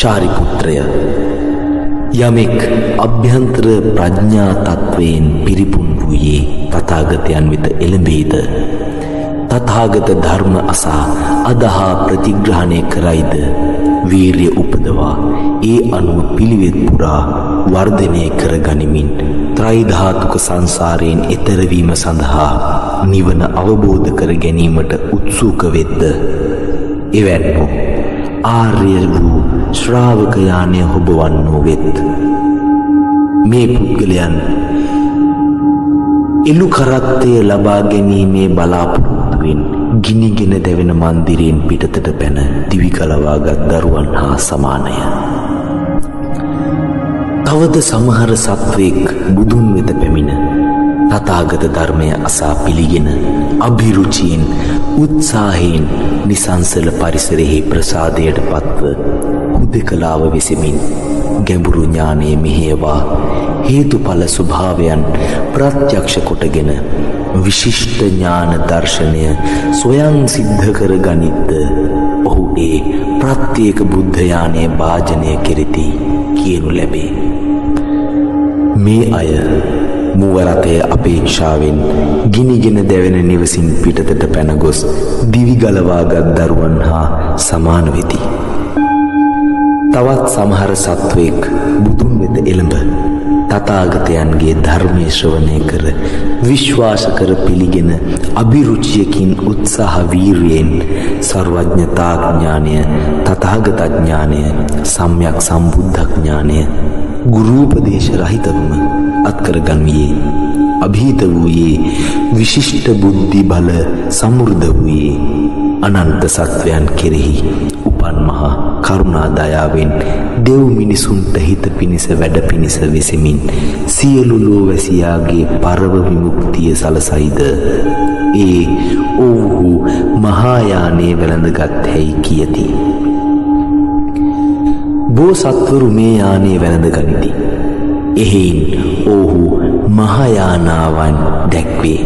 ශාරිපුත්‍රය, යමෙක් අභ්‍යන්තර ප්‍රඥා තත්වයෙන් පිරිපුන් වූයේ තථාගතයන් වෙත එළඹෙයිද, තථාගත ධර්ම අසා අදහා ප්‍රතිග්‍රහණය කරයිද, වීරිය උපදවා ඒ අනුව පිළිවෙත් පුරා වර්ධනය කර ගනිමින් ත්‍රිධාතුක සංසාරයෙන් එතර වීම සඳහා නිවන අවබෝධ කර ගැනීමට උත්සුක වෙද්ද, එවැන්නෝ ආර්ය වූ ශ්‍රාවකයාණය හොබවන්නෝ වෙත්. මේ පුද්ගලයන් එළු කරත්තය ලබා ගැනීමේ බලාපොරොත්තුවෙන් ගිනිගෙන දැවෙන මන්දිරයෙන් පිටතට පැන දිවි ගලවාගත් දරුවන් හා සමානය. තවද සමහර සත්වෙක් බුදුන් වෙත පැමිණ තථාගත ධර්මය අසා පිළිගෙන අභිරුචියෙන් උත්සාහයෙන් නිසංසල පරිසරෙහි ප්‍රසාදයට පත්ව හුදෙකලාව වෙසෙමින් ගැඹුරු ඥානයේ මෙහෙයවා හේතුඵල ස්වභාවයන් ප්‍රත්‍යක්ෂ කොටගෙන විශිෂ්ට ඥාන දර්ශනය ස්වයං සිද්ධ කර ගනිද්ද ඔහු ඒ ප්‍රත්‍යේක බුද්ධ ඥානය භාජනය කෙරෙති කියනු ලැබේ. මේ අය මුවරතේ අපේක්ෂාවෙන් ගිනිගෙන දැවෙන නිවසින් පිටතට පැන ගොස් දිවි ගලවාගත් දරුවන් හා සමාන වෙති. තවත් සමහර සත්වෙක් බුදුන් වෙත එළඹ තථාගතයන්ගේ ධර්මයේ ශ්‍රවණය කර විශ්වාස කර පිළිගෙන අභිරුචියකින් උත්සාහ වීරියෙන් සර්වඥතා ඥානය, තථාගත ඥානය, සම්‍යක් සම්බුද්ධ ඥානය ගුරුපදේශ රහිතවම අත්කර ගන්වියේ, අභීත වූයේ, විශිෂ්ට බුද්ධි බල සමෘද්ධ වූයේ, අනන්ත සත්වයන් කෙරෙහි උපන් මහා කරුණා දයාවෙන් දෙව් මිනිසුන්ට හිත පිණිස වැඩ පිණිස වෙසෙමින් සියලු ලෝවැසියාගේ පරව විමුක්තිය සලසයිද ඒ ඔව්හු මහායානයේ වැළඳගත් හැයි කියති. බෝසත්වරු මේ යානයේ වැළඳ ගනිති. එහෙයින් ඔව්හු මහායානාවන් දැක්වේ.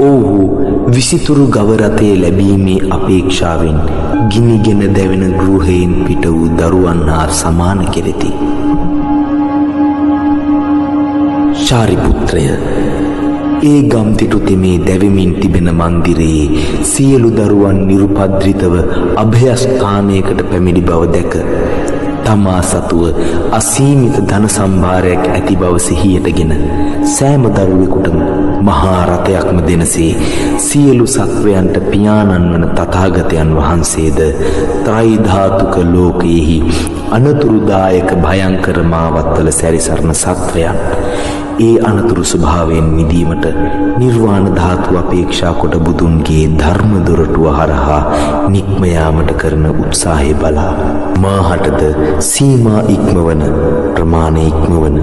ඔව්හු විසිතුරු ගවරතේ ලැබීමේ අපේක්ෂාවෙන් ගිනිගෙන දැවෙන ගෘහයෙන් පිට වූ දරුවන් හා සමාන කෙරෙති. ශාරිපුත්‍රය, ඒ ගම්තිටු තෙමේ දැවෙමින් තිබෙන මන්දිරයේ සියලු දරුවන් නිරුපද්‍රිතව අභයස්ථානයකට පැමිණි බව දැක තමා සතුව අසීමිත ධන සම්භාරයක් ඇති බව සිහියටගෙන සෑම දරුවෙකුටම මහා රථයක්ම දෙනසේ සියලු සත්වයන්ට පියාණන් වන තථාගතයන් වහන්සේද ත්‍රිධාතුක ලෝකයෙහි අනතුරුදායක භයංකර මාවත්වල සැරිසරන සත්වයන් ඒ අනතුරු ස්වභාවයෙන් මිදීමට නිර්වාණ ධාතුව අපේක්ෂා කොට බුදුන්ගේ ධර්ම දොරටුව හරහා නික්ම යාමට කරන උත්සාහය බලා මාහටද සීමා ඉක්මවන, ප්‍රමාණ ඉක්මවන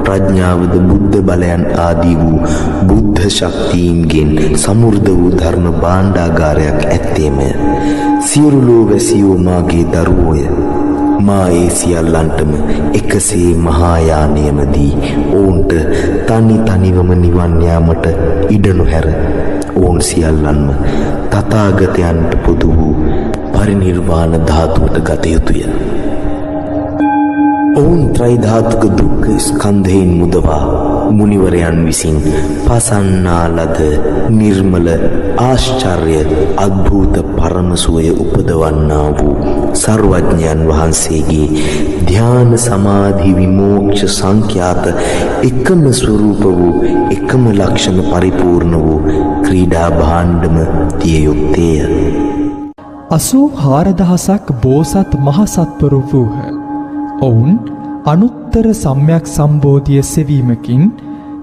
ප්‍රඥාවද බුද්ධ බලයන් ආදී වූ බුද්ධ ශක්තියින්ගෙන් සමෘද්ධ වූ ධර්ම භාණ්ඩාගාරයක් ඇත්තේමය. සියලු ලෝවැසියෝ මාගේ දරුවෝය. මා ඒ සියල්ලන්ටම එකසේ මහායානයමදී ඔවුන්ට තනි තනිවම නිවන් යාමට ඉඩ නොහැර ඔවුන් සියල්ලන්ම තථාගතයන්ට පොදු වූ පරිනිර්වාණ ධාතුවට ගත යුතුය. ඔවුන් ත්‍රිධාතුක දුක්ඛ ස්කන්ධයෙන් මුදවා මුනිවරයන් විසින් පසන්නා ලද නිර්මල ආශ්චර්ය අద్භූත පරම සුවය උපදවන්නා වූ සර්වඥයන් වහන්සේගේ ධ්‍යාන සමාධි විමෝක්ෂ සංඛ්‍යාත එකම ස්වરૂප වූ එකම ලක්ෂණ පරිපූර්ණ වූ ක්‍රීඩා භාණ්ඩම තිය යුත්තේය. 84,000ක් බෝසත් මහසත්වරු වූහ. ඔවුන් අනුත්තර සම්‍යක් සම්බෝධිය සෙවීමකින්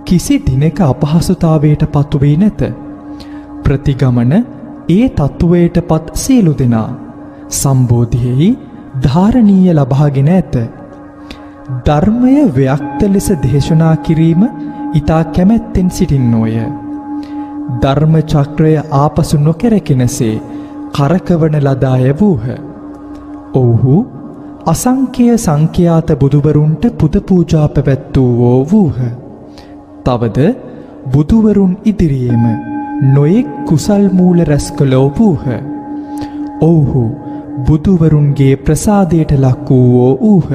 කිසි දිනක අපහසුතාවයට පත් වී නැත. ප්‍රතිගමන ඒ තත්වයට පත් සියලු දෙනා සම්බෝධියෙහි ධාරණීය ලබාගෙන ඇත. ධර්මය ව්‍යක්ත ලෙස දේශනා කිරීම ඊතා කැමැත්තෙන් සිටින්නෝය. ධර්ම චක්‍රය ආපසු නොකැරකෙනසේ කරකවන ලද අය වූහ. ඔව්හු අසංඛ්‍ය සංඛ්‍යාත බුදුවරුන්ට පුද පූජා පැවැත්වූවෝ වූහ. තවද බුදුවරුන් ඉදිරියේම නොයෙක් කුසල් මූල රැස් කළෝ වූහ. ඔව්හු බුදුවරුන්ගේ ප්‍රසාදයට ලක් වූවෝ ඌහ.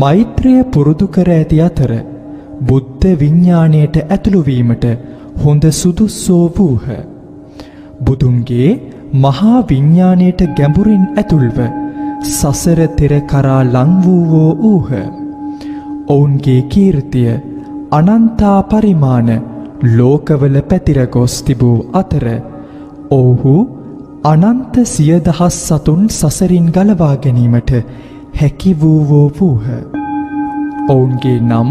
මෛත්‍රය පුරුදු කර ඇති අතර බුද්ධ විඥාණයට ඇතුළුවීමට හොඳ සුදුස්සෝ වූහ. බුදුන්ගේ මහා විඥාණයට ගැඹුරින් ඇතුල්ව සසර තෙර කරා ලං වූවෝ ඌහ. ඔවුන්ගේ කීර්තිය අනන්තා පරිමාණ ලෝකවල පැතිර ගොස් තිබූ අතර ඔවුහු අනන්ත සියදහස් සතුන් සසරින් ගලවා ගැනීමට හැකි වූවෝ වූහ. ඔවුන්ගේ නම්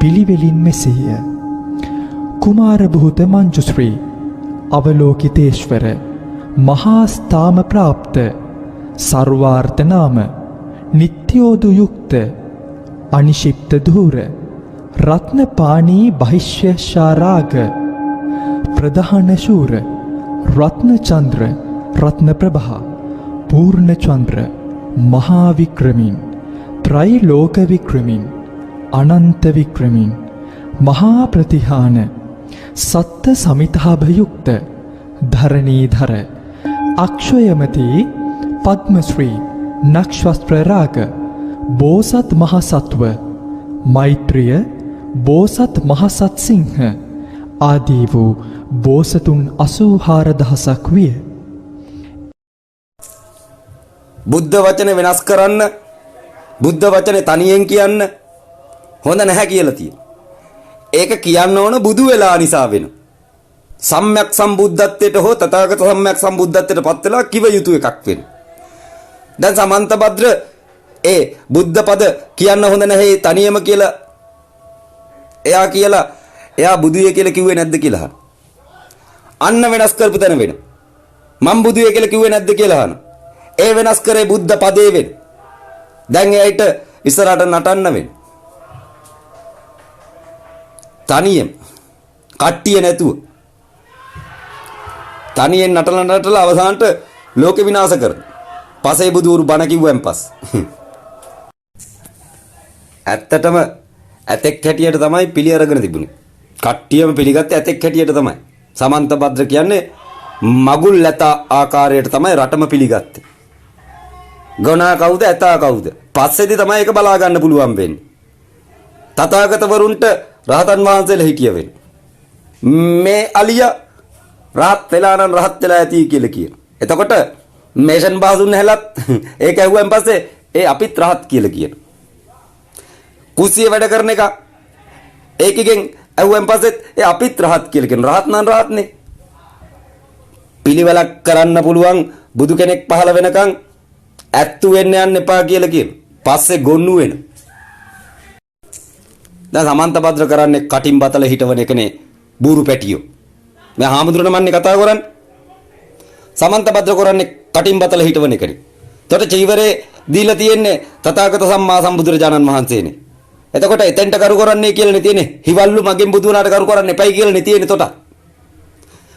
පිළිවෙලින් මෙසේය. කුමාර බුහුත මංජුශ්‍රී, අවලෝකිතේශ්වර, මහා ස්ථාම ප්‍රාප්ත, සර්වාර්ථ නාම, නිත්‍යෝදු යුක්ත, අනිශිප්ත ධූර, රත්නපාණී බහිශ්‍යශාරාග, ප්‍රධාන ශූර, රත්නචන්ද්‍ර, රත්නප්‍රභා, පූර්ණචන්ද්‍ර, මහා වික්‍රමින්, ත්‍රයිලෝක වික්‍රමින්, අනන්ත වික්‍රමින්, මහා ප්‍රතිහාන, සත්ත සමිතාභයුක්ත, ධරණීධර, අක්ෂයමති, පද්මශ්‍රී, නක්ෂත්‍රරාග, බෝසත් මහසත්ව, මෛත්‍රිය, බෝසත් මහසත් සිංහ ආදී වූ බෝසතුන් 84000ක් විය. බුද්ධ වචන වෙනස් කරන්න, බුද්ධ වචනේ තනියෙන් කියන්න හොඳ නැහැ කියලා තියෙනවා. ඒක කියන්න ඕන බුදු වෙලා නිසා වෙන. සම්්‍යක් සම්බුද්ධත්වයට හෝ තථාගත සම්්‍යක් සම්බුද්ධත්වයට පත් වෙලා කිව යුතු එකක් වෙන. දැන් සමන්ත භද්‍ර ඒ බුද්ධ පද කියන්න හොඳ නැහැ තනියම කියලා එයා බුදුය කියලා කිව්වේ නැද්ද කියලා අහන. අන්න වෙනස් කරපු තැන වෙන. මම බුදුය කියලා කිව්වේ නැද්ද කියලා අහන. ඒ වෙනස් කරේ බුද්ධ පදේ වෙන. දැන් එයිට ඉස්සරහට නටන්න වෙන. තනියෙන් කට්ටිය නැතුව තනියෙන් නටලා අවසානට ලෝක විනාශ කරන. පසේ බුදුරු බණ කිව්වෙන් පස්. ඇත්තටම ඇතෙක් හැටියට තමයි පිළි අරගෙන තිබුණේ. කට්ටියම පිළිගත්තේ ඇතෙක් හැටියට තමයි. සමන්ත භද්‍ර කියන්නේ මගුල් ලැත ආකාරයට තමයි රටම පිළිගත්තේ. ගොනා කවුද ඇතා කවුද? පස්සේදී තමයි ඒක බලා ගන්න පුළුවන් වෙන්නේ. තථාගතවරුන්ට රහතන් වහන්සේලා හිටිය වෙන්නේ. මේ අලියා රහත් වෙලා නම් රහත් වෙලා ඇති කියලා කියන. එතකොට මේෂන් බහසුන් හැලත් ඒක ඇහුවෙන් පස්සේ ඒ අපිත් රහත් කියලා කියන. කුස්සිය වැඩ කරන එක ඒකෙන් ඇහුවෙන් පස්සෙත් ඒ අපිත් රහත් කියලා කියන. රහත් නම් රහත්නේ. පිළිවෙලක් කරන්න පුළුවන් බුදු කෙනෙක් පහළ වෙනකන් ඇත්තු වෙන්න යන්න එපා කියලා කියන. පස්සේ ගොන්නු වෙන. දැන් සමන්ත භද්‍ර කරන්නේ කටින් බතල හිටවන එකනේ බూరు පැටියෝ. මම හාමුදුරන මන්නේ කතා කරන්නේ. සමන්ත භද්‍ර කරන්නේ කටින් බතල හිටවන එකනේ. එතකොට චීවරේ දීලා තියෙන්නේ තථාගත සම්මා සම්බුදුරජාණන් වහන්සේනේ. එතකොට එතෙන්ට කරු කරන්නේ කියලා නේ තියෙන්නේ. හිවල්ලු මගෙන් බුදු වුණාට කරු කරන්න එපයි කියලා නේ තියෙන්නේ තොට.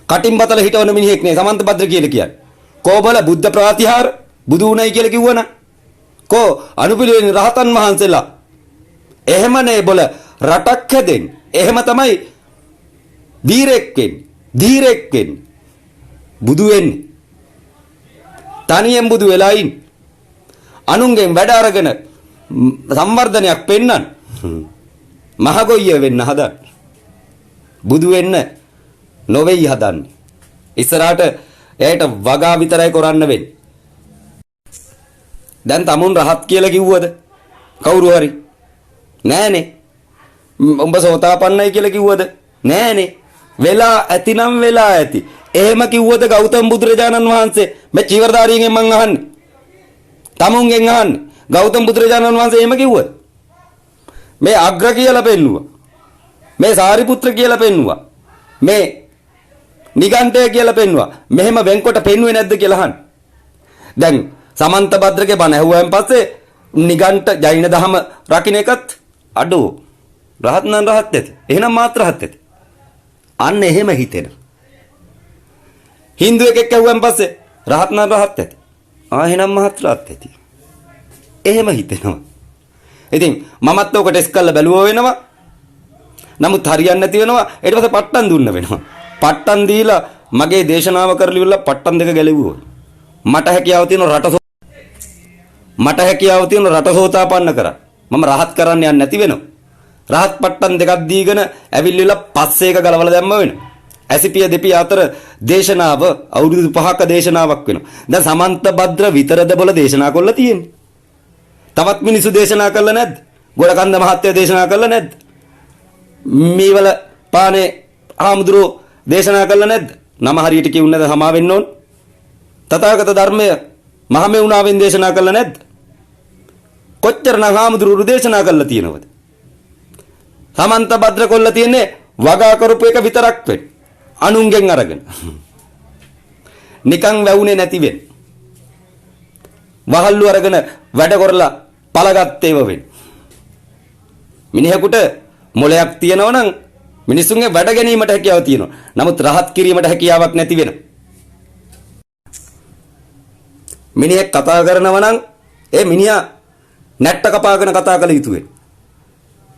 කටින් බතල හිටවන මිනිහෙක් නේ සමන්ත භද්‍ර කියලා කියන්නේ. කොබල බුද්ධ ප්‍රාතිහාර බුදු උණයි කියලා කිව්වනම් කෝ අනුපිළිවෙලින් රහතන් වහන්සේලා එහෙමනේ බොල රටක් හැදෙන්නේ. එහෙම තමයි ධීරෙක් වෙන්නේ. බුදු වෙන්නේ. තනියෙන් බුදු වෙලා ඉන්න. අනුන්ගෙන් වැඩ අරගෙන සම්වර්ධනයක් පෙන්නන්න. මහගොයිය වෙන්න හදන්න. බුදු වෙන්න නොවේයි හදන්නේ. ඉස්සරහට එයාට වගා විතරයි කරන්න වෙන්නේ. දැන් තමුන් රහත් කියලා කිව්වද? කවුරු හරි? නෑනේ. උඹ සෝතාපන්නයි කියලා කිව්වද? නෑනේ. වෙලා ඇතිනම් වෙලා ඇති. එහෙම කිව්වද ගෞතම බුදුරජාණන් වහන්සේ? මේ චීවරධාරියෙන් මං අහන්නේ. තමුන්ගෙන් අහන්නේ. ගෞතම බුදුරජාණන් වහන්සේ එහෙම කිව්වද? මේ අග්‍ර කියලා පෙන්නුවා. මේ සාරිපුත්‍ර කියලා පෙන්නුවා. මේ නිගණ්ඨය කියලා පෙන්නුවා. මෙහෙම වෙන්කොට පෙන්නුවේ නැද්ද කියලා අහන්නේ. දැන් සමන්ත භද්‍රගේ බණ ඇහුවාන් පස්සේ නිගණ්ඨ ජෛන දහම රකින්න එකත් අඩෝ රහත් නම් රහත් ඇති. එහෙනම් මාත් රහත් ඇති. අන්න එහෙම හිතෙන. හින්දු එකෙක් ඇහුවාන් පස්සේ රහත් නම් රහත් ඇති. එහෙනම් මාත් රහත් ඇති. එහෙම හිතෙනවා. ඉතින් මමත් ඔක ටෙස්ට් කරලා බැලුවා වෙනවා. නමුත් හරියන්නේ නැති වෙනවා. ඊට පස්සේ පට්ටම් දුන්න වෙනවා. පට්ටම් දීලා මගේ දේශනාව කරලා ඉවරලා පට්ටම් දෙක ගැලෙව්වා. මට හැකියාව තියෙන රට සෝතාපන්න කරා. මම රහත් කරන්න යන්නේ නැති වෙනවා. රහත් පට්ටන් දෙකක් දීගෙන ඇවිල්ලිලා පස්සේ එක ගලවලා දැම්ම වෙනවා. ඇසිපිය දෙපිය අතර දේශනාව අවුරුදු 5ක දේශනාවක් වෙනවා. දැන් සමන්ත භද්‍ර විතරද බල දේශනා කරලා තියෙන්නේ. තවත් මිනිස්සු දේශනා කළා නැද්ද? ගොඩකන්ද මහත්තයා දේශනා කළා නැද්ද? මේවල පානේ ආමුදුරෝ දේශනා කළා නැද්ද? නම හරියට කිව්වද සමා වෙන්න ඕන. තථාගත ධර්මය මහමෙවුනාවෙන් දේශනා කළා නැද්ද? කොච්චර නම් ආමුදුරෝ දේශනා කළා තියෙනවද? සමන්ත භද්‍ර කොල්ල තියෙන්නේ වගා කරපු එක විතරක් වෙන්නේ. අනුන්ගෙන් අරගෙන. නිකන් වැවුනේ නැති වෙන්නේ. වහල්ලු අරගෙන වැඩ කරලා පළගත්තේව වෙන්නේ. මිනිහෙකුට මොලයක් තියෙනවා නම් මිනිසුන්ගේ වැඩ ගැනීමට හැකියාව තියෙනවා. නමුත් රහත් කිරීමට හැකියාවක් නැති වෙනවා. මිනිහෙක් කතා කරනවා නම් ඒ මිනිහා නැට්ට කපාගෙන කතා කළ යුතු වෙනවා.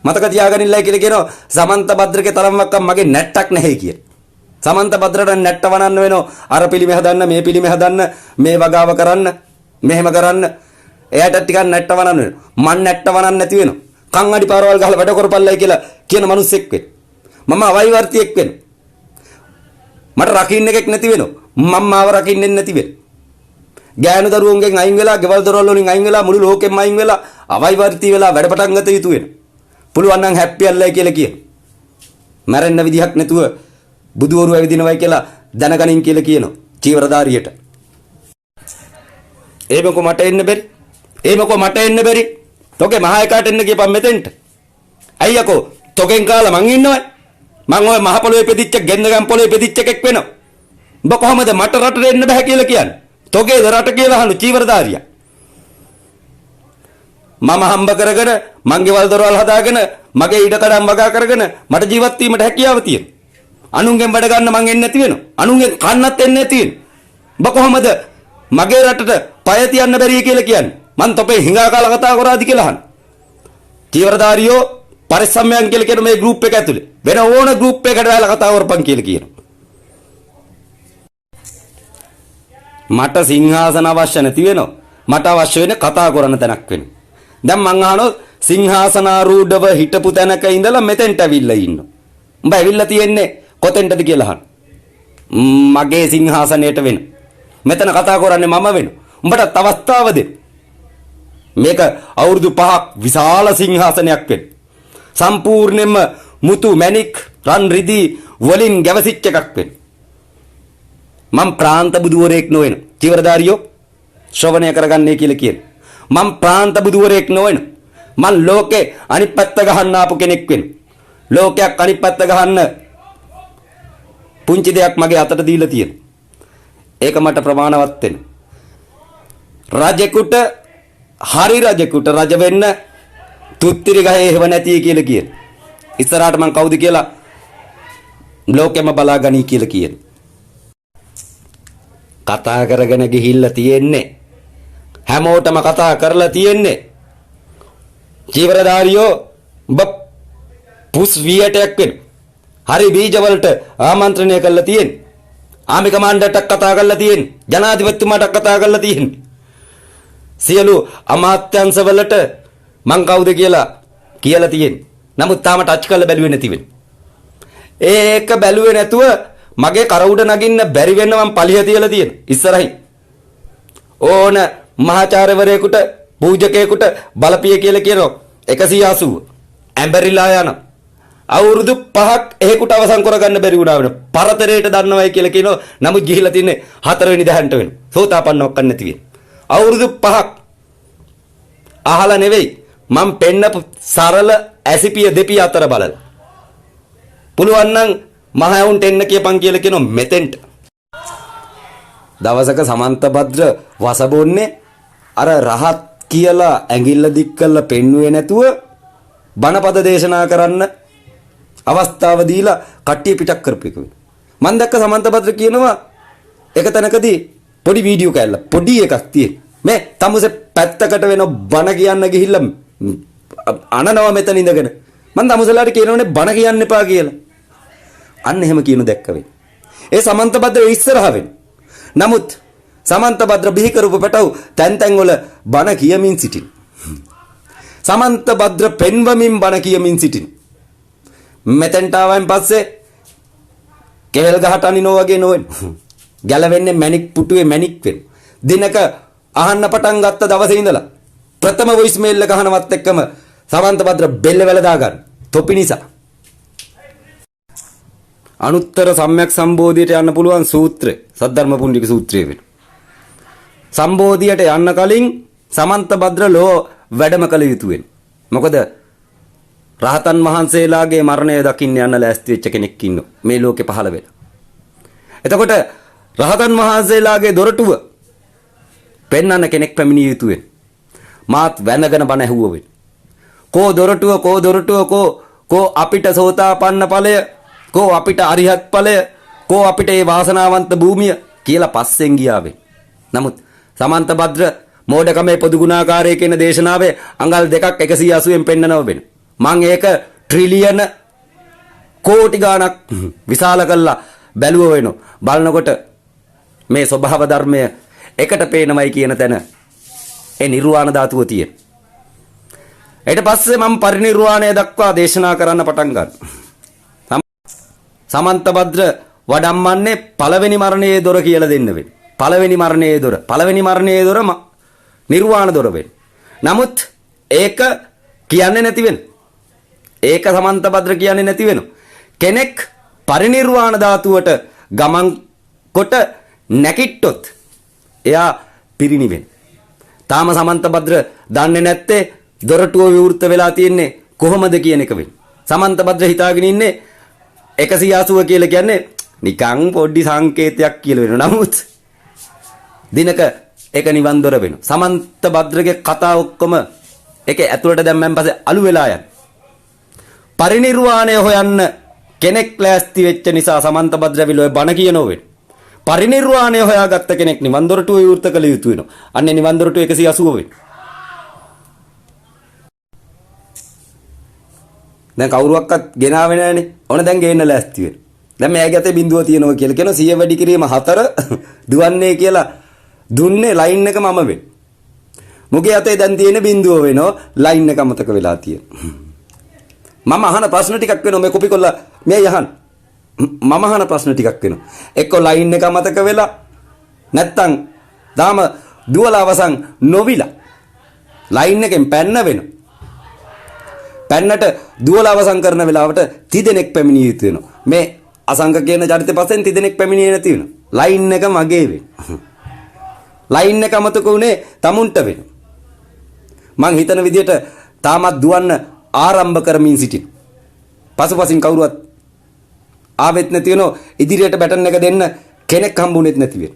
මතක තියාගන්නilla කියලා කියනවා සමන්ත භද්‍රගේ තරම්වත් මගේ නැට්ටක් නැහැ කියලා. සමන්ත භද්‍රට නැට්ට වනන්න වෙනවා. අර පිළිමේ හදන්න, මේ පිළිමේ හදන්න, මේ වගාව කරන්න, මෙහෙම කරන්න. එයාට ටිකක් නැට්ට වනන්න වෙනවා. මන් නැට්ට වනන්න නැති වෙනවා. කන් අඩි පාරවල් ගහලා වැඩ කරපල්ලයි කියලා කියන මිනිස්සෙක් වෙන්න. මම අවයිවර්තියෙක් වෙන්න. මට රකින්න එකෙක් නැති වෙනවා. මම මාව රකින්නෙත් නැති වෙන්න. ගෑනු දරුවන්ගෙන් අයින් වෙලා, ගෙවල් දොරවල් වලින් අයින් වෙලා, මුළු ලෝකෙම අයින් වෙලා අවයිවර්ති වෙලා වැඩ පටන් ගත යුතු වෙනවා. පුළුවන් නම් හැප්පි අල්ලයි කියලා කියන. මැරෙන්න විදිහක් නැතුව බුදුවරු ඇවිදිනවයි කියලා දැනගනින් කියලා කියනවා. චීවරධාරියට. ඒමකො මට එන්න බැරි. ඒමකො මට එන්න බැරි. තෝගේ මහා එකාට එන්න කියපන් මෙතෙන්ට. අයියකෝ තෝගෙන් කාලා මං ඉන්නවයි. මං ඔය මහ පොළොවේ පෙදිච්ච ගෙන්දගම් පොළොවේ පෙදිච්ච එකෙක් වෙනවා. උඹ කොහමද මට රටට එන්න බෑ කියලා කියන්නේ? තෝගේ රට කියලා අහන චීවරධාරියා. මම හම්බ කරගෙන මංගේ වල දොරවල් හදාගෙන මගේ ඊටකඩම් වගා කරගෙන මට ජීවත් වීමට හැකියාව තියෙනවා. අනුන්ගෙන් වැඩ ගන්න මං එන්නේ නැති වෙනවා. අනුන්ගෙන් කන්නත් එන්නේ නැති වෙනවා. උඹ කොහමද මගේ රටට පය තියන්න බැරි කියලා කියන්නේ? මං තොපේ හිඟා කාලා කතා කරාද කියලා අහන. චීවරධාරියෝ පරිස්සම්යන් කියලා කියන මේ ගෲප් එක ඇතුලේ වෙන ඕන ගෲප් එකකට දාලා කතා කරපන් කියලා කියනවා. මට සිංහාසන අවශ්‍ය නැති වෙනවා. මට අවශ්‍ය වෙන්නේ කතා කරන තැනක් වෙනවා. දැන් මං අහනවා සිංහාසනාරූඪව හිටපු තැනක ඉඳලා මෙතෙන්ට ඇවිල්ලා ඉන්නවා. උඹ ඇවිල්ලා තියෙන්නේ කොතෙන්ටද කියලා අහන. මගේ සිංහාසනයට වෙන. මෙතන කතා කරන්නේ මම වෙන. උඹට අවස්ථාව දෙන්න. මේක අවුරුදු 5ක් විශාල සිංහාසනයක් වෙන. සම්පූර්ණයෙන්ම මුතු මැණික් රන් රිදී වලින් ගැවසිච්ච එකක් වෙන. මම ප්‍රාන්ත බුදුවරයෙක් නොවන. චීවරධාරියෝ ශ්‍රවණය කරගන්නේ කියලා කියන. මම ප්‍රාන්ත බුදුවරයෙක් නොවන. මම ලෝකේ අනිත් පැත්ත ගහන්න ආපු කෙනෙක් වෙන. ලෝකයක් අනිත් පැත්ත ගහන්න පුංචි දෙයක් මගේ අතට දීලා තියෙන. ඒක මට ප්‍රමාණවත් වෙන. රජෙකුට හරි රජෙකුට රජ වෙන්න තුත්තිරි ගහේ හේව නැති කියලා කියන. ඉස්සරහට මං කවුද කියලා ලෝකෙම බලා ගනී කියලා කියන. කතා කරගෙන ගිහිල්ලා තියෙන්නේ. හැමෝටම කතා කරලා තියෙන්නේ. චීවරධාරියෝ ඔබ පුස් වියටයක් වෙන. හරි බීජ වලට ආමන්ත්‍රණය කළා තියෙන්නේ. ආමි කමාන්ඩර්ටක් කතා කරලා තියෙන්නේ. ජනාධිපතිතුමාට කතා කරලා තියෙන්නේ. සියලු අමාත්‍යංශ වලට මං කවුද කියලා තියෙන්නේ. නමුත් තාම ටච් කරලා බැලුවේ නැති වෙන්නේ. ඒක බැලුවේ නැතුව මගේ කර උඩ නගින්න බැරි වෙන්න මං පලිය තියලා තියෙන. ඉස්සරහින් ඕන මහාචාර්යවරයෙකුට පූජකයෙකුට බලපිය කියලා කියනවා 180 ඇඹරිලා යන අවුරුදු 5ක් එහෙකට අවසන් කරගන්න බැරි වුණා වෙන පරතරයට දන්නවයි කියලා කියනවා. නමුත් ගිහිලා තින්නේ 4 වෙනි දහන්ට වෙන. සෝතාපන්නවක් නැති වෙන. අවුරුදු 5ක් අහලා නෙවෙයි මම පෙන්නපු සරල ඇසිපිය දෙපිය අතර බලලා. පුළුවන් නම් මහයුන්ට එන්න කියපන් කියලා කියනවා මෙතෙන්ට. දවසක සමන්ත භද්‍ර වසබොන්නේ අර රහත් කියලා ඇඟිල්ල දික් කරලා පෙන්නුවේ නැතුව බණපද දේශනා කරන්න අවස්ථාව දීලා කට්ටිය පිටක් කරපු එක. මම දැක්ක සමන්ත භද්‍ර කියනවා එක තැනකදී පොඩි වීඩියෝ කැල්ල පොඩි එකක් තියෙන. මේ තමුසේ පැත්තකට වෙන බණ කියන්න ගිහිල්ලා අනනවා මෙතන ඉඳගෙන. මම තමුසලාට කියනෝනේ බණ කියන්න එපා කියලා. අන්න එහෙම කියන දැක්ක වෙයි. ඒ සමන්ත භද්‍ර ඉස්සරහ වෙන. නමුත් සමන්ත භද්‍ර බිහි කරපු පැටව තැන් තැන් වල බණ කියමින් සිටින්. සමන්ත භද්‍ර පෙන්වමින් බණ කියමින් සිටින්. මෙතෙන්ට ආවයින් පස්සේ කෙහෙල් ගහට අනිනෝ වගේ නොවෙන. ගැලවෙන්නේ මැණික් පුටුවේ මැණික් වෙන. දිනක අහන්න පටන් ගත්ත දවසේ ඉඳලා ප්‍රථම වොයිස් මේල් එක අහනවත් එක්කම සමන්ත භද්‍ර බෙල්ල වැලදා ගන්න. තොපි නිසා. අනුත්තර සම්‍යක් සම්බෝධියට යන්න පුළුවන් සූත්‍රය සද්ධර්ම පුණ්ඩික සූත්‍රය වෙන. සම්බෝධියට යන්න කලින් සමන්ත භද්‍ර ලෝ වැඩම කළ යුතු වෙන. මොකද රහතන් වහන්සේලාගේ මරණය දකින්න යන්න ලෑස්ති වෙච්ච කෙනෙක් ඉන්නවා මේ ලෝකේ පහළ වෙලා. එතකොට රහතන් වහන්සේලාගේ දොරටුව පෙන්වන්න කෙනෙක් පැමිණිය යුතු වෙන. මාත් වැඳගෙන බණ ඇහුවා වෙන. කෝ දොරටුව කෝ අපිට සෝතාපන්න ඵලය කෝ අපිට අරිහත් ඵලය කෝ අපිට ඒ වාසනාවන්ත භූමිය කියලා පස්සෙන් ගියාවේ. නමුත් සමන්ත භද්‍ර මෝඩකමේ පොදු ගුණාකාරයේ කියන දේශනාවේ අඟල් 2ක් 180න් පෙන්නනව වෙන. මං ඒක ට්‍රිලියන කෝටි ගාණක් විශාල කළා බැලුව වෙනවා. බලනකොට මේ ස්වභාව ධර්මය එකට පේනවයි කියන තැන ඒ නිර්වාණ ධාතුව තියෙන. ඊට පස්සේ මම පරිනිර්වාණය දක්වා දේශනා කරන්න පටන් ගන්නවා. සමන්ත භද්‍ර වඩම්මන්නේ පළවෙනි මරණයේ දොර කියලා දෙන්න වෙන්නේ. පළවෙනි මරණයේ දොර නිර්වාණ දොර වෙන්නේ. නමුත් ඒක කියන්නේ නැති වෙන. ඒක සමන්ත භද්‍ර කියන්නේ නැති වෙන. කෙනෙක් පරිනිර්වාණ ධාතුවට ගමන් කොට නැකිට්ටොත් එයා පිරිනිවෙන. තාම සමන්ත භද්‍ර දන්නේ නැත්තේ දොරටුව විවෘත වෙලා තියෙන්නේ කොහොමද කියන එක වෙන්නේ. සමන්ත භද්‍ර හිතාගෙන ඉන්නේ 180 කියලා කියන්නේ නිකන් පොඩි සංකේතයක් කියලා වෙනවා. නමුත් දිනක ඒක නිවන් දොර වෙනවා. සමන්ත භද්‍රගේ කතා ඔක්කොම ඒක ඇතුළට දැම්මන් පස්සේ අලු වෙලා යන. පරිනිර්වාණය හොයන්න කෙනෙක් ලෑස්ති වෙච්ච නිසා සමන්ත භද්‍ර විලෝය බණ කියනෝ වෙන. පරිනිර්වාණය හොයාගත්ත කෙනෙක් නිවන් දොරටුව විවෘත කළ යුතු වෙනවා. අන්නේ නිවන් දොරටුව 180 වෙන. දැන් කවුරුවක්වත් ගෙනාවේ නැහනේ. ඕන දැන් ගේන්න ලෑස්ති වෙන. දැන් මෙයාගේ අතේ බිඳුව තියෙනවා කියලා කියනවා 100 වැඩි කිරීම 4 දුවන්නේ කියලා දුන්නේ ලයින් එක මම වෙන. මුගේ අතේ දැන් තියෙන බිඳුව වෙනවා ලයින් එක අමතක වෙලා තියෙන. මම අහන ප්‍රශ්න ටිකක් වෙනවා මේ කොපි කොල්ල මේ යහන්. මම අහන ප්‍රශ්න ටිකක් වෙනවා. එක්ක ලයින් එක අමතක වෙලා නැත්තම් දාම දුවලා අවසන් නොවිලා ලයින් එකෙන් පැන්න වෙනවා. පැන්නට දුවලා අවසන් කරන වෙලාවට තිදෙනෙක් පැමිණිය යුතු වෙනවා. මේ අසංක කියන චරිතය පස්සෙන් තිදෙනෙක් පැමිණියේ නැති වෙනවා. ලයින් එක මගේ වෙනවා. ලයින් එක අමතක උනේ තමුන්ට වෙනවා. මං හිතන විදිහට තාමත් දුවන්න ආරම්භ කරමින් සිටින. පසුපසින් කවුරුවත් ආවෙත් නැති වෙනෝ ඉදිරියට බැටන් එක දෙන්න කෙනෙක් හම්බුනේත් නැති වෙන.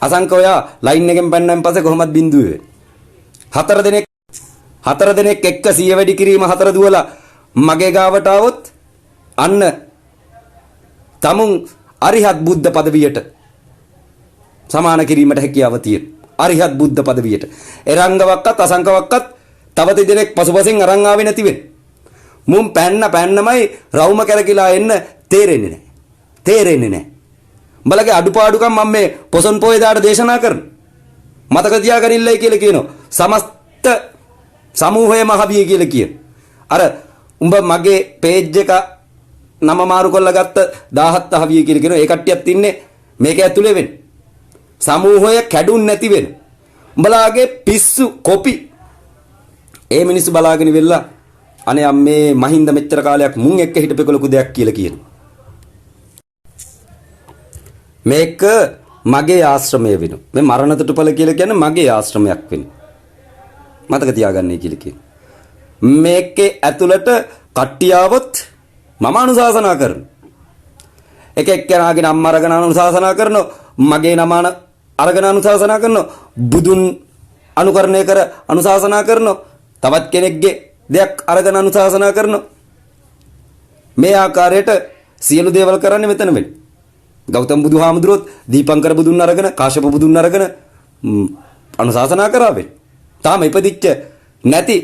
අසංක ඔයා ලයින් එකෙන් පැන්නන් පස්සේ කොහොමද බින්දුවේ? හතර දෙනෙක් එක්ක 100 වැඩි කිරීම 4 දුවලා මගේ ගාවට આવොත් අන්න තමුන් අරිහත් බුද්ධ පදවියට සමාන කිරීමට හැකියාව තියෙන. අරිහත් බුද්ධ පදවියට. එරංගවක්වත් අසංකවක්වත් තව දෙනෙක් පසුපසින් අරන් ආවේ නැති වෙන. මුන් පැන්නමයි රවුම කරකිලා එන්න තේරෙන්නේ නැහැ. උඹලගේ අඩුපාඩුකම් මම මේ පොසොන් පොයේ දාට දේශනා කරන. මතක තියාගනින්නයි කියලා කියනවා. සමස්ත සමූහය මහවිය කියලා කියන. අර උඹ මගේ පේජ් එක නම මාරු කරලා ගත්ත 17 හවිය කියලා කියනවා. ඒ කට්ටියත් ඉන්නේ මේක ඇතුලේ වෙන්නේ. සමූහය කැඩුන් නැති වෙන. උඹලාගේ පිස්සු කොපි. ඒ මිනිස්සු බලාගෙන ඉවරලා අනේ අම්මේ මහින්ද මෙච්චර කාලයක් මුන් එක්ක හිටපෙක ලොකු දෙයක් කියලා කියනවා. මේක මගේ ආශ්‍රමය වෙනවා. මේ මරණ තුටුපළ කියලා කියන්නේ මගේ ආශ්‍රමයක් වෙනවා. මතක තියාගන්නයි කියලා කියනවා. මේකේ ඇතුළට කට්ටියාවොත් මම අනුශාසනා කරනවා. එක එක්කෙනාගේ නම අරගෙන අනුශාසනා කරනවා. මගේ නම අරගෙන අනුශාසනා කරනවා. බුදුන් අනුකරණය කර අනුශාසනා කරනවා. තවත් කෙනෙක්ගේ දෙයක් අරගෙන අනුශාසනා කරනවා. මේ ආකාරයට සියලු දේවල් කරන්නේ මෙතන වෙන්නේ. ගෞතම බුදුහාමුදුරුවොත් දීපංකර බුදුන් අරගෙන කාශ්‍යප බුදුන් අරගෙන අනුශාසනා කරාවේ. තාම ඉපදිච්ච නැති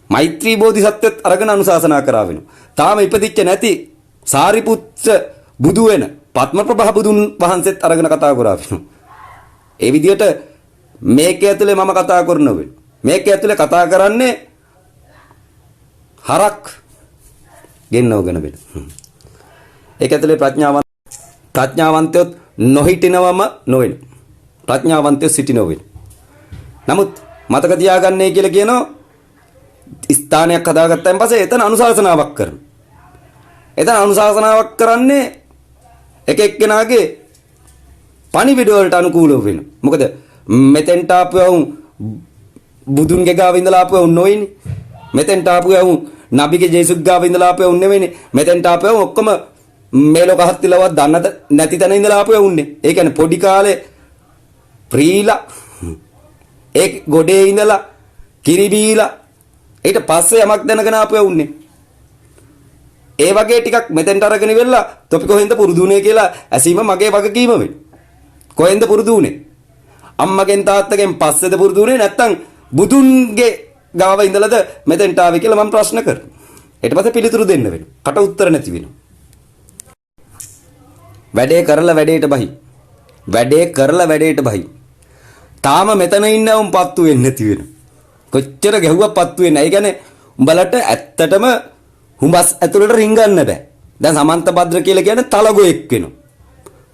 මෛත්‍රී බෝධිසත්වෙත් අරගෙන අනුශාසනා කරාවෙනවා. තාම ඉපදිච්ච නැති සාරිපුත්ත බුදු වෙන පත්ම ප්‍රභා බුදුන් වහන්සේත් අරගෙන කතා කරාවෙනවා. ඒ විදිහට මේක ඇතුලේ මම කතා කරන වෙන. මේක ඇතුලේ කතා කරන්නේ හරක් ගෙන්නවගෙන වෙන. ඒක ඇතුලේ ප්‍රඥාවන්තයොත් නොහිටිනවම නොවෙන. ප්‍රඥාවන්තයෝ සිටිනව වෙන. නමුත් මතක තියාගන්නේ කියලා කියනවා ස්ථානයක් හදාගත්තාන් පස්සේ එතන අනුශාසනාවක් කරන. එතන අනුශාසනාවක් කරන්නේ එක එක්කෙනාගේ පණිවිඩ වලට අනුකූලව වෙන. මොකද මෙතෙන්ට ආපුවම බුදුන්ගේ ගාව ඉඳලා ආපුවම නොයිනේ. මෙතෙන්ට ආපුවම නබිගේ ජේසුස් ගාව ඉඳලා ආපුවම නෙවෙයිනේ. මෙතෙන්ට ආපුවම ඔක්කොම මේ ලෝක හත්තිලවත් දන්නද නැති තැන ඉඳලා ආපුවම උන්නේ. ඒ කියන්නේ පොඩි කාලේ ප්‍රීලා ඒ ගොඩේ ඉඳලා කිරි බීලා ඊට පස්සේ යමක් දැනගෙන ආපුවම උන්නේ. ඒ වගේ ටිකක් මෙතෙන්ට අරගෙන ඉවෙලා තොපි කොහෙන්ද පුරුදුුනේ කියලා ඇසීම මගේ වගකීම වෙයි. කොහෙන්ද පුරුදුුනේ? අම්මගෙන් තාත්තගෙන් පස්සේද පුරුදුුනේ නැත්තම් බුදුන්ගේ ගාව ඉඳලාද මෙතෙන්ට ආවේ කියලා මම ප්‍රශ්න කරනවා. ඊට පස්සේ පිළිතුරු දෙන්න වෙනවා. කට උත්තර නැති වෙනවා. වැඩේ කරලා වැඩේට බහි. වැඩේ කරලා වැඩේට බහි. තාම මෙතන ඉන්න උන් පත්තු වෙන්නේ නැති වෙනවා. කොච්චර ගැහුවක් පත්තු වෙන්නේ නැහැ. ඒ කියන්නේ උඹලට ඇත්තටම හුඹස් ඇතුළට රිංගන්න බෑ. දැන් සමන්ත භද්‍ර කියලා කියන්නේ තලගොයෙක් වෙනවා.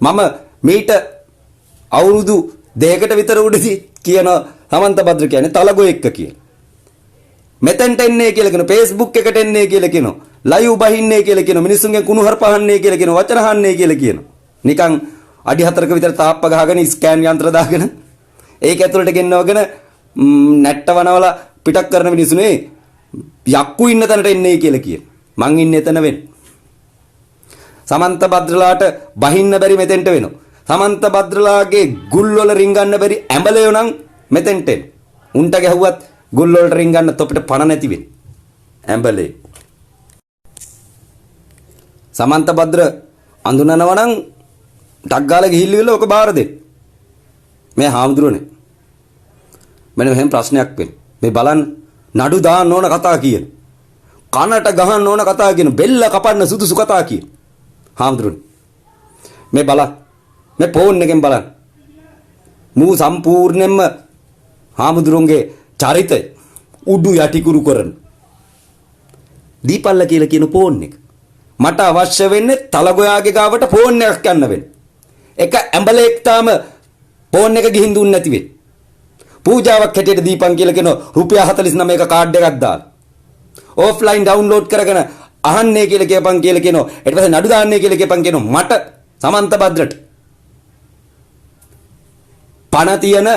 මම මීට අවුරුදු දෙකකට විතර උඩදී කියන සමන්ත භද්‍ර කියන්නේ තලගොයෙක් කියලා. මෙතෙන්ට එන්නේ කියලා කියන Facebook එකට එන්නේ කියලා කියනවා. ලයිව් බහින්නේ කියලා කියනවා. මිනිස්සුන්ගෙන් කුණු හරපහන්නේ කියලා කියනවා. වචන අහන්නේ කියලා කියනවා. නිකන් අඩි 4ක විතර තාප්ප ගහගෙන ස්කෑන් යන්ත්‍ර දාගෙන ඒක ඇතුළට ගෙන්නවගෙන නැට්ට වනවල පිටක් කරන මිනිස්සුනේ යක්කු ඉන්න තැනට එන්නේ කියලා කියන. මං ඉන්නේ එතන වෙන. සමන්ත භද්‍රලාට බහින්න බැරි මෙතෙන්ට වෙනවා. සමන්ත භද්‍රලාගේ ගුල් වල රින්ගන්න බැරි ඇඹලයෝ නම් මෙතෙන්ට එන. උන්ට ගැහුවත් ගුල් වලට රින්ගන්න තොපිට පණ නැති වෙන. ඇඹලේ. සමන්ත භද්‍ර අඳුනනවා නම් ටක් ගාලා ගිහිල්ලා ඔක බාර දෙන්න. මේ හාමුදුරනේ. මම එහෙම ප්‍රශ්නයක් වෙන්නේ. මේ බලන්න නඩු දාන්න ඕන කතා කියන. කනට ගහන්න ඕන කතා කියන. බෙල්ල කපන්න සුදුසු කතා කියන. හාමුදුරනේ. මේ බලන්න. මේ ෆෝන් එකෙන් බලන්න. මූ සම්පූර්ණයෙන්ම හාමුදුරන්ගේ චරිතය උඩු යටිකුරු කරන. දීපල්ල කියලා කියන ෆෝන් එක. මට අවශ්‍ය වෙන්නේ තලගොයාගේ ගාවට ෆෝන් එකක් ගන්න වෙන්නේ. එක ඇඹලෙක් තාම ෆෝන් එක ගිහින් දුන්නේ නැති වෙන්නේ. පූජාවක් හැටියට දීපන් කියලා කියන රුපියල් 49 එක කාඩ් එකක් දාලා. ඔෆ්ලයින් ඩවුන්ලෝඩ් කරගෙන අහන්නේ කියලා කියපන් කියලා කියනවා. ඊට පස්සේ නඩු දාන්නේ කියලා කියපන් කියනවා. මට සමන්ත භද්‍රට පණ තියෙන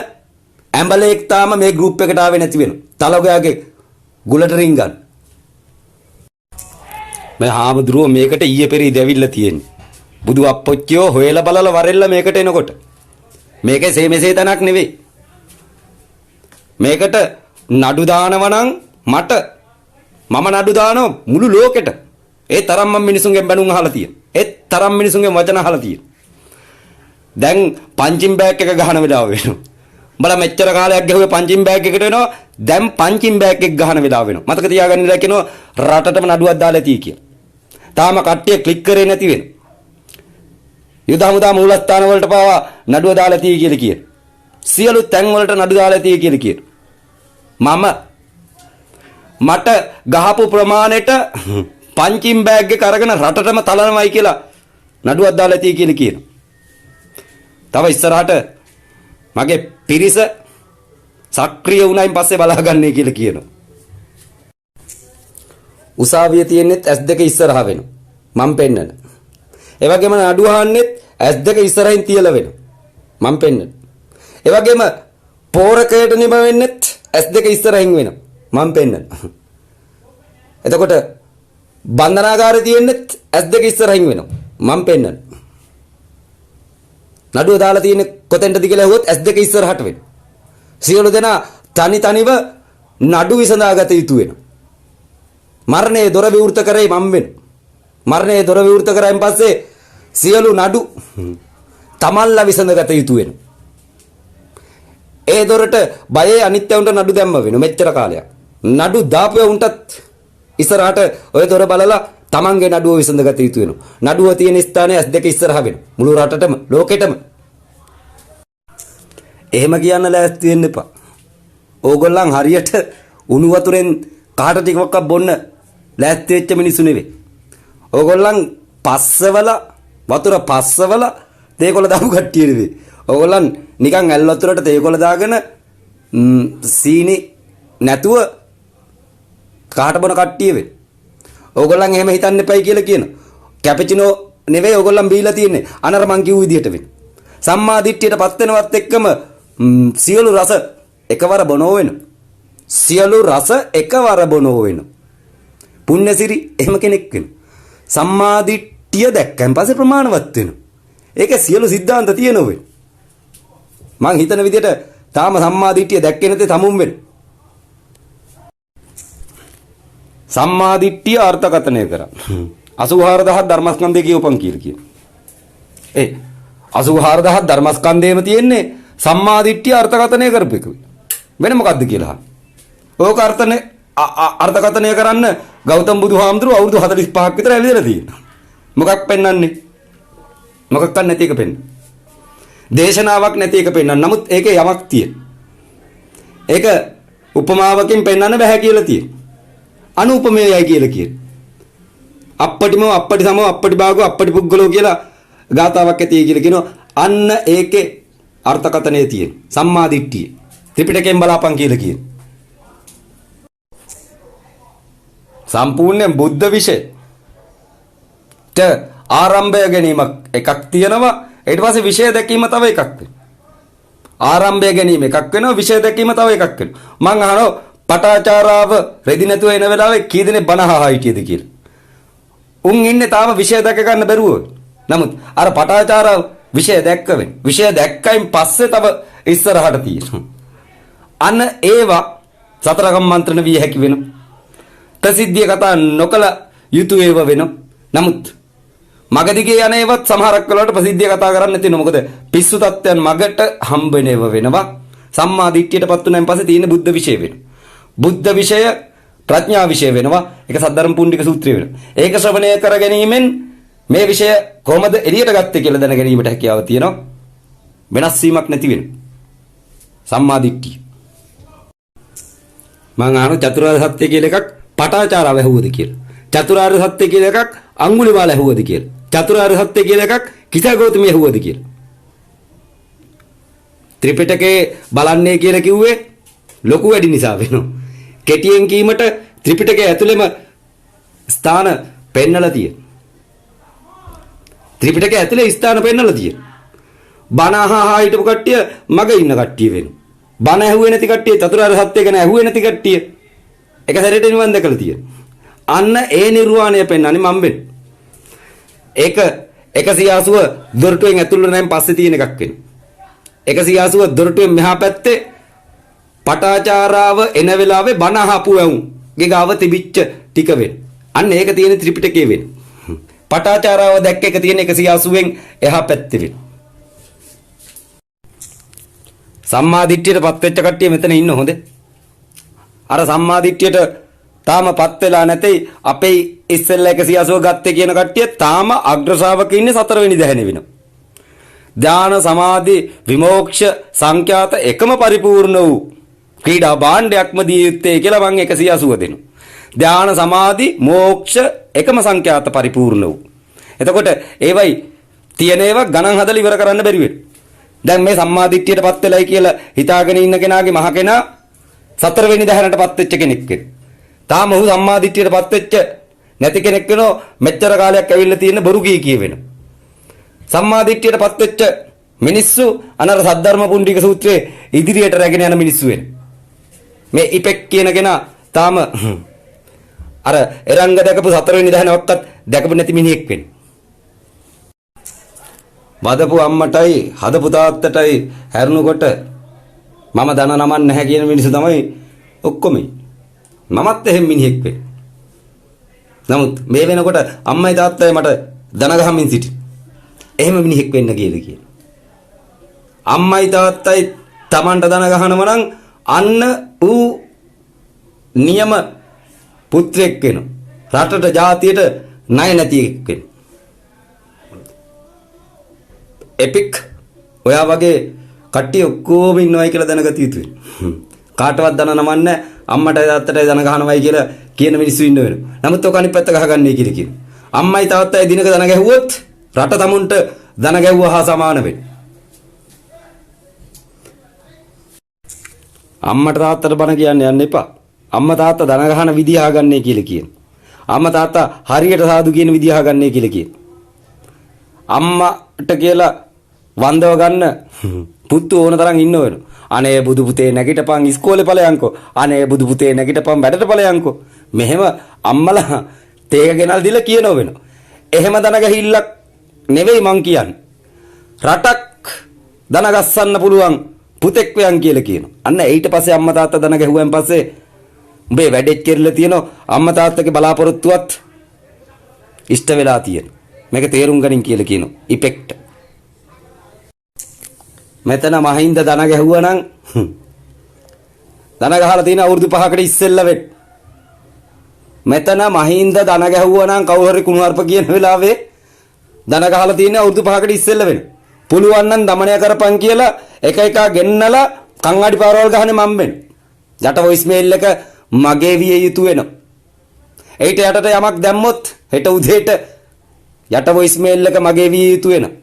ඇඹලෙක් තාම මේ ගෲප් එකට ආවේ නැති වෙනවා. තලගොයාගේ ගුලට රින් ගන්න. මේ හාමුදුරුවෝ මේකට ඊයේ පෙරේද ඇවිල්ලා තියෙන්නේ. බුදු අප්පොච්චියෝ හොයලා බලලා වරෙල්ල මේකට එනකොට. මේකේ මෙසේ තනක් නෙවෙයි. මේකට නඩු දානවා නම් මම නඩු දානවා මුළු ලෝකෙට. ඒ තරම් මම මිනිසුන්ගෙන් බැනුම් අහලා තියෙනවා. ඒ තරම් මිනිසුන්ගෙන් වචන අහලා තියෙනවා. දැන් පංචින් බෑග් එක ගහන වෙලාව වෙනවා. උඹලා මෙච්චර කාලයක් ගහුවේ පංචින් බෑග් එකට වෙනවා. දැන් පංචින් බෑග් එක ගහන වෙලාව වෙනවා. මතක තියාගන්න ඉලා කියනවා රටටම නඩුවක් දාලා තිය කියලා. තාම කට්ටිය ක්ලික් කරේ නැති වෙනවා. යුද හමුදා මූලස්ථාන වලට පාවා නඩුව දාලා තිය කියලා කියන. සියලු තැන් වලට නඩු දාලා තිය කියලා කියන. මට ගහපු ප්‍රමාණයට පංචින් බෑග් එක අරගෙන රටටම තලනවයි කියලා නඩුවක් දාලා තිය කියලා කියන. තව ඉස්සරහට මගේ පිරිස සක්‍රිය වුණායින් පස්සේ බලාගන්නේ කියලා කියනවා. උසාවිය තියෙන්නේත් S2 ඉස්සරහ වෙනවා. මම පෙන්නන. ඒ වගේම නඩුව අහන්නෙත් S2 ඉස්සරහින් තියලා වෙනවා. මම පෙන්නන. ඒ වගේම පෝරකයට නිම වෙන්නෙත් S2 ඉස්සරහින් වෙනවා. මම පෙන්නන. එතකොට බන්ධනාගාරේ තියෙන්නෙත් S2 ඉස්සරහින් වෙනවා. මම පෙන්නන. නඩුව දාලා තියෙන්නේ කොතෙන්ටද කියලා ඇහුවොත් S2 ඉස්සරහට වෙනවා. සියලු දෙනා තනිව නඩු විසඳාගත යුතු වෙනවා. මරණයේ දොර විවෘත කරේ මම වෙනවා. මරණයේ දොර විවෘත කරායින් පස්සේ සියලු නඩු තමන්ලා විසඳගත යුතු වෙනවා. ඒ දොරට බයේ අනිත්‍යවුන්ට නඩු දැම්ම වෙනවා මෙච්චර කාලයක්. නඩු දාපුව උන්ටත් ඉස්සරහට ඔය දොර බලලා තමන්ගේ නඩුව විසඳගත යුතු වෙනවා. නඩුව තියෙන ස්ථානයේ S2 ඉස්සරහ වෙනවා. මුළු රටටම ලෝකෙටම. එහෙම කියන්න ලෑස්ති වෙන්න එපා. ඕගොල්ලන් හරියට උණු වතුරෙන් කාට ටිකක් බොන්න ලෑස්ති වෙච්ච මිනිස්සු නෙවෙයි. ඕගොල්ලන් පස්සවල වතුර පස්සවල තේකොළ දාපු කට්ටිය නෙවෙයි. ඕගොල්ලන් නිකන් ඇල් වතුරට තේකොළ දාගෙන සීනි නැතුව කාට බොන කට්ටිය වෙයි. ඕගොල්ලන් එහෙම හිතන්න එපයි කියලා කියනවා. කැපචිනෝ නෙවෙයි ඕගොල්ලන් බීලා තියෙන්නේ. අනර මං කිව්ව විදිහට වෙන්නේ. සම්මා දිට්ඨියටපත් වෙනවත් එක්කම සියලු රස එකවර බොනෝ වෙනවා. සියලු රස එකවර බොනෝ වෙනවා. පුණ්‍යසිරි එහෙම කෙනෙක් වෙනවා. සම්මා දිට්ඨිය දැක්කන් පස්සේ ප්‍රමාණවත් වෙනවා. ඒකේ සියලු સિદ્ધාන්ත තියෙනවා වෙන්නේ. මං හිතන විදිහට තාම සම්මා දිට්ඨිය දැක්කේ නැති තමුන් වෙනවා. සම්මා දිට්ඨිය අර්ථකථනය කරා. 84000 ධර්මස්කන්ධය කියවපන් කියලා කියන. 84000 ධර්මස්කන්ධයම තියෙන්නේ සම්මා දිට්ඨිය අර්ථකථනය කරපු එක. වෙන මොකද්ද කියලා. ඕක අර්ථකථනය කරන්න ගෞතම බුදුහාමුදුරුවෝ අවුරුදු 45ක් විතර ඇවිදලා තියෙනවා. මොකක් පෙන්වන්නේ? මොකක්ද නැති එක පෙන්වන්නේ. දේශනාවක් නැති එක පෙන්වන්න. නමුත් ඒකේ යමක් තියෙන. ඒක උපමාවකින් පෙන්වන්න බෑ කියලා තියෙන. අනුපමේයයි කියලා කියන. අප්පටිමෝ අප්පටි සමෝ අප්පටි භාගෝ අප්පටි පුද්ගලෝ කියලා ගාතාවක් ඇති කියලා කියනවා. අන්න ඒකේ අර්ථකථනය තියෙන. සම්මා දිට්ඨිය. ත්‍රිපිටකයෙන් බලාපන් කියලා කියන. සම්පූර්ණ බුද්ධ විෂයට ආරම්භය ගැනීමක් එකක් තියෙනවා. ඊට පස්සේ විෂය දැකීම තව එකක් වෙනවා. ආරම්භය ගැනීම එකක් වෙනවා. විෂය දැකීම තව එකක් වෙනවා. මං අහනවා පටාචාරාව රෙදි නැතුව එන වෙලාවේ කී දෙනෙක් බණ අහා හිටියද කියලා. උන් ඉන්නේ තාම විෂය දැක ගන්න බැරුව. නමුත් අර පටාචාරාව විෂය දැක්ක වෙන්නේ. විෂය දැක්කයින් පස්සේ තව ඉස්සරහට තියෙනවා. අන්න ඒවා සතරගම් මන්ත්‍රණ විය හැකි වෙනවා. ප්‍රසිද්ධිය කතා නොකල යුතු ඒව වෙනවා. නමුත් මගදිගේ යන ඒවත් සමහරක් වෙලාවට ප්‍රසිද්ධිය කතා කරන්න තියෙනවා. මොකද පිස්සු තත්ත්වයන් මගට හම්බ වෙනව වෙනවා. සම්මා දිට්ඨියටපත් උනායින් පස්සේ තියෙන බුද්ධ විෂය වෙනවා. බුද්ධ විෂය ප්‍රඥා විෂය වෙනවා. ඒක සද්ධර්ම පුණ්ඩික සූත්‍රය වෙනවා. ඒක ශ්‍රවණය කර ගැනීමෙන් මේ විෂය කොහොමද එළියට ගත්තේ කියලා දැන ගැනීමට හැකියාව තියෙනවා. වෙනස් වීමක් නැති වෙනවා. සම්මා දිට්ඨිය. මම අහන චතුරාර්ය සත්‍ය කියලා එකක් පටාචාරාව ඇහුවද කියලා. චතුරාර්ය සත්‍ය කියලා එකක් අඟුලිමාල ඇහුවද කියලා. චතුරාර්ය සත්‍ය කියලා එකක් කිසගෞතමී ඇහුවද කියලා. ත්‍රිපිටකේ බලන්නේ කියලා කිව්වේ ලොකු වැඩි නිසා වෙනවා. කෙටියෙන් කීමට ත්‍රිපිටකයේ ඇතුළෙම ස්ථාන පෙන්නලා තියෙනවා. ත්‍රිපිටකයේ ඇතුළේ ස්ථාන පෙන්නලා තියෙනවා. බණ අහා හිටපු කට්ටිය මග ඉන්න කට්ටිය වෙනවා. බණ ඇහුවේ නැති කට්ටිය චතුරාර්ය සත්‍ය ගැන ඇහුවේ නැති කට්ටිය එක සැරේට නිවන් දැකලා තියෙනවා. අන්න ඒ නිර්වාණය පෙන්වන්නේ මම වෙන්නේ. ඒක 180 දොරටුවෙන් ඇතුළට නැන් පස්සේ තියෙන එකක් වෙනවා. 180 දොරටුවෙන් මෙහා පැත්තේ පටාචාරාව එන වෙලාවේ බණ අහපු වුන්ගේ ගාව තිබිච්ච ටික වෙන. අන්න ඒක තියෙන ත්‍රිපිටකයේ වෙන. පටාචාරාව දැක්ක එක තියෙන 180න් එහා පැත්තේ වෙන. සම්මා දිට්ඨියටපත් වෙච්ච කට්ටිය මෙතන ඉන්න හොඳේ. අර සම්මා දිට්ඨියට තාමපත් වෙලා නැtei අපේ ඉස්සෙල්ලා 180 ගත්තේ කියන කට්ටිය තාම අග්‍ර ශ්‍රාවකෙ ඉන්නේ 4 වෙනි දහනේ වෙනවා. ධාන සමාධි විමෝක්ෂ සංඛ්‍යාත එකම පරිපූර්ණ වූ ක්‍රීඩා භාණ්ඩයක්ම දිය යුත්තේ කියලා මම 180 දෙනවා. ධාන සමාධි මෝක්ෂ එකම සංඛ්‍යාත පරිපූර්ණ වූ. එතකොට ඒවයි තියෙන ඒවා ගණන් හදලා ඉවර කරන්න බැරි වෙනවා. දැන් මේ සම්මා දිට්ඨියටපත් වෙලයි කියලා හිතාගෙන ඉන්න කෙනාගේ මහ කෙනා 4 වෙනි දහනටපත් වෙච්ච කෙනෙක් වෙනවා. තාම ඔහු සම්මා දිට්ඨියටපත් වෙච්ච නැති කෙනෙක් වෙනෝ මෙච්චර කාලයක් ඇවිල්ලා තියෙන බොරු කී වෙනවා. සම්මා දිට්ඨියටපත් වෙච්ච මිනිස්සු අනර සද්ධර්ම පුණ්ඩික සූත්‍රයේ ඉදිරියට රැගෙන යන මිනිස්සු වෙන. මේ ඉපෙක් කියන කෙනා තාම අර එරංග දැකපු 4 වෙනි දහනවක්වත් දැකපු නැති මිනිහෙක් වෙන්නේ. වදපු අම්මටයි හදපු තාත්තටයි හැරුණකොට මම දන නමන්නේ නැහැ කියන මිනිස්සු තමයි ඔක්කොම. මමත් එහෙම මිනිහෙක් වෙන්නේ. නමුත් මේ වෙනකොට අම්මයි තාත්තයි මට දන ගහමින් සිටි. එහෙම මිනිහෙක් වෙන්න කියලා කියනවා. අම්මයි තාත්තයි Tamanට දන ගහනම නම් අන්න ඌ නියම පුත්‍රයෙක් වෙනවා. රටට ජාතියට ණය නැති එකෙක් වෙනවා. එපික් ඔයා වගේ කට්ටිය ඔක්කොම ඉන්නවයි කියලා දැනගත යුතුයි. කාටවත් දන නමන්නේ අම්මට තාත්තට දන ගහනවයි කියලා කියන මිනිස්සු ඉන්න වෙනවා. නමුත් ඔක අනිත් පැත්ත ගහගන්නේ කියලා කියනවා. අම්මයි තාත්තයි දිනක දන ගැහුවොත් රට තමුන්ට දන ගැහුවා හා සමාන වෙනවා. අම්මට තාත්තට බන කියන්න යන්න එපා. අම්මා තාත්තා දන ගහන විදිහ අහගන්නේ කියලා කියනවා. අම්මා තාත්තා හරියට සාදු කියන විදිහ අහගන්නේ කියලා කියනවා. අම්මට කියලා වන්දව ගන්න පුතු ඕන තරම් ඉන්න වෙනවා. අනේ බුදු පුතේ නැගිටපන් ඉස්කෝලේ ඵලයන්කෝ. අනේ බුදු පුතේ නැගිටපන් වැඩට ඵලයන්කෝ. මෙහෙම අම්මලා තේක ගෙනල් දීලා කියනව වෙනවා. එහෙම දන ගහිල්ලක් නෙවෙයි මං කියන්නේ. රටක් දන ගස්සන්න පුළුවන් පුතෙක් වයන් කියලා කියනවා. අන්න ඊට පස්සේ අම්මා තාත්තා දන ගැහුවෙන් පස්සේ උඹේ වැඩෙත් කෙරලා තියෙනවා. අම්මා තාත්තගේ බලාපොරොත්තුවත් ඉෂ්ට වෙලා තියෙනවා. මේක තේරුම් ගනින් කියලා කියනවා. ඉෆෙක්ට්. මෙතන මහින්ද දන ගැහුවා නම් දන ගහලා තියෙන අවුරුදු 5කට ඉස්සෙල්ලා වෙත්. මෙතන මහින්ද දන ගැහුවා නම් කවුරු හරි කුණුහරුප කියන වෙලාවේ දන ගහලා තියෙන අවුරුදු 5කට ඉස්සෙල්ලා වෙන. පුළුවන් නම් দমনය කරපන් කියලා එක එක ගෙන්නලා කංගාඩි පාරවල් ගහන්නේ මම වෙන. යට වොයිස් මේල් එක මගේ විය යුතු වෙනවා. ඒිට යටට යමක් දැම්මොත් හෙට උදේට යට වොයිස් මේල් එක මගේ විය යුතු වෙනවා.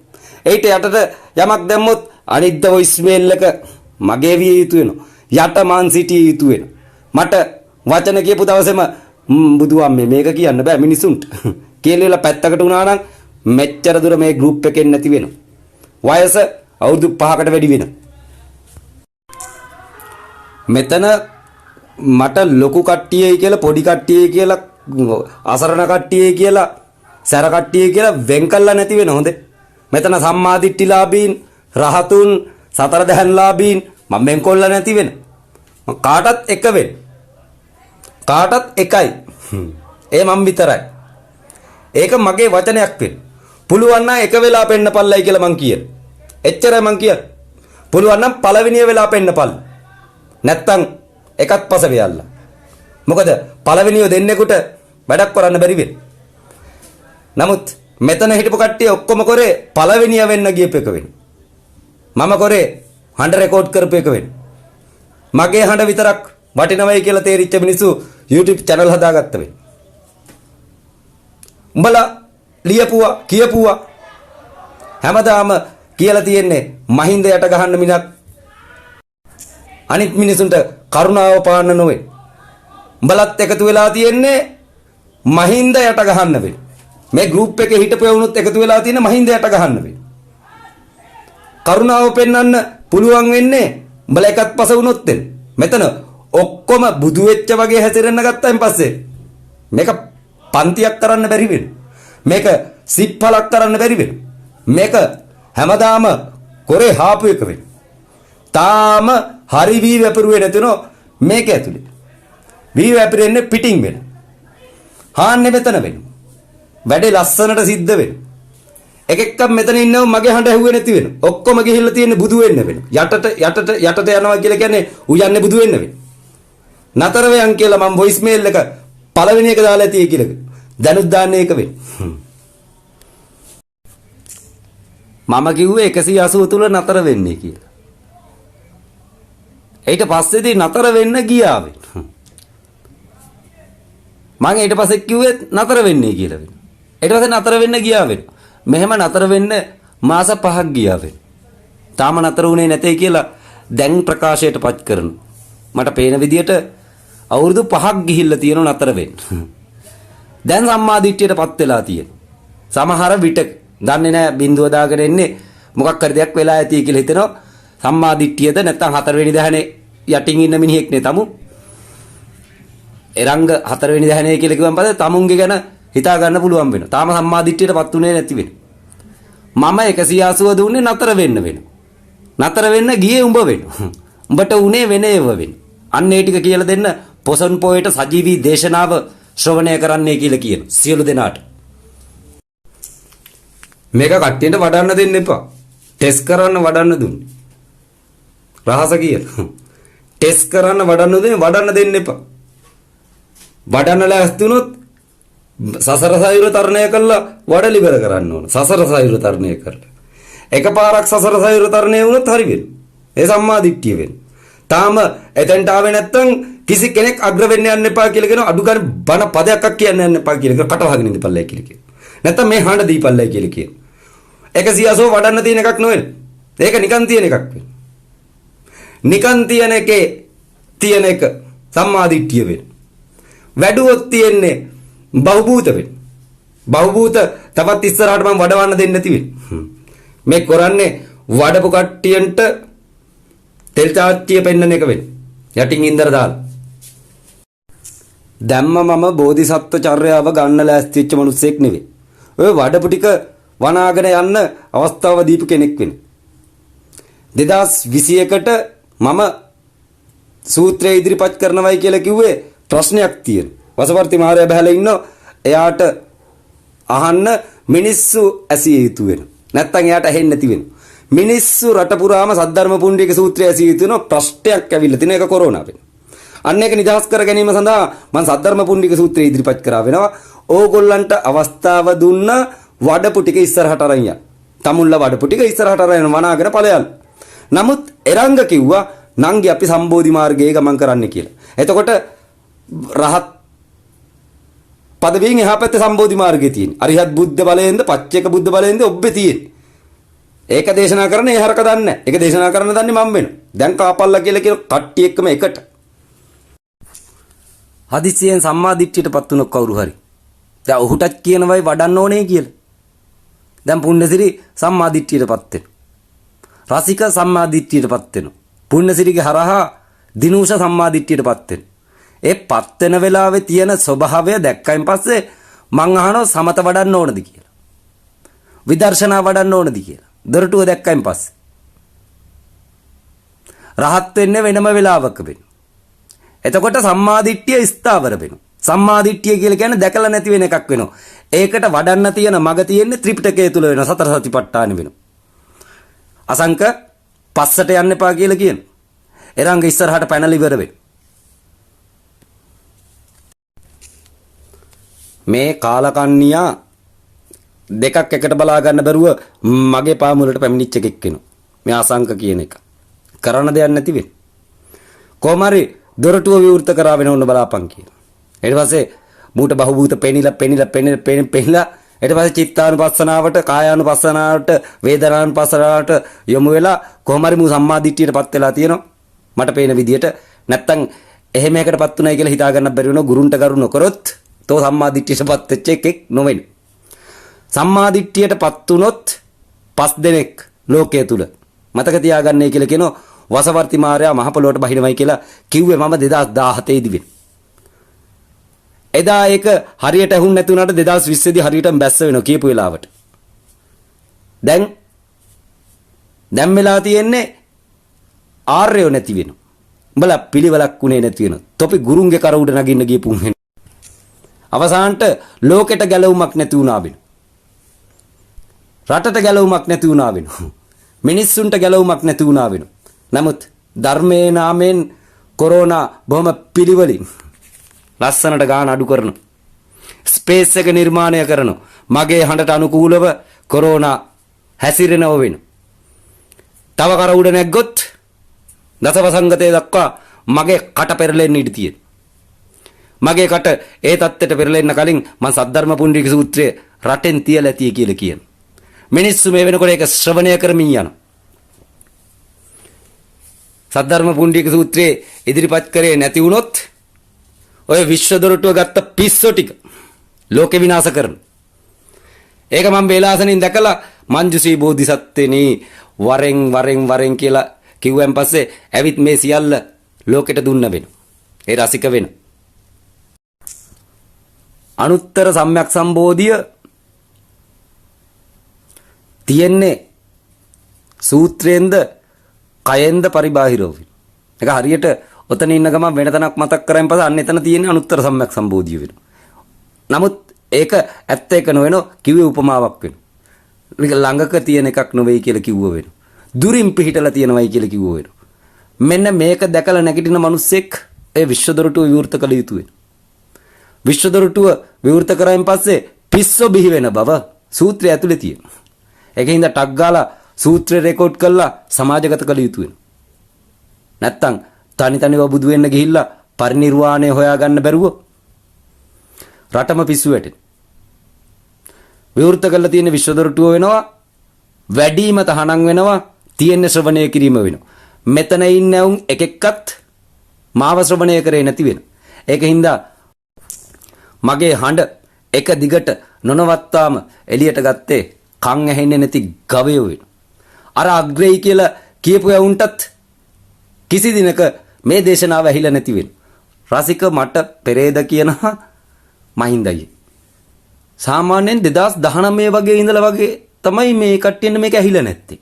ඒිට යටට යමක් දැම්මොත් අනිද්ද වොයිස් මේල් එක මගේ විය යුතු වෙනවා. යට මාන් සිටිය යුතු වෙනවා. මට වචන කියපු දවසේම බුදුහාමේ මේක කියන්න බෑ මිනිසුන්ට කියලා පැත්තකට වුණා නම් මෙච්චර දුර මේ ගෲප් එකෙන් නැති වෙනවා. වයස අවුරුදු 5කට වැඩි වෙනවා. මෙතන මට ලොකු කට්ටියයි කියලා පොඩි කට්ටියයි කියලා අසරණ කට්ටියයි කියලා සැර කට්ටියයි කියලා වෙන් කළා නැති වෙන හොඳේ. මෙතන සම්මාදිට්ඨිලාභීන් රහතුන් සතර දහන්ලාභීන් මම වෙන් කොල්ල නැති වෙන. කාටත් එක වෙන්න. කාටත් එකයි. ඒ මම විතරයි. ඒක මගේ වචනයක් වෙන්න. පුළුවන් නම් එක වෙලා පෙන්නපල්ලයි කියලා මං කියන. එච්චරයි මං කියන්නේ. පුළුවන් නම් පළවෙනිය වෙලා පෙන්නපල්ල. නැත්තම් එකත් පස වෙයල්ලා. මොකද පළවෙනිය දෙන්නෙකුට වැඩක් කරන්න බැරි වෙන. නමුත් මෙතන හිටපු කට්ටිය ඔක්කොම කරේ පළවෙනිය වෙන්න ගියප එක වෙන. මම කරේ හඬ රෙකෝඩ් කරපු එක වෙන. මගේ හඬ විතරක් වටිනවයි කියලා තේරිච්ච මිනිස්සු YouTube channel හදාගත්ත වෙන. උඹලා ලියපුවා කියපුවා හැමදාම කියලා තියෙන්නේ මහින්ද යට ගහන්න මිනක් අනිත් මිනිසුන්ට කරුණාව පාන්න නොවේ. උඹලත් එකතු වෙලා තියෙන්නේ මහින්ද යට ගහන්න වෙයි. මේ ගෲප් එකේ හිටපු වුණොත් එකතු වෙලා තියෙන මහින්ද යට ගහන්න වෙයි. කරුණාව පෙන්වන්න පුළුවන් වෙන්නේ උඹලා එකත් පස වුණොත් මෙතන ඔක්කොම බුදු වෙච්ච වගේ හැසිරෙන්න ගත්තයින් පස්සේ මේක පන්තියක් කරන්න බැරි වෙන. මේක සිප්පලක් කරන්න බැරි වෙන. මේක හැමදාම කොරේ හාපු එක වෙන. තාම හරි වී වැපරුවේ නැතුනෝ මේක ඇතුලේ. වී වැපරෙන්නේ පිටින් වෙන. හාන්නේ මෙතන වෙන. වැඩේ ලස්සනට සිද්ධ වෙන. එක එකක් මෙතන ඉන්නව මගේ හඬ ඇහුවේ නැති වෙන. ඔක්කොම ගිහිල්ලා තියෙන්නේ බුදු වෙන්න වෙන. යටට යනවා කියලා කියන්නේ ඌ යන්නේ බුදු වෙන්න වෙන. නතර වෙයන් කියලා මම වොයිස් මේල් එක පළවෙනි එක දාලා ඇති කියලා. දැනුත් දාන්නේ ඒක වෙන. මම කිව්වේ 180 තුල නතර වෙන්නේ කියලා. ඊට පස්සේදී නතර වෙන්න ගියා වෙන. මම ඊට පස්සේ කිව්වේ නතර වෙන්නේ කියලා වෙන. ඊට පස්සේ නතර වෙන්න ගියා වෙන. මෙහෙම නතර වෙන්න මාස 5ක් ගියා වෙන. තාම නතර වුණේ නැtei කියලා දැන් ප්‍රකාශයට පත් කරනවා. මට පේන විදියට අවුරුදු 5ක් ගිහිල්ලා තියෙනව නතර වෙන්න. දැන් සම්මාදිට්ඨියටපත් වෙලා තියෙනවා. සමහර විට දන්නේ නැහැ බින්දුව දාගෙන ඉන්නේ මොකක් හරි දෙයක් වෙලා ඇති කියලා හිතෙනවා. සම්මාදිට්ඨියද නැත්නම් 4 වෙනි දහනේ යටින් ඉන්න මිනිහෙක් නේ තමු. එරංග 4 වෙනි දහනේ කියලා කිව්වන් පස්සේ තමුන්ගේ ගැන හිතා ගන්න පුළුවන් වෙනවා. තාම සම්මාදිට්ඨියටපත් උනේ නැති වෙන. මම 180 දුන්නේ නතර වෙන්න වෙනවා. නතර වෙන්න ගියේ උඹ වෙනවා. උඹට උනේ වෙන ඒව වෙන. අන්න ඒ ටික කියලා දෙන්න පොසොන් පොයට සජීවී දේශනාව ශ්‍රවණය කරන්නයි කියලා කියන සියලු දෙනාට. මේක කට්ටියට වඩන්න දෙන්න එපා. ටෙස්ට් කරන්න වඩන්න දුන්නේ. රහස කියලා. ටෙස්ට් කරන්න වඩන්න දෙන්න එපා. වඩන්න ලෑස්ති වුණොත් සසර සයුර තරණය කළා වඩ ඉවර කරන්න ඕන. සසර සයුර තරණය කරලා. එකපාරක් සසර සයුර තරණය වුණොත් හරි වෙනවා. ඒ සම්මා දිට්ඨිය වෙන්නේ. තාම එතෙන්ට ආවේ නැත්තම් කිසි කෙනෙක් අග්‍ර වෙන්න යන්න එපා කියලා කියන අඩු ගන්න බන පදයක් කියන්න යන්න එපා කියලා කට වහගෙන ඉඳපල්ලයි කියලා කියන. නැත්තම් මේ හඬ දීපල්ලයි කියලා කියන. 180 වඩන්න තියෙන එකක් නෙවෙයි. ඒක නිකන් තියෙන එකක් වෙන්නේ. නිකන් තියෙන එකේ තියෙන එක සම්මා දිට්ඨිය වෙන්නේ. වැඩුවොත් තියෙන්නේ බහුභූත වෙන්නේ. බහුභූත තවත් ඉස්සරහට මම වඩවන්න දෙන්නේ නැති වෙන්නේ. මේ කරන්නේ වඩපු කට්ටියන්ට තෙල් චාට්ටිය පෙන්නන එක වෙන්නේ. යටින් ඉන්දර දාලා. දැම්ම මම බෝධිසත්ව චර්යාව ගන්න ලෑස්ති වෙච්ච මිනිස්සෙක් නෙවෙයි. ඔය වඩපු ටික වනාගෙන යන්න අවස්ථාව දීපු කෙනෙක් වෙන්නේ. 2021ට මම සූත්‍රය ඉදිරිපත් කරනවයි කියලා කිව්වේ ප්‍රශ්නයක් තියෙන. වසවර්ති මහරයා බහැලා ඉන්නෝ එයාට අහන්න මිනිස්සු ඇසිය යුතු වෙන. නැත්තම් එයාට ඇහෙන්නේ නැති වෙන. මිනිස්සු රට පුරාම සද්ධර්ම පුණ්ඩික සූත්‍රය ඇසිය යුතු වෙන ප්‍රශ්නයක් ඇවිල්ලා තින එක කොරෝනා වෙන. අන්න ඒක නිදහස් කර ගැනීම සඳහා මම සද්ධර්ම පුණ්ඩික සූත්‍රය ඉදිරිපත් කරා වෙනවා. ඕගොල්ලන්ට අවස්ථාව දුන්න වඩපු ටික ඉස්සරහට අරන් යන්න. තමුල්ල වඩපු ටික ඉස්සරහට අරන් වනාගෙන ඵලයන්. නමුත් එරංග කිව්වා නංගි අපි සම්බෝධි මාර්ගයේ ගමන් කරන්න කියලා. එතකොට රහත් පදවියෙන් එහා පැත්තේ සම්බෝධි මාර්ගයේ තියෙන. අරිහත් බුද්ධ බලයෙන්ද පච්චේක බුද්ධ බලයෙන්ද ඔබ්බේ තියෙන. ඒක දේශනා කරන්නේ ඒ හරක දන්නේ නැහැ. ඒක දේශනා කරන්න දන්නේ මම වෙනවා. දැන් කාපල්ලා කියලා කියන කට්ටිය එක්කම එකට. හදිසියෙන් සම්මා දිට්ඨියටපත් වුණ කවුරු හරි. දැන් ඔහුටත් කියනවයි වඩන්න ඕනේ කියලා. දැන් පුණ්‍යසිරි සම්මා දිට්ඨියටපත් වෙනවා. රසික සම්මා දිට්ඨියටපත් වෙනවා. පුණ්‍යසිරිගේ හරහා දිනූෂ සම්මා දිට්ඨියටපත් වෙනවා. ඒ පත් වෙන වෙලාවේ තියෙන ස්වභාවය දැක්කයින් පස්සේ මං අහනවා සමත වඩන්න ඕනද කියලා. විදර්ශනා වඩන්න ඕනද කියලා. දොරටුව දැක්කයින් පස්සේ. රහත් වෙන්නේ වෙනම වෙලාවක වෙනවා. එතකොට සම්මා දිට්ඨිය ස්ථාවර වෙනවා. සම්මා දිට්ඨිය කියලා කියන්නේ දැකලා නැති වෙන එකක් වෙනවා. ඒකට වඩන්න තියෙන මග තියෙන්නේ ත්‍රිපිටකය තුල වෙනවා. සතර සතිපට්ඨාන වෙනවා. අසංක පස්සට යන්න එපා කියලා කියනවා. එරංග ඉස්සරහට පැනලා ඉවර වෙනවා. මේ කාලකන්ණියා දෙකක් එකට බලා ගන්න බැරුව මගේ පාමුලට පැමිණිච්ච එකෙක් වෙනවා. මේ අසංක කියන එක. කරන්න දෙයක් නැති වෙන්නේ. කොහොම හරි දොරටුව විවෘත කරා වෙන ඕන බලාපන් කියලා. ඊට පස්සේ මූට බහූත පෙනිලා ඊට පස්සේ චිත්තානුපස්සනාවට කායානුපස්සනාවට වේදනානුපස්සනාවට යොමු වෙලා කොහොම හරි මූ සම්මා දිට්ඨියටපත් වෙලා තියෙනවා. මට පේන විදියට නැත්තම් එහෙම එකටපත් උනායි කියලා හිතා ගන්න බැරි වෙනවා. ගුරුන්ට කරු නොකරොත් තෝ සම්මා දිට්ඨියටපත් වෙච්ච එකෙක් නොවෙන්නේ. සම්මා දිට්ඨියටපත් වුනොත් 5 දෙනෙක් ලෝකයේ තුල මතක තියාගන්නයි කියලා කියනවා. වසවර්ති මාර්යා මහ පොළොවට බහිනවයි කියලා කිව්වේ මම 2017 දී වෙන. එදා ඒක හරියට ඇහුන් නැති වුණාට 2020 දී හරියටම බැස්ස වෙනවා කියපු වෙලාවට. දැන් වෙලා තියෙන්නේ ආර්යෝ නැති වෙනවා. උඹලා පිළිවෙලක් උනේ නැති වෙනවා. තොපි ගුරුන්ගේ කර උඩ නගින්න ගියපු වෙන. අවසානට ලෝකෙට ගැලවුමක් නැති වුණා වෙන. රටට ගැලවුමක් නැති වුණා වෙන. මිනිස්සුන්ට ගැලවුමක් නැති වුණා වෙන. නමුත් ධර්මයේ නාමයෙන් කොරෝනා බොහොම පිළිවෙලින් ලස්සනට ගාන අඩු කරන ස්පේස් එක නිර්මාණය කරන මගේ හඬට අනුකූලව කොරෝනා හැසිරෙනව වෙන. තව කර උඩ නැග්ගොත් දසවසංගතයේ දක්වා මගේ කට පෙරලෙන්න ඉඩ තියෙන. මගේ කට ඒ தත්තෙට පෙරලෙන්න කලින් මම සද්ධර්ම පුණ්ඩික සූත්‍රය රටෙන් තියලා ඇතිය කියලා කියන. මිනිස්සු මේ වෙනකොට ඒක ශ්‍රවණය කරමින් යනවා. සද්ධර්ම පුණ්ඩික සූත්‍රයේ ඉදිරිපත් කරේ නැති වුණොත් ඔය විශ්ව දොරටුව ගත්ත පිස්සෝ ටික ලෝකෙ විනාශ කරන. ඒක මම බේලාසනින් දැකලා මංජුසී බෝධිසත්වෙනි වරෙන් කියලා කිව්වන් පස්සේ ඇවිත් මේ සියල්ල ලෝකෙට දුන්න වෙන. ඒ රසික වෙන. අනුත්තර සම්‍යක් සම්බෝධිය තියෙන්නේ සූත්‍රයෙන්ද කයෙන්ද පරිබාහිරව. ඒක හරියට ඔතන ඉන්න ගමන් වෙන තැනක් මතක් කරන් පස්සේ අන්න එතන තියෙන අනුත්තර සම්‍යක් සම්බෝධිය වෙනවා. නමුත් ඒක ඇත්ත එක නොවෙනෝ කිව්වේ උපමාවක් වෙනවා. මේක ළඟක තියෙන එකක් නොවේයි කියලා කිව්ව වෙනවා. දුරින් පිහිටලා තියෙනවයි කියලා කිව්ව වෙනවා. මෙන්න මේක දැකලා නැගිටින මිනිස්සෙක් ඒ විශ්ව දොරටුව විවෘත කළ යුතු වෙනවා. විශ්ව දොරටුව විවෘත කරායින් පස්සේ පිස්සෝ බිහි වෙන බව සූත්‍රය ඇතුලේ තියෙනවා. ඒකින්ද ටක් ගාලා සූත්‍රය රෙකෝඩ් කරලා සමාජගත කළ යුතු වෙනවා. නැත්තම් තනි තනිව බුදු වෙන්න ගිහිල්ලා පරිණිරවාණය හොයාගන්න බැරුව රටම පිස්සු වැටෙන. විවෘත කරලා තියෙන විශ්වදොරටුව වෙනවා වැඩිම තහනම් වෙනවා තියෙන ශ්‍රවණය කිරීම වෙනවා. මෙතන ඉන්න උන් එක එක්කත් මාව ශ්‍රවණය කරේ නැති වෙන. ඒකින්ද මගේ හඬ එක දිගට නොනවත්තාම එළියට ගත්තේ කන් ඇහෙන්නේ නැති ගවයෝ වෙන. අර අග්‍රේ කියලා කියපු යවුන්ටත් කිසි දිනක මේ දේශනාව ඇහිලා නැති වෙන. රසික මට පෙරේද කියනවා මහින්දයි. සාමාන්‍යයෙන් 2019 වගේ ඉඳලා වගේ තමයි මේ කට්ටියන්න මේක ඇහිලා නැත්තේ.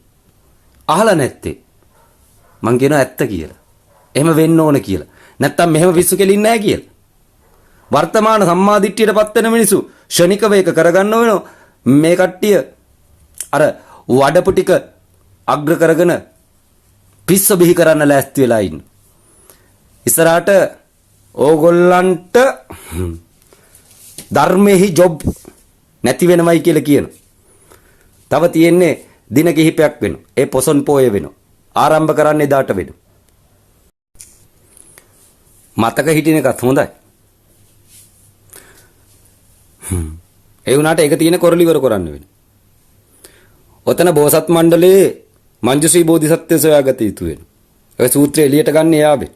අහලා නැත්තේ. මං කියනවා ඇත්ත කියලා. එහෙම වෙන්න ඕන කියලා. නැත්තම් මෙහෙම පිස්සු කෙලින්නේ නැහැ කියලා. වර්තමාන සම්මාදිට්ඨියටපත් වෙන මිනිස්සු ෂණිකව ඒක කරගන්න වෙනවා. මේ කට්ටිය අර වඩපු ටික අග්‍ර කරගෙන පිස්ස බිහි කරන්න ලෑස්ති වෙලා ඉන්න. ඉස්සරහට ඕගොල්ලන්ට ධර්මෙහි ජොබ් නැති වෙනවයි කියලා කියනවා. තව තියෙන්නේ දින කිහිපයක් වෙනවා. ඒ පොසොන් පෝය වෙනවා. ආරම්භ කරන්නේ දාට වෙනවා. මතක හිටින එකත් හොඳයි. ඒ වුණාට ඒක තියෙන කොරලිවර කරන්න වෙනවා. ඔතන බෝසත් මණ්ඩලයේ මංජුශ්‍රී බෝධිසත්වය සොයාගත යුතු වෙනවා. ඔය සූත්‍රය එළියට ගන්න යාවේ.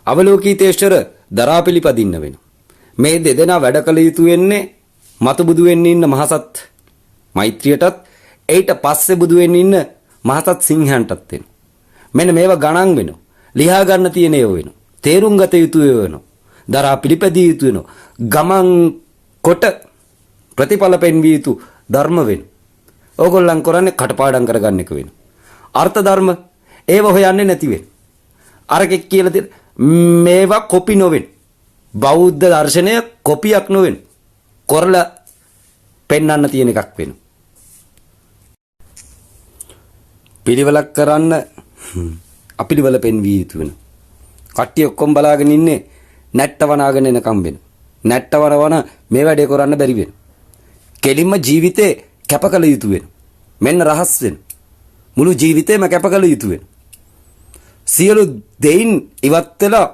අවලෝකීතේශ්වර දරා පිළිපදින්න වෙනවා. මේ දෙදෙනා වැඩ කළ යුතු වෙන්නේ මතු බුදු වෙන්න ඉන්න මහසත් මෛත්‍රියටත් ඊට පස්සේ බුදු වෙන්න ඉන්න මහසත් සිංහයන්ටත් වෙනවා. මෙන්න මේවා ගණන් වෙනවා. ලියා ගන්න තියෙන ඒවා වෙනවා. තේරුම් ගත යුතු ඒවා වෙනවා. දරා පිළිපදිය යුතු වෙනවා. ගමන් කොට ප්‍රතිඵල පෙන්විය යුතු ධර්ම වෙනවා. ඕගොල්ලන් කරන්නේ කටපාඩම් කරගන්න එක වෙනවා. අර්ථ ධර්ම ඒව හොයන්නේ නැති වෙනවා. අරකෙක් කියලා තියෙන මේවා කොපි නොවෙන. බෞද්ධ දර්ශනය කොපියක් නොවෙන. කරලා පෙන්වන්න තියෙන එකක් වෙනවා. පිළිවෙලක් කරන්න අපිළිවෙල පෙන්විය යුතු වෙනවා. කට්ටිය ඔක්කොම බලාගෙන ඉන්නේ නැට්ටවනාගෙන එනකම් වෙනවා. නැට්ටවනවන මේ වැඩේ කරන්න බැරි වෙනවා. කෙලින්ම ජීවිතේ කැපකල යුතු වෙනවා. මෙන්න රහස් වෙනවා. මුළු ජීවිතේම කැපකල යුතු වෙනවා. සියලු දෙයින් ඉවත් වෙලා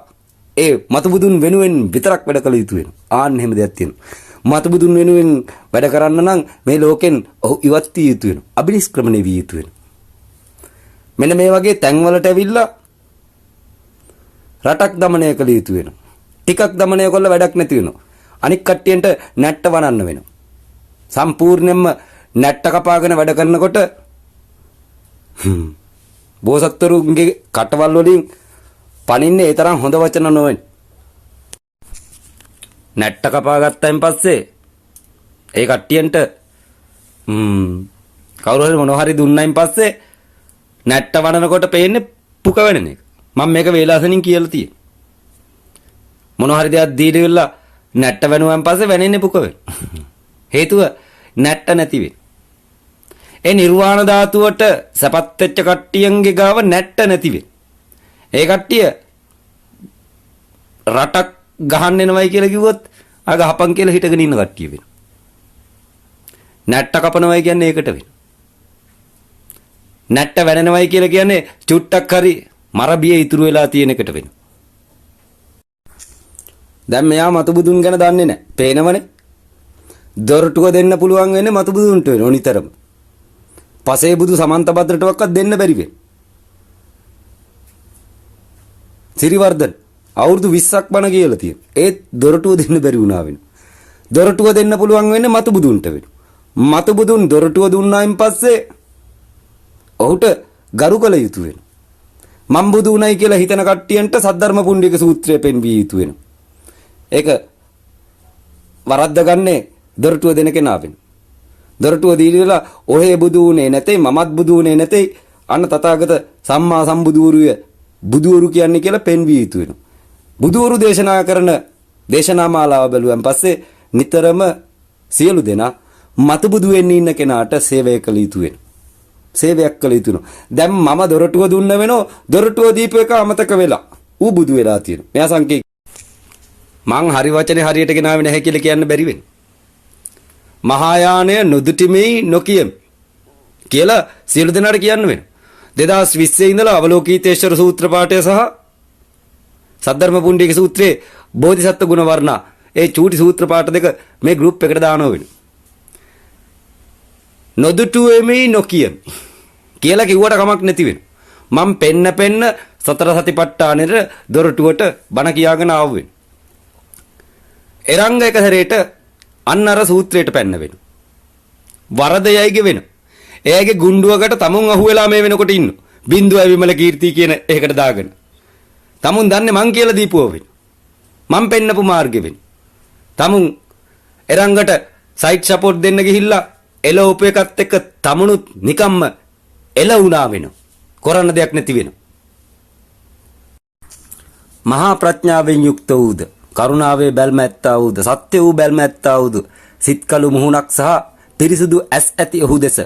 ඒ මතුබුදුන් වෙනුවෙන් විතරක් වැඩ කළ යුතු වෙනවා. ආන්න එහෙම දෙයක් තියෙනවා. මතුබුදුන් වෙනුවෙන් වැඩ කරන්න නම් මේ ලෝකෙන් ඔහු ඉවත් විය යුතු වෙනවා. අබිනිෂ්ක්‍රමණය විය යුතු වෙනවා. මෙන්න මේ වගේ තැන්වලට ඇවිල්ලා රටක් দমনය කළ යුතු වෙනවා. ටිකක් দমনය කළා වැඩක් නැති වෙනවා. අනික් කට්ටියන්ට නැට්ට වනන්න වෙනවා. සම්පූර්ණයෙන්ම නැට්ට කපාගෙන වැඩ කරනකොට බෝසත්වරුන්ගේ කටවල් වලින් පනින්නේ ඒ තරම් හොඳ වචන නොවෙයි. නැට්ට කපා ගත්තයින් පස්සේ ඒ කට්ටියන්ට කවුරු හරි මොනවා හරි දුන්නයින් පස්සේ නැට්ට වනනකොට පේන්නේ පුක වෙන එක. මම මේක වේලාසනින් කියලා තියෙනවා. මොනවා හරි දෙයක් දීලා නැට්ට වෙනුවෙන් පස්සේ වෙනින්නේ පුක වෙන. හේතුව නැට්ට නැති වෙන. ඒ නිර්වාණ ධාතුවට සපත් වෙච්ච කට්ටියන්ගේ ගාව නැට්ට නැති වෙන. ඒ කට්ටිය රටක් ගහන්න එනවයි කියලා කිව්වොත් ආ ගහපන් කියලා හිටගෙන ඉන්න කට්ටිය වෙන. නැට්ට කපනවයි කියන්නේ ඒකට වෙන. නැට්ට වැනෙනවයි කියලා කියන්නේ චුට්ටක් හරි මරබිය ඉතුරු වෙලා තියෙන එකට වෙන. දැන් මෙයා මතුබුදුන් ගැන දන්නේ නැහැ. පේනවනේ. දොරටුව දෙන්න පුළුවන් වෙන්නේ මතුබුදුන්ට වෙන ඕනිතරම. පසේ බුදු සමන්ත භද්‍රටවත් දෙන්න බැරි වෙන. සිරිවර්ධන අවුරුදු 20ක් බණ කියලා තියෙන. ඒත් දොරටුව දෙන්න බැරි වුණා වෙන. දොරටුව දෙන්න පුළුවන් වෙන්නේ මතුබුදුන්ට වෙන. මතුබුදුන් දොරටුව දුන්නායින් පස්සේ ඔහුට ගරු කළ යුතු වෙන. මම් බුදු උණයි කියලා හිතන කට්ටියන්ට සද්ධර්ම පුණ්ඩික සූත්‍රය පෙන්විය යුතු වෙන. ඒක වරද්ද ගන්නේ දොරටුව දෙන කෙනා වෙන. දොරටුව දීලා ඔහේ බුදු උනේ නැතේ මමත් බුදු උනේ නැතේ අන්න තථාගත සම්මා සම්බුදුරුය බුදුවරු කියන්නේ කියලා පෙන්විය යුතු වෙනවා. බුදුවරු දේශනා කරන දේශනා මාලාව බැලුවන් පස්සේ නිතරම සියලු දෙනා මතු බුදු වෙන්න ඉන්න කෙනාට සේවය කළ යුතු වෙනවා. සේවයක් කළ යුතු වෙනවා. දැන් මම දොරටුව දුන්න වෙනෝ දොරටුව දීපු එක අමතක වෙලා ඌ බුදු වෙලා තියෙනවා. මෙයා සංකේ මං හරි වචනේ හරියට ගෙනාවේ නැහැ කියලා කියන්න බැරි වෙන්නේ. මහායානය නොදුටිමේ නොකියම් කියලා සියලු දෙනාට කියන්න වෙනවා. 2020 ඉඳලා අවලෝකීතේශ්වර සූත්‍ර පාඨය සහ සද්ධර්ම පුණ්ඩික සූත්‍රයේ බෝධිසත්ව ගුණ වර්ණා ඒ චූටි සූත්‍ර පාඨ දෙක මේ ගෲප් එකට දානවා වෙන. නොදුටුවෙමි නොකියමි කියලා කිව්වට කමක් නැති වෙන. මම පෙන්න සතර සතිපට්ඨානෙට දොරටුවට බණ කියාගෙන ආවෙ. එරංග එක හැරේට අන්න අර සූත්‍රයට පැන්න වෙන. වරදයයිගේ වෙන. එයාගේ ගුණ්ඩුවකට තමුන් අහුවෙලා මේ වෙනකොට ඉන්න. බින්දුව විමල කීර්ති කියන ඒකට දාගෙන. තමුන් දන්නේ මං කියලා දීපුව වෙන. මං පෙන්නපු මාර්ගෙ වෙන. තමුන් එරංගට සයිට් සපෝට් දෙන්න ගිහිල්ලා එල උපේකත් එක්ක තමුණුත් නිකම්ම එල වුණා වෙන. කරන්න දෙයක් නැති වෙන. මහා ප්‍රඥාවෙන් යුක්ත වූද කරුණාවේ බැල්ම ඇත්තා වූද සත්‍ය වූ බැල්ම ඇත්තා වූද සිත්කලු මුහුණක් සහ පිරිසුදු ඇස් ඇති ඔහු දෙස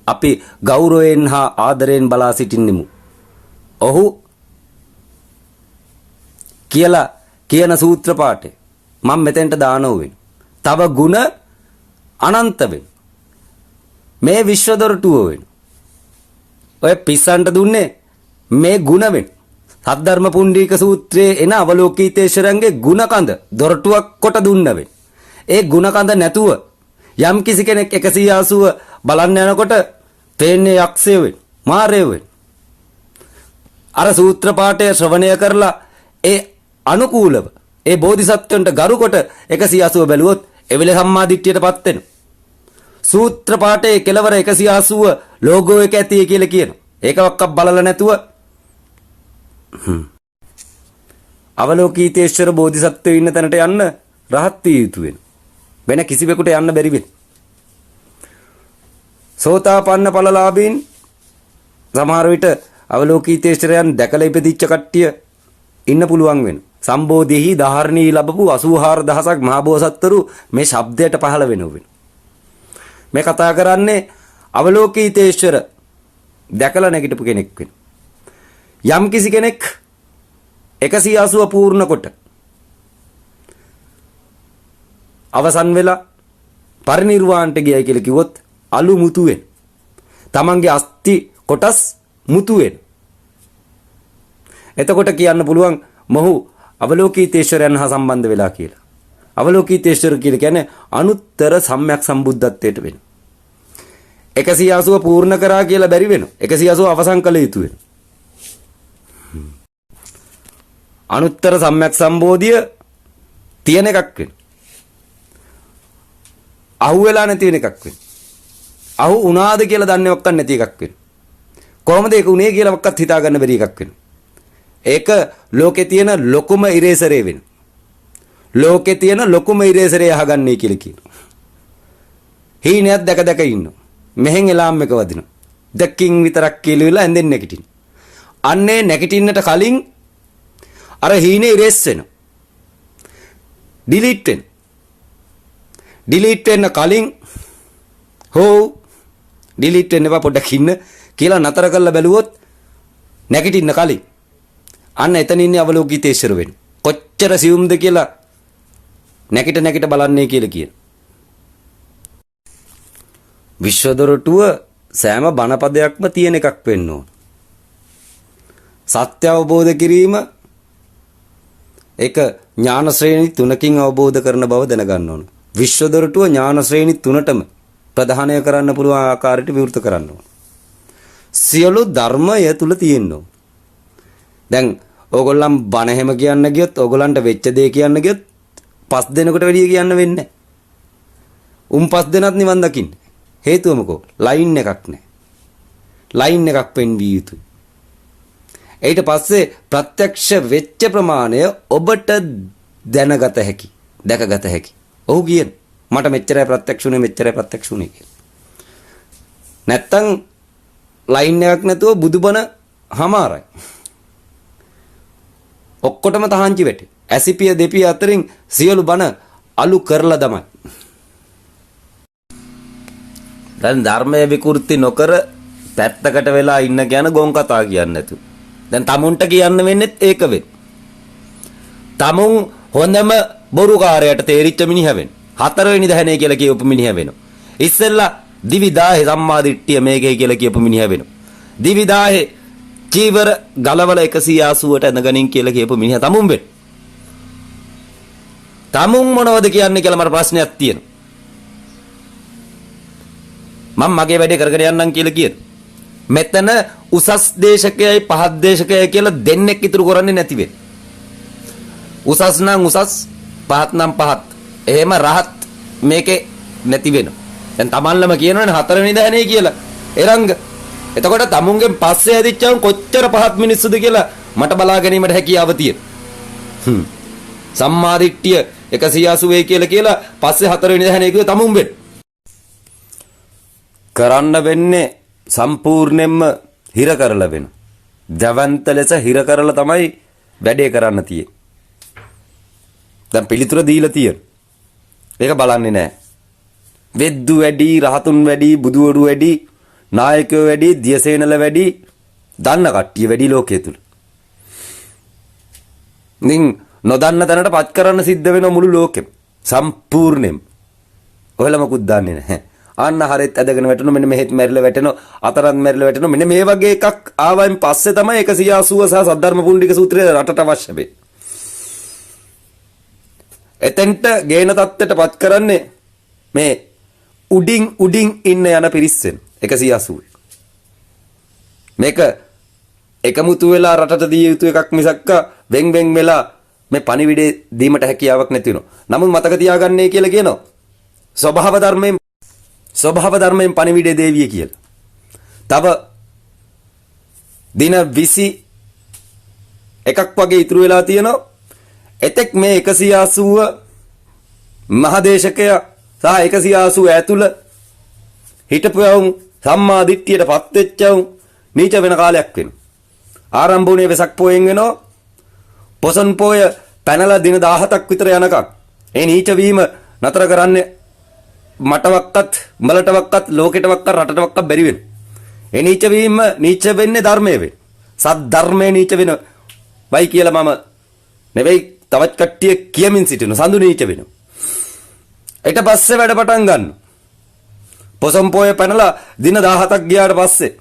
අපි ගෞරවයෙන් හා ආදරයෙන් බලා සිටින්නෙමු. ඔහු කියලා කියන සූත්‍ර පාඨය මම මෙතෙන්ට දානව වෙන. තව ಗುಣ අනන්ත වෙන. මේ විශ්ව දොරටුව වෙන. ඔය පිස්සන්ට දුන්නේ මේ ಗುಣ වෙන. සද්ධර්ම පුණ්ඩීක සූත්‍රයේ එන අවලෝකීතේශ්වරයන්ගේ ගුණකඳ දොරටුවක් කොට දුන්න වෙන. ඒ ගුණකඳ නැතුව යම් කිසි කෙනෙක් 180 බලන්න යනකොට තේන්නේ යක්ෂය වෙන, මාරය වෙන. අර සූත්‍ර පාඨය ශ්‍රවණය කරලා ඒ අනුකූලව ඒ බෝධිසත්වයන්ට ගරු කොට 180 බැලුවොත් එවිල සම්මාදිට්ඨියටපත් වෙනවා. සූත්‍ර පාඨයේ කෙලවර 180 ලෝගෝ එක ඇති කියලා කියනවා. ඒකවත් බලලා නැතුව අවලෝකීතේශ්වර බෝධිසත්වයෝ ඉන්න තැනට යන්න රහත් විය යුතු වෙන. වෙන කිසිවෙකුට යන්න බැරි වෙන. සෝතාපන්න ඵලලාභීන් සමහර විට අවලෝකීතේශ්වරයන් දැකලා ඉපදිච්ච කට්ටිය ඉන්න පුළුවන් වෙන. සම්බෝධිෙහි ධාරණී ලැබපු 84000ක් මහබෝසත්වරු මේ ශබ්දයට පහළ වෙනවා. මේ කතා කරන්නේ අවලෝකීතේශ්වර දැකලා නැගිටපු කෙනෙක් වෙන. යම් කිසි කෙනෙක් 180 පූර්ණ කොට අවසන් වෙලා පරිනිර්වාණයට ගියයි කියලා කිව්වොත් අලු මුතු වෙන. තමන්ගේ අස්ති කොටස් මුතු වෙන. එතකොට කියන්න පුළුවන් මොහු අවලෝකීතේශ්වරයන් හා සම්බන්ධ වෙලා කියලා. අවලෝකීතේශ්වර කියලා කියන්නේ අනුත්තර සම්‍යක් සම්බුද්ධත්වයට වෙන. 180 පූර්ණ කරා කියලා බැරි වෙන. 180 අවසන් කළ යුතු වෙන. අනුත්තර සම්‍යක් සම්බෝධිය තියෙන එකක් වෙන. අහු වෙලා නැති වෙන එකක් වෙන. අහු උනාද කියලා දන්නේ ඔක්ක නැති එකක් වෙන. කොහොමද ඒක උනේ කියලා ඔක්කත් හිතා ගන්න බැරි එකක් වෙන. ඒක ලෝකේ තියෙන ලොකුම ඉරේසරේ වෙන. ලෝකේ තියෙන ලොකුම ඉරේසරේ අහගන්නේ කියලා කියනවා. හීනයක් දැක දැක ඉන්නවා. මෙහෙන් එලාම් එක වදිනවා. දැක්කින් විතරක් කියලා ඇඳෙන් නැගිටින. අන්නේ නැගිටින්නට කලින් අර හීනේ ඉරේස් වෙනවා. ඩිලීට් වෙනවා. ඩිලීට් වෙන්න කලින් ඩිලීට් වෙන්න එපා පොඩ්ඩක් ඉන්න කියලා නතර කරලා බැලුවොත් නැගිටින්න කලින් අන්න එතන ඉන්නේ අවලෝකීතේශ්වර වෙන්නේ. කොච්චර සියුම්ද කියලා නැගිට බලන්නේ කියලා කියන. විශ්වදොරටුව සෑම බණපදයක්ම තියෙන එකක් වෙන්න ඕන. සත්‍ය අවබෝධ කිරීම ඒක ඥාන ශ්‍රේණි 3කින් අවබෝධ කරන බව දැනගන්න ඕන. විශ්වදොරටුව ඥාන ශ්‍රේණි 3ටම ප්‍රධානය කරන්න පුළුවන් ආකාරයට විවෘත කරන්න ඕන. සියලු ධර්මය තුල තියෙන්න ඕන. දැන් ඕගොල්ලන් බණ හැම කියන්න ගියොත් ඕගොල්ලන්ට වෙච්ච දේ කියන්න ගියොත් 5 දෙනෙකුට වැඩිය කියන්න වෙන්නේ නැහැ. 5 දෙනාත් නිවන් දකින්න. හේතුව මොකෝ? ලයින් එකක් නැහැ. ලයින් එකක් වෙන්විය යුතුයි. ඊට පස්සේ ප්‍රත්‍යක්ෂ වෙච්ච ප්‍රමාණය ඔබට දැනගත හැකි, දැකගත හැකි. ඔහු කියන මට මෙච්චරයි ප්‍රත්‍යක්ෂුනේ මෙච්චරයි ප්‍රත්‍යක්ෂුනේ කියලා. නැත්තම් ලයින් එකක් නැතුව බුදුබණ හමාරයි. ඔක්කොටම තහංචි වැටේ. ඇසිපිය දෙපිය අතරින් සියලු බණ අලු කරලා තමයි. දැන් ධර්මයේ විකෘති නොකර පැත්තකට වෙලා ඉන්න කියන ගොන් කතා කියන්නේ නැතු. දැන් තමුන්ට කියන්න වෙන්නේ ඒක වෙන්න. තමුන් හොඳම බොරුකාරයට තේරිච්ච මිනිහ වෙන්න. 4 වෙනි දහනේ කියලා කියපු මිනිහ වෙනවා. ඉස්සෙල්ලා දිවි 1000 සම්මාදිට්ඨිය මේකේ කියලා කියපු මිනිහ වෙනවා. දිවිදාහේ චීවර ගලවල 180ට ඇඳගනින් කියලා කියපු මිනිහා තමුන් වෙන්න. තමුන් මොනවද කියන්නේ කියලා මට ප්‍රශ්නයක් තියෙනවා. මම මගේ වැඩේ කරගෙන යන්නම් කියලා කියන. මෙතන උසස් දේශකයයි පහත් දේශකයයි කියලා දෙන්නෙක් ඉතුරු කරන්නේ නැති වෙයි. උසස් නම් උසස් පහත් නම් පහත්. එහෙම රහත් මේකේ නැති වෙනවා. දැන් තමන්ලම කියනවනේ හතරවෙනි දහනේ කියලා. එරංග. එතකොට තමුන්ගෙන් පස්සේ ඇදිච්චවන් කොච්චර පහත් මිනිස්සුද කියලා මට බලා ගැනීමට හැකියාව තියෙනවා. සම්මාදිට්ඨිය 180 කියලා පස්සේ හතරවෙනි දහනේ කිව්ව තමුන් වෙන්න. කරන්න වෙන්නේ සම්පූර්ණයෙන්ම හිර කරලා වෙන. දවන්ත ලෙස හිර කරලා තමයි වැඩේ කරන්න තියෙන්නේ. දැන් පිළිතුර දීලා තියෙන. ඒක බලන්නේ නැහැ. වෙද්දු වැඩි, රහතුන් වැඩි, බුදුවරු වැඩි, නායකයෝ වැඩි, දියසේනල වැඩි, දන්න කට්ටිය වැඩි ලෝකයේ තුල. නින් නොදන්න තැනට පත් කරන්න සිද්ධ වෙන මුළු ලෝකෙම සම්පූර්ණයෙන්ම. ඔයලා මොකුත් දන්නේ නැහැ. අන්න හරියට ඇදගෙන වැටෙනවා මෙන්න මෙහෙත් මැරිලා වැටෙනවා අතරත් මැරිලා වැටෙනවා මෙන්න මේ වගේ එකක් ආවයින් පස්සේ තමයි 180 සහ සද්ධර්ම පුණ්ඩික සූත්‍රය රටට අවශ්‍ය වෙන්නේ. එතෙන්ට ගේන தත්ත්වයටපත් කරන්නේ මේ උඩින් ඉන්න යන පිරිස්සෙන් 180. මේක එකමුතු වෙලා රටට දිය යුතු එකක් මිසක්ක වෙන් වෙලා මේ පණිවිඩේ දීමට හැකියාවක් නැති වෙනවා. නමුත් මතක තියාගන්නේ කියලා කියනවා. ස්වභාව ධර්මයෙන් පණිවිඩේ දේවිය කියලා. තව දින 21ක් වගේ ඉතුරු වෙලා තියෙනවා. එතෙක් මේ 180 මහදේශකය සහ 180 ඇතුළ හිටපුවවුන් සම්මා දිට්ඨියටපත් වෙච්චවුන් නීච වෙන කාලයක් වෙනවා. ආරම්භ වුණේ වෙසක් පොයෙන් වෙනවා. පොසොන් පොය පැනලා දින 17ක් විතර යනකම් ඒ නීච වීම නතර කරන්නේ මටවක්වත් උඹලටවක්වත් ලෝකෙටවක්වත් රටටවක්වත් බැරි වෙන. ඒ නීච වීම නීච වෙන්නේ ධර්මයේ වෙන. සත් ධර්මයේ නීච වෙන වයි කියලා මම නෙවෙයි තවත් කට්ටිය කියමින් සිටින සඳු නීච වෙනවා. ඊට පස්සේ වැඩ පටන් ගන්න. පොසොන් පොය පැනලා දින 17ක් ගියාට පස්සේ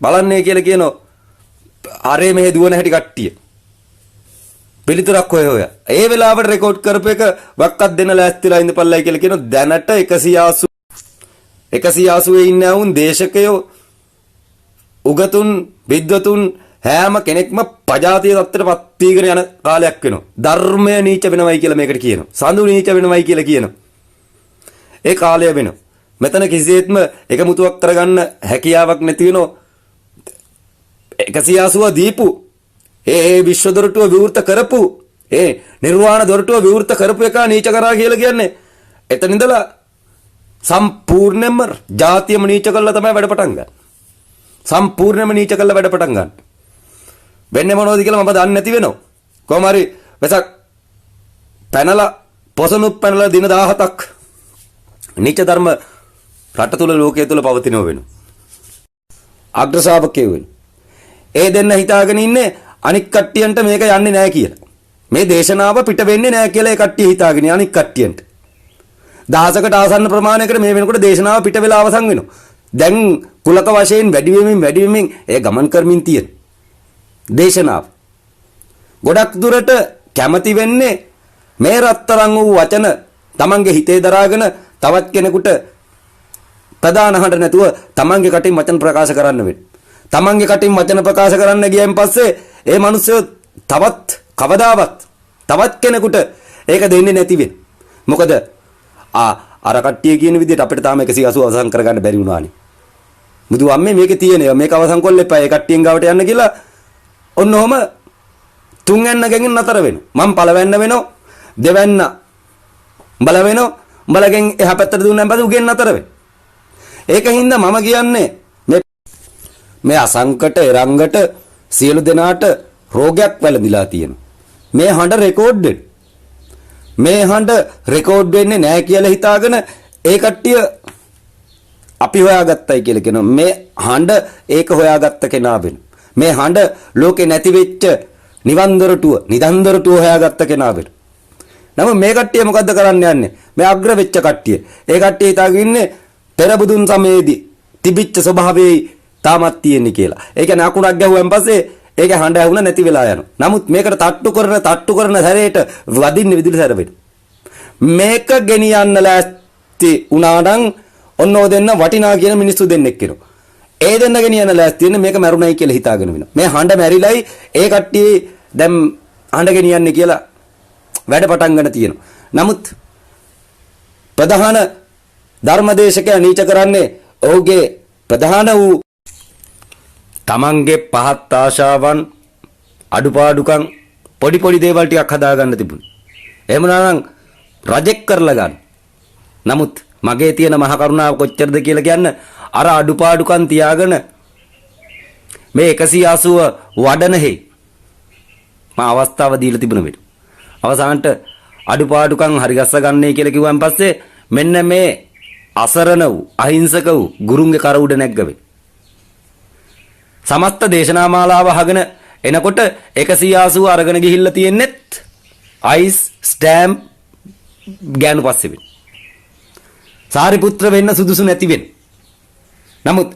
බලන්නේ කියලා කියනවා අරේ මෙහෙ දුවන හැටි කට්ටිය. පිළිතුරක් හොය. ඒ වෙලාවට රෙකෝඩ් කරපු එක වක්කත් දෙන්න ලෑස්තිලා ඉඳපල්ලයි කියලා කියනවා. දැනට 180 ඉන්න වුන් දේශකයෝ උගතුන් විද්වතුන් හැම කෙනෙක්ම පජාතිය තත්ත්වයටපත් වීගෙන යන කාලයක් වෙනවා. ධර්මය නීච වෙනවයි කියලා මේකට කියනවා. සඳු නීච වෙනවයි කියලා කියනවා. ඒ කාලය වෙනවා. මෙතන කිසිසේත්ම එකමුතුවක් කරගන්න හැකියාවක් නැති වෙනවා. 180 දීපු ඒ විශ්ව දොරටුව විවෘත කරපු ඒ නිර්වාණ දොරටුව විවෘත කරපු එක නීච කරා කියලා කියන්නේ. එතන ඉඳලා සම්පූර්ණයෙන්ම ජාතියම නීච කළා තමයි වැඩ පටන් ගන්න. සම්පූර්ණයෙන්ම නීච කළා වැඩ පටන් ගන්න. වෙන්නේ මොනවද කියලා මම දන්නේ නැති වෙනවා. කොහොම හරි වෙසක් පැනලා පොසනුත් පැනලා දින 17ක් නීච ධර්ම රට තුල ලෝකයේ තුල පවතිනව වෙනවා. අග්‍ර ශාවකයෝ වෙනවා. ඒ දෙන්න හිතාගෙන ඉන්නේ අනික් කට්ටියන්ට මේක යන්නේ නැහැ කියලා. මේ දේශනාව පිට වෙන්නේ නැහැ කියලා ඒ කට්ටිය හිතාගෙන අනික් කට්ටියන්ට. දහසකට ආසන්න ප්‍රමාණයකට මේ වෙනකොට දේශනාව පිට වෙලා අවසන් වෙනවා. දැන් කුලක වශයෙන් වැඩි වෙමින් ඒ ගමන් කරමින් තියෙන දේශනාව. ගොඩක් දුරට කැමති වෙන්නේ මේ රත්තරන් වූ වචන තමන්ගේ හිතේ දරාගෙන තවත් කෙනෙකුට ප්‍රදාන හඬ නැතුව තමන්ගේ කටින් වචන ප්‍රකාශ කරන්න වෙන්නේ. තමන්ගේ කටින් වචන ප්‍රකාශ කරන්න ගියන් පස්සේ ඒ මිනිස්සු තවත් කවදාවත් තවත් කෙනෙකුට ඒක දෙන්නේ නැති වෙන. මොකද අර කට්ටිය කියන විදිහට අපිට තාම 180 අවසන් කරගන්න බැරි වුණානේ. මුදු අම්මේ මේකේ තියෙනවා මේක අවසන් කොල්ල එපා ඒ කට්ටියෙන් ගාවට යන්න කියලා ඔන්න ඔහම තුන් යන්න ගෙන් නතර වෙනවා. මම පළවෙන්න වෙනවා දෙවැන්න බල වෙනවා උඹලගෙන් එහා පැත්තට දුන්නාන් පස්සේ උගෙන් නතර වෙනවා. ඒකින්ද මම කියන්නේ මේ අසංකට එරංගට සියලු දෙනාට රෝගයක් වැළඳිලා තියෙනවා. මේ හඬ රෙකෝඩ් වෙන. මේ හඬ රෙකෝඩ් වෙන්නේ නැහැ කියලා හිතාගෙන ඒ කට්ටිය අපි හොයාගත්තයි කියලා කියනවා. මේ හඬ ඒක හොයාගත්ත කෙනා වෙන. මේ හඬ ලෝකේ නැති වෙච්ච නිවන් දොරටුව, නිදන් දොරටුව හොයාගත්ත කෙනා වෙන. නමුත් මේ කට්ටිය මොකද්ද කරන්න යන්නේ? මේ අග්‍ර වෙච්ච කට්ටිය. ඒ කට්ටිය හිතාගෙන ඉන්නේ පෙර බුදුන් සමයේදී තිබිච්ච ස්වභාවයේ තාමත් තියෙන්නේ කියලා. ඒ කියන්නේ අකුණක් ගැහුවෙන් පස්සේ ඒක හඬ ඇහුණ නැති වෙලා යනවා. නමුත් මේකට තට්ටු කරන සැරේට වදින්න විදුලි සැර වෙන්න. මේක ගෙනියන්න ලෑස්ති වුණා නම් ඔන්න ඔය දෙන්න වටිනා කියන මිනිස්සු දෙන්නෙක් කෙනවා. ඒ දෙන්න ගෙනියන්න ලෑස්ති වෙන්නේ මේක මැරුණයි කියලා හිතාගෙන වෙනවා. මේ හඬ මැරිලයි ඒ කට්ටිය දැන් හඬ ගෙනියන්නේ කියලා වැඩ පටන් ගන්න තියෙනවා. නමුත් ප්‍රධාන ධර්මදේශකයා නීච කරන්නේ ඔහුගේ ප්‍රධාන වූ තමන්ගේ පහත් ආශාවන් අඩුපාඩුකම් පොඩි දේවල් ටිකක් හදාගන්න තිබුණා. එහෙම නම් රජෙක් කරලා ගන්න. නමුත් මගේ තියෙන මහ කරුණාව කොච්චරද කියලා කියන්න අර අඩුපාඩුකම් තියාගෙන මේ 180 වඩනෙහි මම අවස්ථාව දීලා තිබුණ වෙලු. අවසානට අඩුපාඩුකම් හරි ගස්ස ගන්නයි කියලා කිව්වන් පස්සේ මෙන්න මේ අසරණ වූ අහිංසක වූ ගුරුන්ගේ කර උඩ නැග්ගවේ. සමස්ත දේශනා මාලාව අහගෙන එනකොට 180 අරගෙන ගිහිල්ලා තියෙන්නෙත් අයිස් ස්ටෑම්ප් ගෑනු පස්සේ වෙන. සාරිපුත්‍ර වෙන්න සුදුසු නැති වෙන. නමුත්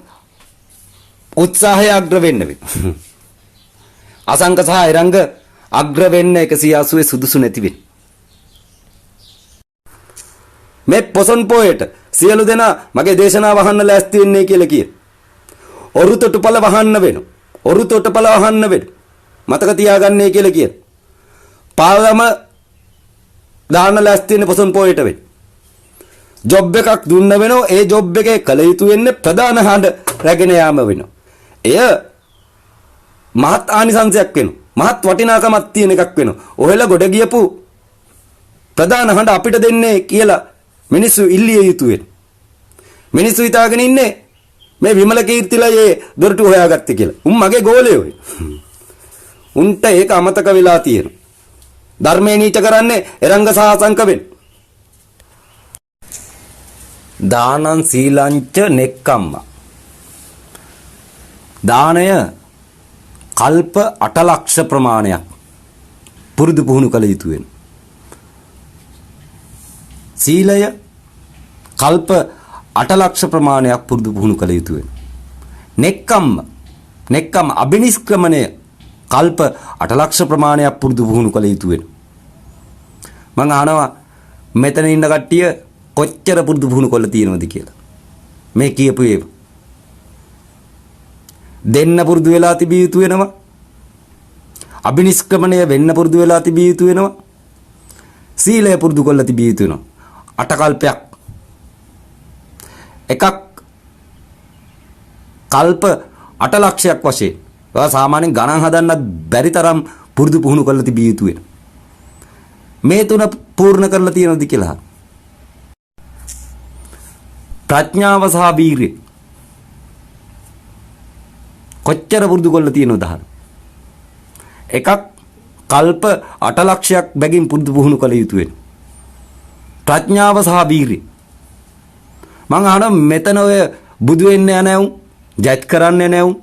උත්සාහය අග්‍ර වෙන්න වෙන. අසංක සහ එරංග අග්‍ර වෙන්න 180 සුදුසු නැති වෙන. මේ පොසොන් පොයට සියලු දෙනා මගේ දේශනාව අහන්න ලෑස්ති වෙන්නේ කියලා කිය. ඔරු තොටුපළ වහන්න වෙනවා. ඔරු තොටුපළ වහන්න වෙනවා. මතක තියාගන්නේ කියලා කිය. පාවම දාන්න ලෑස්ති වෙන්නේ පොසොන් පොයට වෙයි. ජොබ් එකක් දුන්න වෙනවා. ඒ ජොබ් එකේ කල යුතු වෙන්නේ ප්‍රධාන හඬ රැගෙන යාම වෙනවා. එය මහත් ආනිසංසයක් වෙනවා. මහත් වටිනාකමක් තියෙන එකක් වෙනවා. ඔහෙලා ගොඩ ගියපු ප්‍රධාන හඬ අපිට දෙන්නේ කියලා මිනිස්සු ඉල්ලිය යුතු වෙන. මිනිස්සු හිතාගෙන ඉන්නේ මේ විමල කීර්තිලයේ දොරටු හොයාගත්තේ කියලා. උන් මගේ ගෝලයේ ඔය. උන්ට ඒක අමතක වෙලා තියෙනවා. ධර්මයේ නීච කරන්නේ එරංග සාසංක වෙන. දානං සීලංච නෙක්කම්ම. දානය කල්ප 8 ලක්ෂ ප්‍රමාණයක් පුරුදු පුහුණු කළ යුතු වෙන. සීලය කල්ප 8 ලක්ෂ ප්‍රමාණයක් පුරුදු පුහුණු කළ යුතු වෙන. නෙක්කම් අබිනිෂ්ක්‍රමණය කල්ප 8 ලක්ෂ ප්‍රමාණයක් පුරුදු පුහුණු කළ යුතු වෙන. මම අහනවා මෙතන ඉන්න කට්ටිය කොච්චර පුරුදු පුහුණු කරලා තියෙනවද කියලා. මේ කියපු ඒවා දෙන්න පුරුදු වෙලා තිබිය යුතු වෙනවා. අබිනිෂ්ක්‍රමණය වෙන්න පුරුදු වෙලා තිබිය යුතු වෙනවා. සීලය පුරුදු කරලා තිබිය යුතු වෙනවා. 8 කල්පයක්. එකක් කල්ප 8 ලක්ෂයක් වශයෙන්. ඔයා සාමාන්‍යයෙන් ගණන් හදන්නත් බැරි තරම් පුරුදු පුහුණු කරලා තිබිය යුතු වෙනවා. මේ තුන පූර්ණ කරලා තියෙනවද කියලා. ප්‍රඥාව සහ වීරිය කොච්චර පුරුදු කරලා තියෙනවද අහන්න. එකක් කල්ප 8 ලක්ෂයක් බැගින් පුරුදු පුහුණු කළ යුතු වෙනවා. ප්‍රඥාව සහ වීරිය. මං අහනවා මෙතන ඔය බුදු වෙන්න යනවුන්, ජැත් කරන්න යනවුන්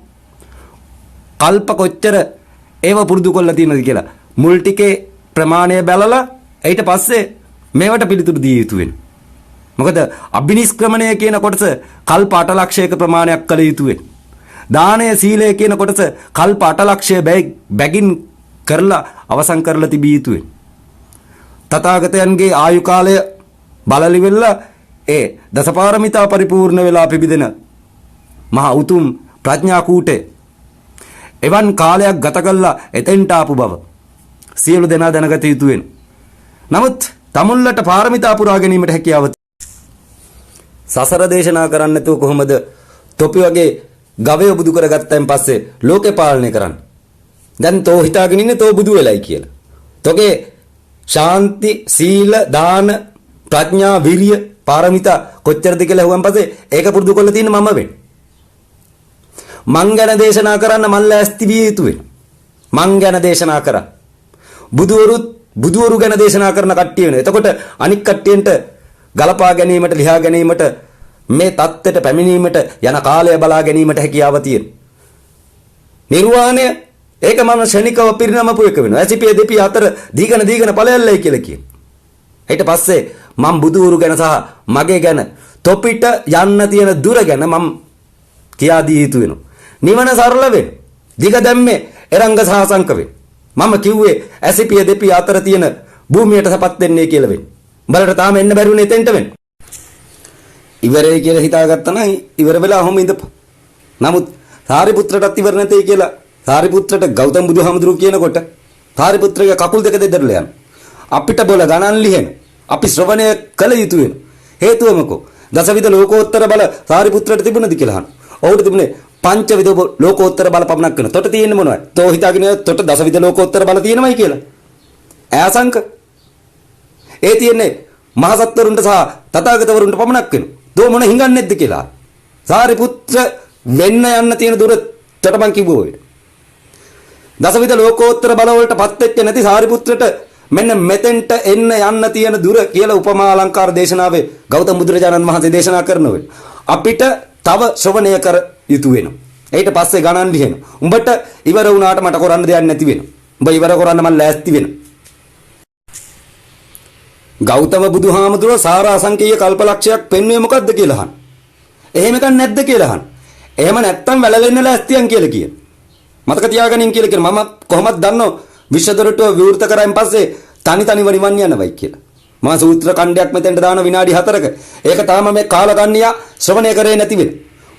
කල්ප කොච්චර ඒව පුරුදු කරලා තියෙනවද කියලා. මුල් ටිකේ ප්‍රමාණය බැලලා ඊට පස්සේ මේවට පිළිතුරු දිය යුතු වෙනවා. මොකද අබිනිෂ්ක්‍රමණය කියන කොටස කල්ප 8 ලක්ෂයක ප්‍රමාණයක් කළ යුතු වෙනවා. දානය සීලය කියන කොටස කල්ප 8 ලක්ෂය බැගින් කරලා අවසන් කරලා තිබිය යුතු වෙනවා. තථාගතයන්ගේ ආයු කාලය බලලි වෙලා ඒ දසපාරමිතා පරිපූර්ණ වෙලා පිබිදෙන මහ උතුම් ප්‍රඥා කූටේ එවන් කාලයක් ගත කළා එතෙන්ට ආපු බව සියලු දෙනා දැනගත යුතු වෙන. නමුත් තමුන්ලට පාරමිතා පුරා ගැනීමට හැකියාව සසර දේශනා කරන්න නැතුව කොහොමද තොපි වගේ ගවය බුදු කරගත්තයින් පස්සේ ලෝකේ පාලනය කරන්නේ? දැන් තෝ හිතාගෙන ඉන්නේ තෝ බුදු වෙලයි කියලා. තෝගේ ශාන්ති සීල දාන ප්‍රඥා විරිය පාරමිතා කොච්චරද කියලා හුවන් පස්සේ ඒක පුරුදු කරලා තියෙන මම වෙන්නේ. මං ගැන දේශනා කරන්න මන් ලෑස්ති විය යුතු වෙන. මං ගැන දේශනා කරා. බුදුවරු ගැන දේශනා කරන කට්ටිය වෙන. එතකොට අනික් කට්ටියන්ට ගලපා ගැනීමට ලියා ගැනීමට මේ தත්ත්වයට පැමිණීමට යන කාලය බලා ගැනීමට හැකියාව තියෙන. නිර්වාණය ඒක මම ශනිකව පිරිනමපු එක වෙනවා. ඇසිපිය දෙපිය අතර දීගන ඵලයල්ලයි කියලා කියන. ඊට පස්සේ මම බුදුවරු ගැන සහ මගේ ගැන තොපිට යන්න තියෙන දුර ගැන මම කියා දී යුතු වෙනවා. නිවන සරල වෙන. දිග දැම්මේ එරංග සාසංක වෙන. මම කිව්වේ ඇසිපිය දෙපිය අතර තියෙන භූමියට සපත් වෙන්නේ කියලා වෙන. උඹලට තාම එන්න බැරි වුණේ එතෙන්ට වෙන. ඉවරයි කියලා හිතාගත්තා නම් ඉවර වෙලා ඔහොම ඉඳපො. නමුත් සාරිපුත්‍රටත් ඉවර නැtei කියලා සාරිපුත්‍රට ගෞතම බුදුහාමුදුරුවෝ කියනකොට සාරිපුත්‍රගේ කකුල් දෙක දෙදරලා යන. අපිට බොල ගණන් ලිහෙන. අපි ශ්‍රවණය කළ යුතු වෙන. හේතුව මොකෝ? දසවිධ ලෝකෝත්තර බල සාරිපුත්‍රට තිබුණද කියලා අහන. ඔහුට තිබුණේ පංචවිධ ලෝකෝත්තර බල පමණක් වෙන. තොට තියෙන්නේ මොනවද? තෝ හිතාගෙන තොට දසවිධ ලෝකෝත්තර බල තියෙනවයි කියලා. ඈසංක. ඒ තියෙන්නේ මහසත්වරුන්ට සහ තථාගතවරුන්ට පමණක් වෙන. තෝ මොන හිඟන්නේද කියලා. සාරිපුත්‍ර වෙන්න යන්න තියෙන දුර තොටමන් කිව්වෝ. දසවිධ ලෝකෝත්තර බල වලට පත් වෙච්ච නැති සාරිපුත්‍රට මෙන්න මෙතෙන්ට එන්න යන්න තියෙන දුර කියලා උපමා අලංකාර දේශනාවේ ගෞතම බුදුරජාණන් වහන්සේ දේශනා කරනවා. අපිට තව ශ්‍රවණය කර යුතු වෙනවා. ඊට පස්සේ ගණන් ලියන. උඹට ඉවර වුණාට මට කරන්න දෙයක් නැති වෙනවා. උඹ ඉවර කරන්න මම ලෑස්ති වෙනවා. ගෞතම බුදුහාමුදුරුවෝ සාර අසංකේය කල්පලක්ෂයක් පෙන්වුවේ මොකද්ද කියලා අහන. එහෙම එකක් නැද්ද කියලා අහන. එහෙම නැත්තම් වැළලෙන්න ලෑස්තියන් කියලා කියන. මතක තියාගනින් කියලා කියන. මම කොහොමද දන්නෝ විශ්වදොරටුව විවෘත කරායින් පස්සේ තනි වනිවන් යනවයි කියලා. මම සූත්‍ර ඛණ්ඩයක් මෙතෙන්ට දාන විනාඩි 4ක. ඒක තාම මේ කාලකන්ණියා ශ්‍රවණය කරේ නැති වෙන.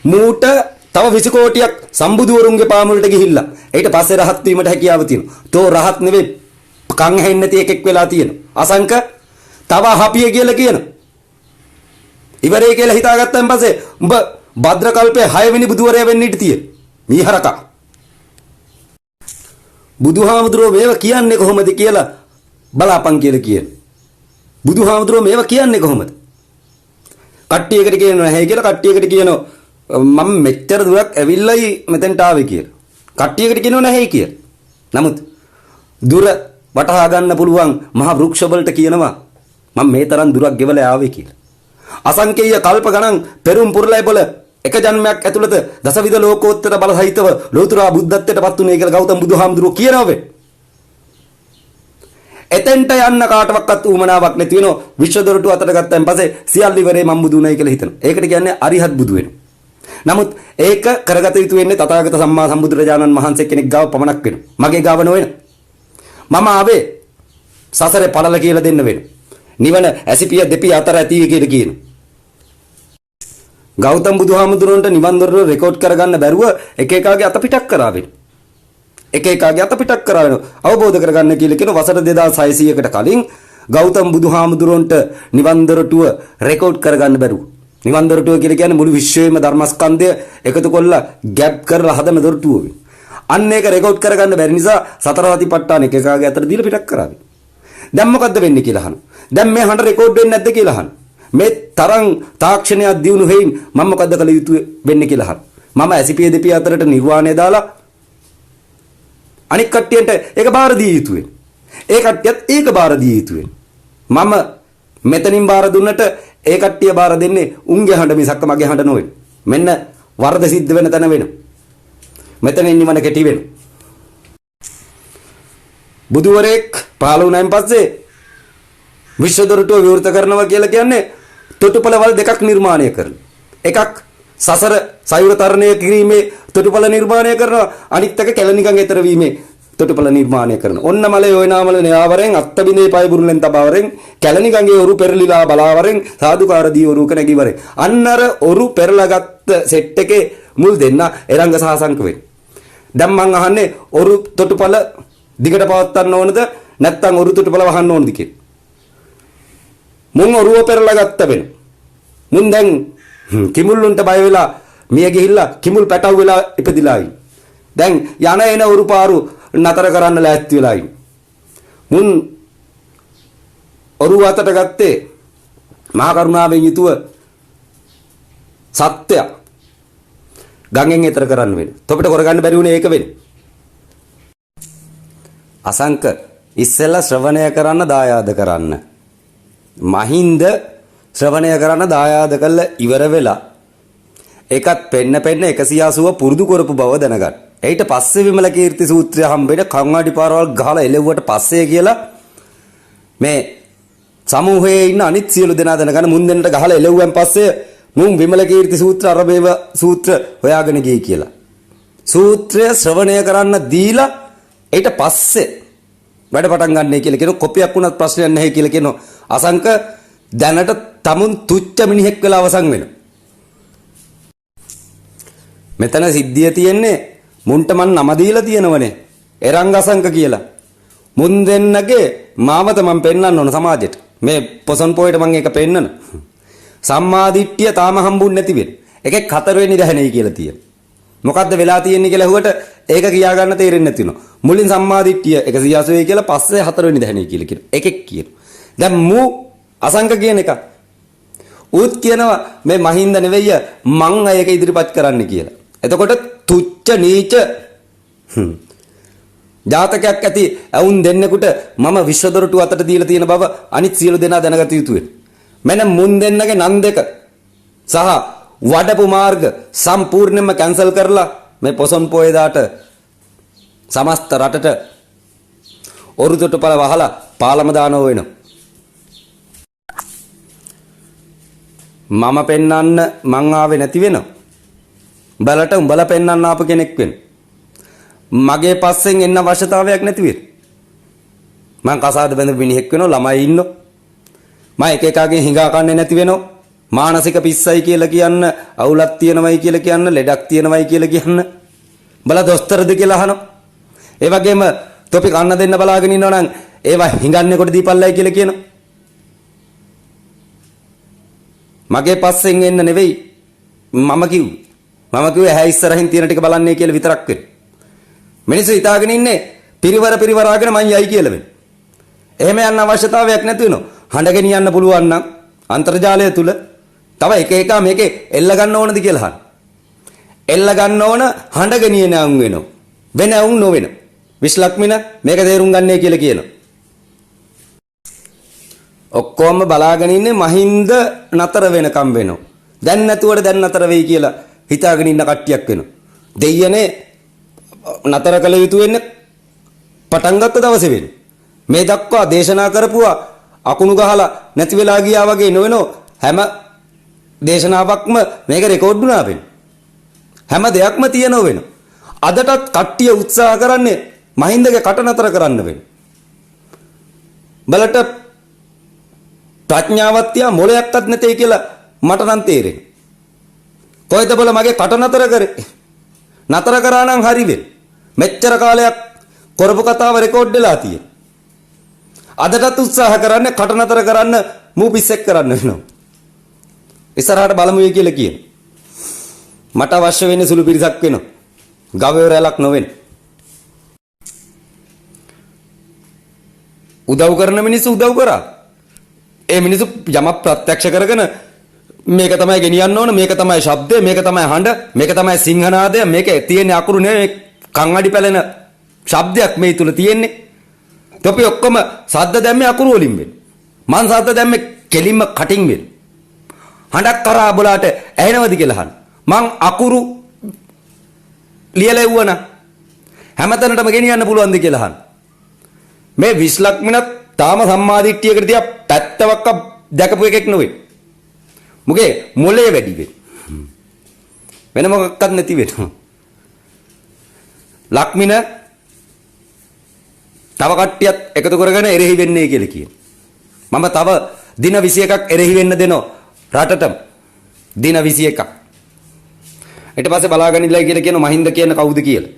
මූට තව 20 කෝටියක් සම්බුදුවරුන්ගේ පාමුලට ගිහිල්ලා. ඊට පස්සේ රහත් වීමට හැකියාව තියෙනවා. තෝ රහත් නෙවෙයි කන් ඇහෙන්නේ නැති එකෙක් වෙලා තියෙනවා. අසංක තව හපිය කියලා කියනවා. ඉවරේ කියලා හිතාගත්තන් පස්සේ උඹ භද්‍ර කල්පයේ 6 වෙනි බුදුවරයා වෙන්න ඉඩ තියෙන. මීහරකා. බුදුහාමුදුරුවෝ මේව කියන්නේ කොහොමද කියලා බලාපන් කියලා කියන. බුදුහාමුදුරුවෝ මේව කියන්නේ කොහොමද? කට්ටියකට කියනවා නැහැ කියලා කට්ටියකට කියනවා මම මෙච්චර දුරක් ඇවිල්ලායි මෙතෙන්ට ආවේ කියලා. කට්ටියකට කියනවා නැහැ කියලා. නමුත් දුර වටහා ගන්න පුළුවන් මහ වෘක්ෂ වලට කියනවා මම මේ තරම් දුරක් ගෙවලා ආවේ කියලා. අසංකේය කල්ප ගණන් පෙරුම් පුරලයි බල එක ජන්මයක් ඇතුළත දසවිධ ලෝකෝත්තර බල සහිතව ලෝතුරා බුද්ධත්වයට පත් උනේ කියලා ගෞතම බුදුහාමුදුරුවෝ කියනවා වේ. එතෙන්ට යන්න කාටවත් උමනාවක් නැති වෙනවා. විශ්වදොරටුව අතට ගත්තන් පස්සේ සියල්ල ඉවරේ මම බුදු උනායි කියලා හිතනවා. ඒකට කියන්නේ අරිහත් බුදු වෙනවා. නමුත් ඒක කරගත යුතු වෙන්නේ තථාගත සම්මා සම්බුදුරජාණන් වහන්සේ කෙනෙක් ගාව පමණක් වෙනවා. මගේ ගාව නොවන. මම ආවේ සසරේ පළල කියලා දෙන්න වෙනවා. නිවන ඇසිපිය දෙපිය අතර ඇති කියලා කියනවා. ගෞතම බුදුහාමුදුරන්ට නිවන් දොර රෙකෝඩ් කරගන්න බැරුව එක එකාගේ අත පිටක් කරාවෙන. එක එකාගේ අත පිටක් කරාවෙන. අවබෝධ කරගන්න කියලා කියන වසර 2600කට කලින් ගෞතම බුදුහාමුදුරන්ට නිවන් දොරටුව රෙකෝඩ් කරගන්න බැරුව. නිවන් දොරටුව කියලා කියන්නේ මුළු විශ්වයේම ධර්මස්කන්ධය එකතු කරලා ගැප් කරලා හදන දොරටුව. අන්න ඒක රෙකෝඩ් කරගන්න බැරි නිසා සතරවතිපට්ඨාන එක එකාගේ අතට දීලා පිටක් කරාවෙන. දැන් මොකද්ද වෙන්නේ කියලා අහනවා. දැන් මේ හඬ රෙකෝඩ් වෙන්නේ නැද්ද කියලා අහනවා. මේ තරම් තාක්ෂණයක් දියුණු වෙයින් මම මොකද්ද කළ යුතු වෙන්නේ කියලා අහනවා. මම ඇසිපිය දෙපිය අතරට නිර්වාණය දාලා අනික් කට්ටියට ඒක බාර දිය යුතුයි. ඒ කට්ටියත් ඒක බාර දිය යුතුයි. මම මෙතනින් බාර දුන්නට ඒ කට්ටිය බාර දෙන්නේ උන්ගේ හඬ මිසක් මගේ හඬ නොවේ. මෙන්න වරද සිද්ධ වෙන තැන වෙනවා. මෙතනින් නිවන කෙටි වෙනවා. බුදුවරයෙක් පහළ වුණායින් පස්සේ විශ්වදොරටුව විවෘත කරනවා කියලා කියන්නේ තොටුපළවල් දෙකක් නිර්මාණය කරන. එකක් සසර සයුර තරණය කිරීමේ තොටුපළ නිර්මාණය කරනවා. අනිත් එක කැලණිකන් ඈතර වීමේ තොටුපළ නිර්මාණය කරනවා. ඔන්න මලේ ඔය නාමල න්යාවරෙන් අත්තබිනේ පය බුරුලෙන් තබවරෙන් කැලණිකන්ගේ ඔරු පෙරලිලා බලාවරෙන් සාදුකාර දී ඔරුක නැගිවරෙන්. අන්නර ඔරු පෙරලාගත්ත සෙට් එකේ මුල් දෙන්න එරංග සහසංක වෙන්නේ. දැන් මං අහන්නේ ඔරු තොටුපළ දිගට පවත්වන්න ඕනද නැත්නම් ඔරු තොටුපළ වහන්න ඕනද කියලා. මුන් ඔරුව පෙරලා ගත්ත වෙන. මුන් දැන් කිමුල්ලුන්ට බය වෙලා මිය ගිහිල්ලා කිමුල් පැටව වෙලා ඉපදිලා ඉන්නේ. දැන් යන එන ඔරු පාරු නතර කරන්න ලෑස්ති වෙලා ඉන්නේ. මුන් ඔරුව අතට ගත්තේ මහා කරුණාවෙන් යුතුව සත්‍ය ගංගෙන් එතර කරන්න වෙන. තොපිට කරගන්න බැරි වුණේ ඒක වෙන්නේ. අසංක ඉස්සෙල්ලා ශ්‍රවණය කරන්න දායාද කරන්න. මහින්ද ශ්‍රවණය කරන්න දායාද කළ ඉවර වෙලා ඒකත් පෙන්න 180 පුරුදු කරපු බව දැනගන්න. ඊට පස්සේ විමල කීර්ති සූත්‍රය හම්බෙන්න කංගාඩි පාරවල් ගහලා එලෙව්වට පස්සේ කියලා මේ සමූහයේ ඉන්න අනිත් සියලු දෙනා දැනගන්න මුන් දෙන්නට ගහලා එලෙව්වන් පස්සේ මුන් විමල කීර්ති සූත්‍ර අරබේව සූත්‍ර හොයාගෙන ගියේ කියලා. සූත්‍රය ශ්‍රවණය කරන්න දීලා ඊට පස්සේ වැඩ පටන් ගන්නයි කියලා කියනවා. කොපියක් වුණත් ප්‍රශ්නයක් නැහැ කියලා කියනවා. අසංක දැනට තමුන් තුච්ච මිනිහෙක් වෙලා අවසන් වෙනවා. මෙතන සිද්ධිය තියෙන්නේ මුන්ට මන් නම දීලා තියෙනවනේ. එරංග අසංක කියලා. මුන් දෙන්නගේ මාවත මම පෙන්වන්න ඕන සමාජයට. මේ පොසොන් පොයට මම ඒක පෙන්නන. සම්මාදිට්ඨිය තාම හම්බුන්නේ නැති වෙන. එකෙක් 4 වෙනි දහනෙයි කියලා තියෙනවා. මොකද්ද වෙලා තියෙන්නේ කියලා ඇහුවට ඒක කියා ගන්න තේරෙන්නේ නැති වෙනවා. මුලින් සම්මාදිට්ඨිය 180 කියලා පස්සේ 4 වෙනි දහනෙයි කියලා කියනවා. එකෙක් කියනවා. දැන් මූ අසංක කියන එක. ඌත් කියනවා මේ මහින්ද නෙවෙයි මං අයක ඉදිරිපත් කරන්න කියලා. එතකොට තුච්ච නීච ජාතකයක් ඇති වුන් දෙන්නෙකුට මම විශ්වදොරටු අතට දීලා තියෙන බව අනිත් සියලු දෙනා දැනගත යුතු වෙනවා. මෙන්න මුන් දෙන්නගේ නම් දෙක සහ වඩපු මාර්ග සම්පූර්ණයෙන්ම කැන්සල් කරලා මේ පොසොන් පොයේදාට සමස්ත රටට ඔරුතොටුපළ වහලා පාලම දානව වෙනවා. මම පෙන්වන්න මං ආවේ නැති වෙනවා. උඹලට උඹලා පෙන්වන්න ආපු කෙනෙක් වෙන. මගේ පස්සෙන් එන්න අවශ්‍යතාවයක් නැති වෙන. මං කසාද බඳ මිනිහෙක් වෙනවා ළමයි ඉන්නෝ. මම එක එකගෙන් හිඟා කන්නේ නැති වෙනවා. මානසික පිස්සයි කියලා කියන්න, අවුලක් තියෙනවයි කියලා කියන්න, ලෙඩක් තියෙනවයි කියලා කියන්න. උඹලා දොස්තරද කියලා අහනවා. ඒ වගේම තොපි කන්න දෙන්න බලාගෙන ඉන්නවා නම් ඒවා හිඟන්නේ කොට දීපල්ලයි කියලා කියනවා. මගේ පස්සෙන් එන්න නෙවෙයි මම කිව්වේ. මම කිව්වේ ඇහැ ඉස්සරහින් තියෙන ටික බලන්නේ කියලා විතරක් වෙන. මිනිස්සු හිතාගෙන ඉන්නේ පිරිවරාගෙන මං යයි කියලා වෙන. එහෙම යන්න අවශ්‍යතාවයක් නැති වෙනවා. හඬ ගෙනියන්න පුළුවන් නම් අන්තර්ජාලය තුල තව එක එක මේකේ එල්ල ගන්න ඕනද කියලා අහන්න. එල්ල ගන්න ඕන හඬ ගෙනියන අං වෙනවා. වෙන අං නොවෙන. විශ්ලක්මින මේක තේරුම් ගන්නයි කියලා කියනවා. ඔක්කොම බලාගෙන ඉන්නේ මහින්ද නතර වෙනකම් වෙනවා. දැන් නැතුවට දැන් නතර වෙයි කියලා හිතාගෙන ඉන්න කට්ටියක් වෙනවා. දෙයියනේ නතර කළ යුතු වෙන්නේ පටන් ගත්ත දවසේ වෙන්නේ. මේ දක්වා දේශනා කරපුවා අකුණු ගහලා නැති වෙලා ගියා වගේ නොවෙනෝ හැම දේශනාවක්ම මේක රෙකෝඩ් වුණා වෙන්නේ. හැම දෙයක්ම තියෙනව වෙනවා. අදටත් කට්ටිය උත්සාහ කරන්නේ මහින්දගේ කට නතර කරන්න වෙන්නේ. බලට ප්‍රඥාවක් තියා මොලයක්වත් නැtei කියලා මට නම් තේරෙන්නේ. කොහෙද බල මගේ කට නතර කරේ? නතර කරා නම් හරි වෙන්නේ. මෙච්චර කාලයක් කරපු කතාව රෙකෝඩ් වෙලා තියෙනවා. අදටත් උත්සාහ කරන්නේ කට නතර කරන්න මූ පිස්සෙක් කරන්න වෙනවා. ඉස්සරහට බලමු කියලා කියන. මට අවශ්‍ය වෙන්නේ සුළු පිරිසක් වෙනවා. ගවයෝ රැලක් නොවෙන. උදව් කරන මිනිස්සු උදව් කරා. ඒ මිනිස්සු යම ප්‍රත්‍යක්ෂ කරගෙන මේක තමයි ගෙනියන්න ඕන, මේක තමයි ශබ්දය, මේක තමයි හඬ, මේක තමයි සිංහනාදය, මේක තියෙන අකුරු නෙවෙයි කන් අඩි පැලෙන ශබ්දයක් මේ තුල තියෙන්නේ. තොපි ඔක්කොම සද්ද දැම්මේ අකුරු වලින් වෙන්නේ. මං සද්ද දැම්මේ කෙලින්ම කටින් වෙන්නේ. හඬක් කරා බලාට ඇහෙනවද කියලා අහන්න. මං අකුරු ලියලා එවුවන හැමතැනටම ගෙනියන්න පුළුවන්ද කියලා අහන්න. මේ 20 ලක් මිනිත් තාම සම්මාදිට්ඨියකට තියා පැත්තවක් දැකපු එකෙක් නෙවෙයි. මුගේ මොලේ වැඩි වෙයි. වෙන මොකක්වත් නැති වෙනවා. ලක්මින තව කට්ටියත් එකතු කරගෙන එරෙහි වෙන්නේ කියලා කියනවා. මම තව දින 21ක් එරෙහි වෙන්න දෙනවා රටටම. දින 21ක්. ඊට පස්සේ බලාගෙන ඉන්නයි කියලා කියන මහින්ද කියන කවුද කියලා.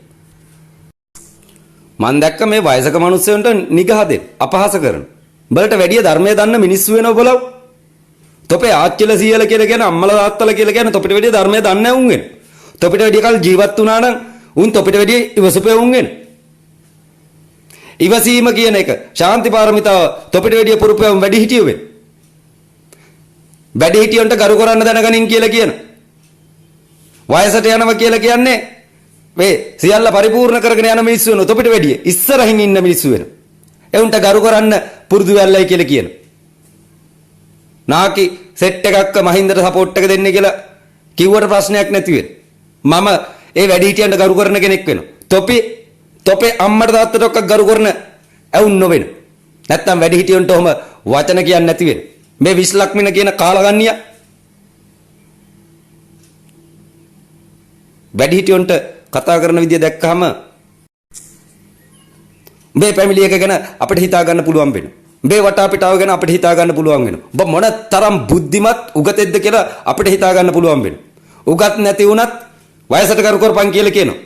මම දැක්ක මේ වයසක මිනිස්සුන්ට නිගහ දෙන්න අපහාස කරන. උඹලට වැඩි ධර්මයේ දන්න මිනිස්සු වෙනව බලව. තොපේ ආච්චිල සීයල කියලා කියන අම්මලා තාත්තලා කියලා කියන තොපිට වැඩි ධර්මයේ දන්නේ නැහැ උන් වෙන. තොපිට වැඩි කල් ජීවත් වුණා නම් උන් තොපිට වැඩි ඉවසුපේ උන් වෙන. ඉවසීම කියන එක ශාන්ති පාරමිතාව තොපිට වැඩි පුරුපයම් වැඩි හිටියෝ වෙන. වැඩි හිටියොන්ට ගරු කරන්න දැනගනින් කියලා කියන. වයසට යනවා කියලා කියන්නේ මේ සියල්ල පරිපූර්ණ කරගෙන යන මිනිස්සු වෙන තොපිට වැඩි ඉස්සරහින් ඉන්න මිනිස්සු වෙන. එවුන්ට ගරු කරන්න පුරුදු වෙල්ලයි කියලා කියන. නාකි සෙට් එකක් මහින්දට සපෝට් එක දෙන්න කියලා කිව්වට ප්‍රශ්නයක් නැති වෙන. මම ඒ වැඩි හිටියන්ට ගරු කරන කෙනෙක් වෙනවා. තොපේ අම්මට තාත්තට ඔක්ක ගරු කරන ඇවුන් නොවෙන. නැත්තම් වැඩි හිටියන්ට ඔහම වචන කියන්නේ නැති වෙන. මේ 20 ලක්මින කියන කාලගන්නිය වැඩි හිටියන්ට කතා කරන විදිය දැක්කහම මේ ෆැමිලි එක ගැන අපිට හිතා ගන්න පුළුවන් වෙනවා. මේ වටාපිටාව ගැන අපිට හිතා ගන්න පුළුවන් වෙනවා. ඔබ මොන තරම් බුද්ධිමත් උගතෙක්ද කියලා අපිට හිතා ගන්න පුළුවන් වෙනවා. උගත් නැති වුණත් වයසට කරු කරපන් කියලා කියනවා.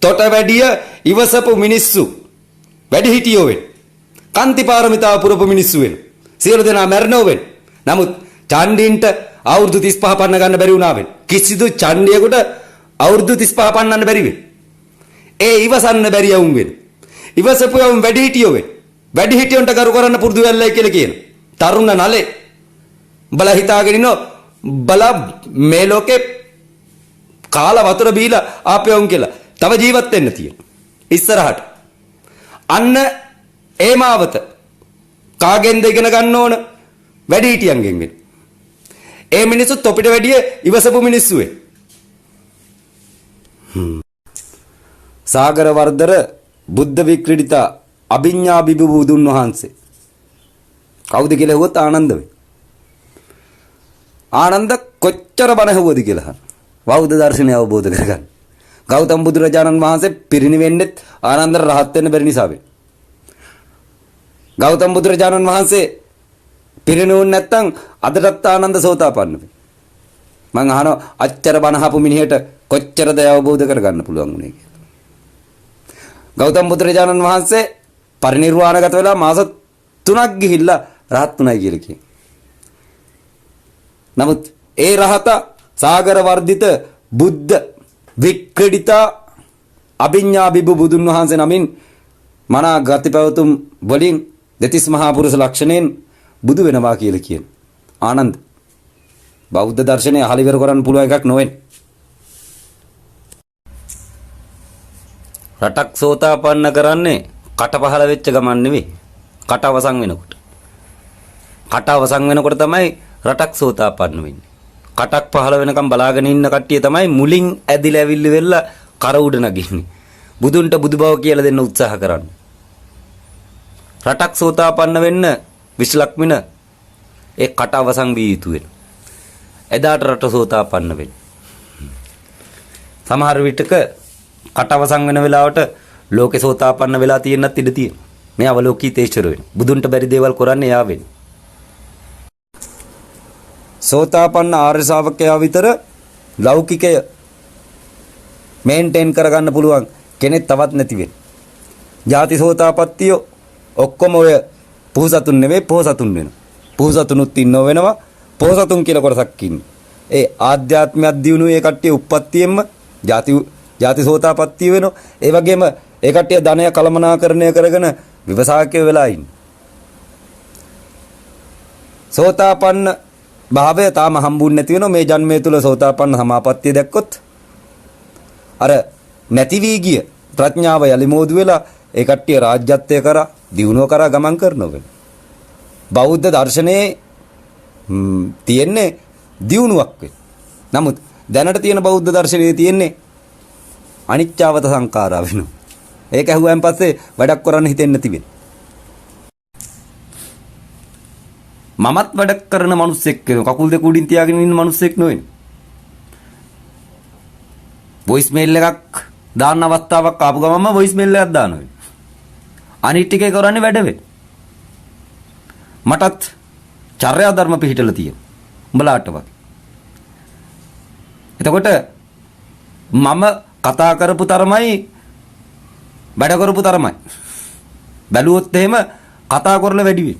තොට වැඩිය ඉවසපු මිනිස්සු වැඩි හිටියෝ වෙන. කාන්ති පාරමිතාව පුරපු මිනිස්සු වෙන. සියලු දෙනා මැරෙනව වෙන. නමුත් චණ්ඩීන්ට අවුරුදු 35 පන්න ගන්න බැරි වුණා වෙන. කිසිදු චණ්ඩියෙකුට අවුරුදු 35 පන්නන්න බැරි වෙන. ඒ ඉවසන්න බැරි යවුන් වෙන. ඉවසපු යවුන් වැඩි හිටියෝ වෙන. වැඩි හිටියොන්ට කරු කරන්න පුරුදු වෙල්ලයි කියලා කියන. තරුණ නලේ බල හිතාගෙන ඉන්නෝ බල මේ ලෝකේ කාලා වතුර බීලා ආපයෝන් කියලා. තව ජීවත් වෙන්න තියෙන. ඉස්සරහට. අන්න ඒ මාවත කාගෙන්ද ඉගෙන ගන්න ඕන? වැඩි හිටියන්ගෙන් වෙන. ඒ මිනිස්සුත් අපිට වැඩිය ඉවසපු මිනිස්සු වෙයි. සාගර වර්ධර බුද්ධ වික්‍රඩිත අභිඥා බිබු බුදුන් වහන්සේ. කවුද කියලා ඇහුවොත් ආනන්ද වෙයි. ආනන්ද කොච්චර බණ ඇහුවද කියලා. බෞද්ධ දර්ශනය අවබෝධ කරගන්න. ගෞතම බුදුරජාණන් වහන්සේ පිරිනිවෙන්නෙත් ආනන්ද රහත් වෙන්න බැරි නිසා වෙයි. ගෞතම බුදුරජාණන් වහන්සේ පිරිනුවුන් නැත්තම් අදටත් ආනන්ද සෝතාපන්න වෙයි. මං අහනවා අච්චර බණ අහපු මිනිහට කොච්චරද අවබෝධ කරගන්න පුළුවන් උනේ කියලා. ගෞතම බුදුරජාණන් වහන්සේ පරිනිර්වාණගත වෙලා මාස 3ක් ගිහිල්ලා රහත් උනායි කියලා කියනවා. නමුත් ඒ රහත සාගර වර්ධිත බුද්ධ වික්‍රඩිත අභිඥා බිබු බුදුන් වහන්සේ නමින් මනා ගති පැවතුම් වලින් දෙතිස් මහා පුරුෂ ලක්ෂණයෙන් බුදු වෙනවා කියලා කියන ආනන්ද බෞද්ධ දර්ශනය අහල ඉවර කරන්න පුළුවන් එකක් නොවෙන්නේ. රටක් සෝතාපන්න කරන්නේ කට පහළ වෙච්ච ගමන් නෙවෙයි. කට අවසන් වෙනකොට. කට අවසන් වෙනකොට තමයි රටක් සෝතාපන්න වෙන්නේ. කටක් පහළ වෙනකම් බලාගෙන ඉන්න කට්ටිය තමයි මුලින් ඇදිලා ඇවිල්ලි වෙලා කර උඩ නගින්නේ. බුදුන්ට බුදුබව කියලා දෙන්න උත්සාහ කරන්නේ. රටක් සෝතාපන්න වෙන්න විශ්ලක්මින ඒ කට අවසන් විය යුතු වෙන. එදාට රට සෝතාපන්න වෙන්න. සමහර විටක කට අවසන් වෙන වෙලාවට ලෝකේ සෝතාපන්න වෙලා තියෙන්නත් ඉඩ තියෙනවා. මේ අවලෝකී තේචර වෙන. බුදුන්ට බැරි දේවල් කරන්නේ යා වෙන්නේ. සෝතාපන්න ආර්ය ශ්‍රාවකයා විතර ලෞකිකය මේන්ටේන් කරගන්න පුළුවන් කෙනෙක් තවත් නැති වෙන්නේ. ಜಾති සෝතාපට්ටිය ඔක්කොම ඔය පොහසතුන් නෙවෙයි පොහසතුන් වෙනවා. පොහසතුනුත් ඉන්නව වෙනවා. පොහසතුන් කියලා කොටසක් ඉන්නේ. ඒ ආධ්‍යාත්මයක් දියුණු ඒ කට්ටිය උප්පත්තියෙන්ම ಜಾති සෝතාපට්ටිය වෙනවා. ඒ වගේම ඒ කට්ටිය ධනය කළමනාකරණය කරගෙන විවසාකේ වෙලා ඉන්නේ. සෝතාපන්න භාවය තාම හම්බුන්නේ නැති වෙනවා. මේ ජන්මය තුල සෝතාපන්න සමාපත්තිය දැක්කොත් අර නැති වී ගිය ප්‍රඥාව යලිමෝදු වෙලා ඒ කට්ටිය රාජ්‍යත්වය කරා දියුණුව කරා ගමන් කරනවා. බෞද්ධ දර්ශනයේ තියෙන්නේ දියුණුවක් වෙයි. නමුත් දැනට තියෙන බෞද්ධ දර්ශනයේ තියෙන්නේ අනිච්චවත සංඛාරා වෙනවා. ඒක ඇහුවෙන් පස්සේ වැඩක් කරන්න හිතෙන්නේ නැති වෙනවා. මමත් වැඩ කරන මිනිස්සෙක් වෙනවා. කකුල් දෙක උඩින් තියාගෙන ඉන්න මිනිස්සෙක් නෙවෙයි. වොයිස් මේල් එකක් දාන්න අවස්ථාවක් ආපු ගමන්ම වොයිස් මේල් එකක් දානවා. අනිත් ටිකේ කරන්නේ වැඩ වෙයි. මටත් චර්යා ධර්ම පිළිහිටලා තියෙනවා. උඹලාට වගේ. එතකොට මම කතා කරපු තරමයි වැඩ කරපු තරමයි. බැලුවොත් එහෙම කතා කරලා වැඩි වෙයි.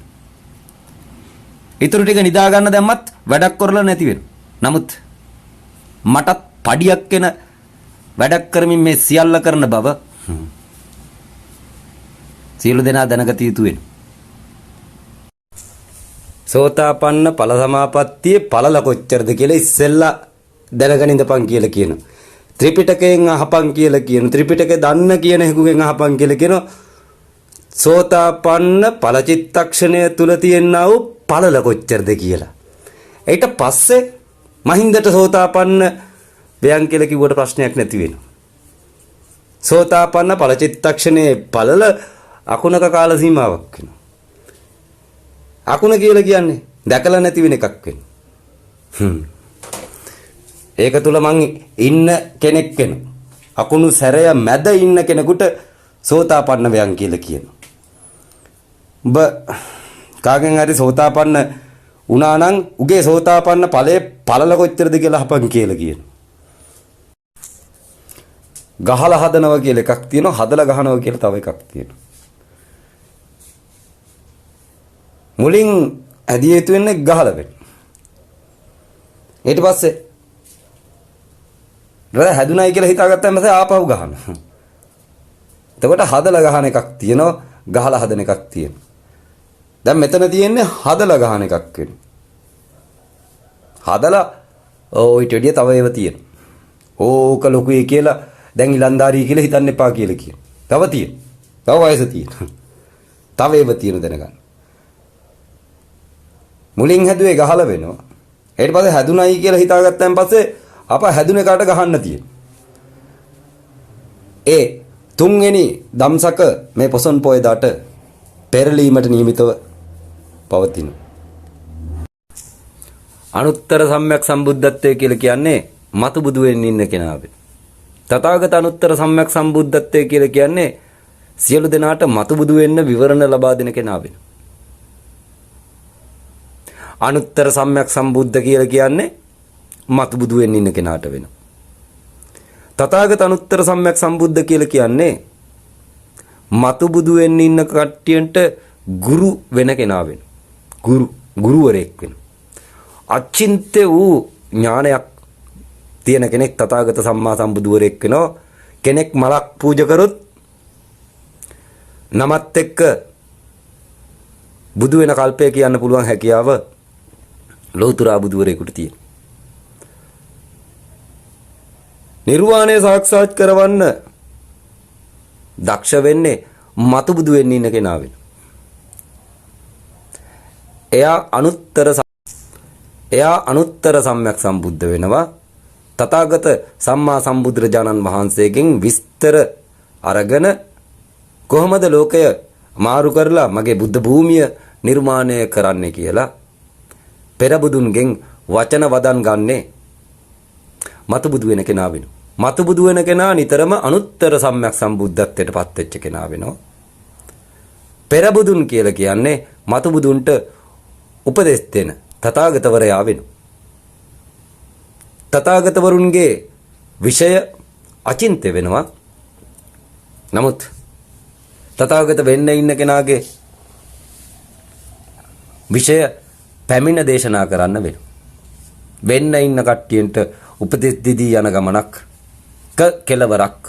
ඊටු ටික නිදා ගන්න දැම්මත් වැඩක් කරලා නැති වෙනවා. නමුත් මටත් පඩියක් වෙන වැඩක් කරමින් මේ සියල්ල කරන බව සියලු දෙනා දැනගත යුතු වෙනවා. සෝතාපන්න ඵල සමාපත්තියේ ඵලල කොච්චරද කියලා ඉස්සෙල්ලා දැනගෙන ඉඳපන් කියලා කියනවා. ත්‍රිපිටකයෙන් අහපන් කියලා කියන ත්‍රිපිටකේ දන්න කියන හේකුගෙන් අහපන් කියලා කියනවා. සෝතාපන්න ඵල චිත්තක්ෂණය තුල තියෙනා වූ ඵලල කොච්චරද කියලා. ඊට පස්සේ මහින්දට සෝතාපන්න වයන් කියලා කිව්වට ප්‍රශ්නයක් නැති වෙනවා. සෝතාපන්න ඵල චිත්තක්ෂණයේ ඵලල අකුණක කාල සීමාවක් වෙනවා. අකුණ කියලා කියන්නේ දැකලා නැති වෙන එකක් වෙනවා. ඒක තුල මං ඉන්න කෙනෙක් වෙනවා. අකුණු සැරය මැද ඉන්න කෙනෙකුට සෝතාපන්න වයන් කියලා කියනවා. ඔබ කාගෙන් හරි සෝතාපන්න වුණා නම් උගේ සෝතාපන්න ඵලයේ පළල කොච්චරද කියලා අහපන් කියලා කියනවා. ගහලා හදනවා කියලා එකක් තියෙනවා, හදලා ගහනවා කියලා තව එකක් තියෙනවා. මුලින් ඇදිය යුතු වෙන්නේ ගහලා වෙන්න. ඊට පස්සේ රෑ හැදුනයි කියලා හිතාගත්තාම පස්සේ ආපහු ගහනවා. එතකොට හදලා ගහන එකක් තියෙනවා, ගහලා හදන එකක් තියෙනවා. දැන් මෙතන තියෙන්නේ හදලා ගහන එකක් වෙන්නේ. හදලා ඊට වැඩිය තව ඒවා තියෙනවා. ඕක ලොකුයි කියලා දැන් ඉලන්දාරී කියලා හිතන්න එපා කියලා කියනවා. තව තියෙනවා. තව වයස තියෙනවා. තව ඒවා තියෙන දැනගන්න. මුලින් හැදුවේ ගහලා වෙනවා. ඊට පස්සේ හැදුනයි කියලා හිතාගත්තාන් පස්සේ අප හැදුන එකට ගහන්න තියෙනවා. ඒ තුන්වෙනි දම්සක මේ පොසොන් පොය දාට පෙරලීමට නියමිතව පවතින. අනුත්තර සම්‍යක් සම්බුද්ධත්වය කියලා කියන්නේ මතු බුදු වෙන්න ඉන්න කෙනාවේ. තථාගත අනුත්තර සම්‍යක් සම්බුද්ධත්වය කියලා කියන්නේ සියලු දෙනාට මතු බුදු වෙන්න විවරණ ලබා දෙන කෙනාවේ. අනුත්තර සම්‍යක් සම්බුද්ධ කියලා කියන්නේ මතු බුදු වෙන්න ඉන්න කෙනාට වෙනවා. තථාගත අනුත්තර සම්‍යක් සම්බුද්ධ කියලා කියන්නේ මතු බුදු වෙන්න ඉන්න කට්ටියන්ට ගුරු වෙන කෙනා වෙන. ගුරුවරයෙක් වෙන. අචින්ත්‍ය වූ ඥානයක් තියෙන කෙනෙක් තථාගත සම්මා සම්බුදුවරයෙක් වෙනවා. කෙනෙක් මලක් පූජා කරොත් නමත් එක්ක බුදු වෙන කල්පය කියන්න පුළුවන් හැකියාව ලෞතර බුදුවරයෙකුට තියෙනවා. නිර්වාණය සාක්ෂාත් කරවන්න දක්ෂ වෙන්නේ මතු බුදු වෙන්න ඉන්න කෙනා වෙන. එයා අනුත්තර සම්‍යක් සම්බුද්ධ වෙනවා. තථාගත සම්මා සම්බුදුරජාණන් වහන්සේගෙන් විස්තර අරගෙන කොහොමද ලෝකය මාරු කරලා මගේ බුද්ධ භූමිය නිර්මාණය කරන්නේ කියලා පෙරබුදුන්ගෙන් වචන වදන් ගන්නේ මතු බුදු වෙන කෙනා වෙනවා. මතු බුදු වෙන කෙනා නිතරම අනුත්තර සම්‍යක් සම්බුද්ධත්වයට පත් වෙච්ච කෙනා වෙනවා. පෙරබුදුන් කියලා කියන්නේ මතු බුදුන්ට උපදෙස් දෙන තථාගතවරයා වෙනවා. තථාගතවරුන්ගේ විෂය අචින්ත්‍ය වෙනවා. නමුත් තථාගත වෙන්න ඉන්න කෙනාගේ විෂය පැමිණ දේශනා කරන්න වෙනවා. වෙන්න ඉන්න කට්ටියන්ට උපදෙස් දීදී යන ගමනක් කෙලවරක්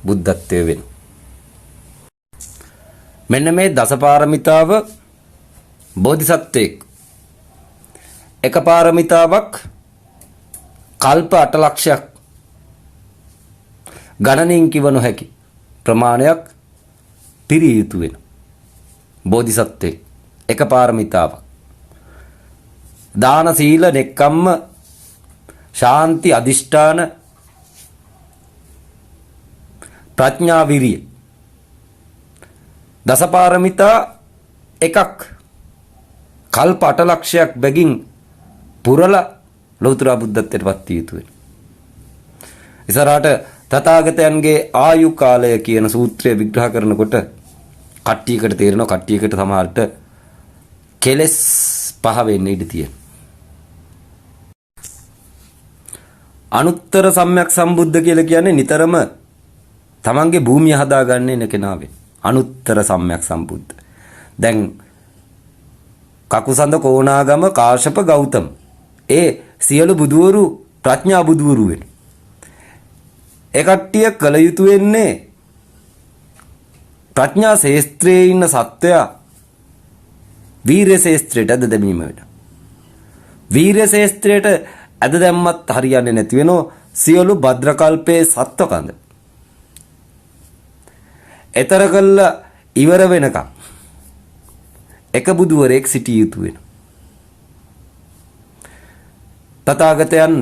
බුද්ධත්වයේ වෙනවා. මෙන්න මේ දසපාරමිතාව බෝධිසත්වෙක් එක පාරමිතාවක් කල්ප 8 ලක්ෂයක් ගණනින් කිව නොහැකි ප්‍රමාණයක් පිරිය යුතු වෙන බෝධිසත්වෙක් එක පාරමිතාවක් දාන සීල නෙක්ඛම්ම ශාන්ති අදිෂ්ඨාන ප්‍රඥා විරිය දසපාරමිතා එකක් කල්ප 8 ලක්ෂයක් බැගින් පුරලා ලෞතර බුද්ධත්වයට පත් විය යුතු වෙන. ඉස්සරහට තථාගතයන්ගේ ආයු කාලය කියන සූත්‍රය විග්‍රහ කරනකොට කට්ටියකට තේරෙනවා කට්ටියකට සමහරට කෙලස් පහ වෙන්න ඉඩ තියෙනවා. අනුත්තර සම්‍යක් සම්බුද්ධ කියලා කියන්නේ නිතරම තමන්ගේ භූමිය හදාගන්න ඉන්න කෙනාවේ. අනුත්තර සම්‍යක් සම්බුද්ධ. දැන් කකුසඳ කොණාගම කාශ්‍යප ගෞතම ඒ සියලු බුදුවරු ප්‍රඥා බුදුවරු වෙන. ඒ කට්ටිය කල යුතු වෙන්නේ ප්‍රඥා ශේස්ත්‍රයේ ඉන්න සත්වයා වීර්ය ශේස්ත්‍රයට අද දැමීම වෙන. වීර්ය ශේස්ත්‍රයට අද දැම්මත් හරියන්නේ නැති වෙනෝ සියලු භද්‍රකල්පයේ සත්වකඳ. ඊතර කළ ඉවර වෙනකම් එක බුදුවරයෙක් සිටිය යුතු වෙන. තථාගතයන්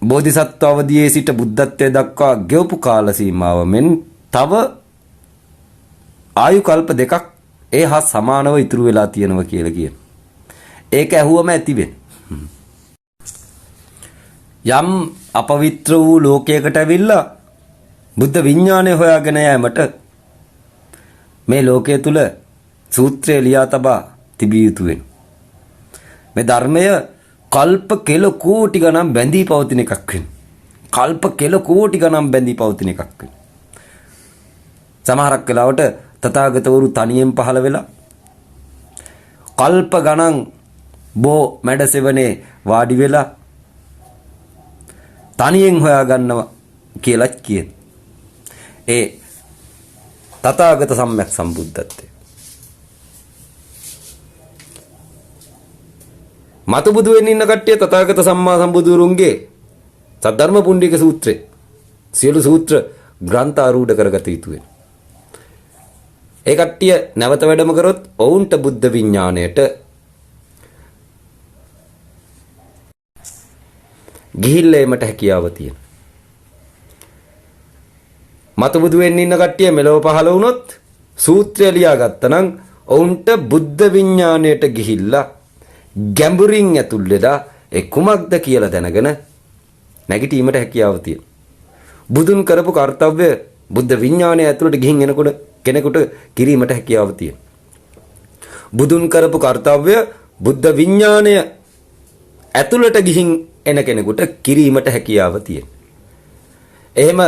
බෝධිසත්ව අවදියේ සිට බුද්ධත්වයට දක්වා ගෙවපු කාල සීමාව මෙන් තව ආයු කල්ප දෙකක් ඒ හා සමානව ඉතුරු වෙලා තියෙනවා කියලා කියන. ඒක ඇහුවම ඇති වෙන. යම් අපවිත්‍ර වූ ලෝකයකට ඇවිල්ලා බුද්ධ විඥානය හොයාගෙන යෑමට මේ ලෝකයේ තුල සූත්‍රය ලියා තබා තිබිය යුතු වෙනවා. මේ ධර්මය කල්ප කෙල කෝටි ගණන් බැඳී පවතින එකක් වෙනවා. කල්ප කෙල කෝටි ගණන් බැඳී පවතින එකක් වෙනවා. සමහරක් වෙලාවට තථාගතවරු තනියෙන් පහළ වෙලා කල්ප ගණන් බෝ මැඩ සෙවනේ වාඩි වෙලා තනියෙන් හොයා ගන්නවා කියලාත් කියන. ඒ තථාගත සම්්‍යක් සම්බුද්ධත්වය. මතු බුදු වෙන්න ඉන්න කට්ටිය තථාගත සම්මා සම්බුදුරුන්ගේ සද්ධර්ම පුණ්ඩික සූත්‍රය සියලු සූත්‍ර ග්‍රන්ථ ආරූඪ කරගත යුතු වෙනවා. ඒ කට්ටිය නැවත වැඩම කරොත් ඔවුන්ට බුද්ධ විඥාණයට ගිහිල්ලා එමට හැකියාව තියෙනවා. මතු බුදු වෙන්න ඉන්න කට්ටිය මෙලොව පහළ වුණොත් සූත්‍රය ලියා ගත්තනම් ඔවුන්ට බුද්ධ විඥාණයට ගිහිල්ලා ගැඹුරින් ඇතුල් වෙලා ඒ කුමක්ද කියලා දැනගෙන නැගිටීමට හැකියාව තියෙනවා. බුදුන් කරපු කාර්යය බුද්ධ විඥාණය ඇතුළට ගිහින් එනකොට කෙනෙකුට කිරීමට හැකියාව තියෙනවා. බුදුන් කරපු කාර්යය බුද්ධ විඥාණය ඇතුළට ගිහින් එන කෙනෙකුට කිරීමට හැකියාව තියෙනවා. එහෙම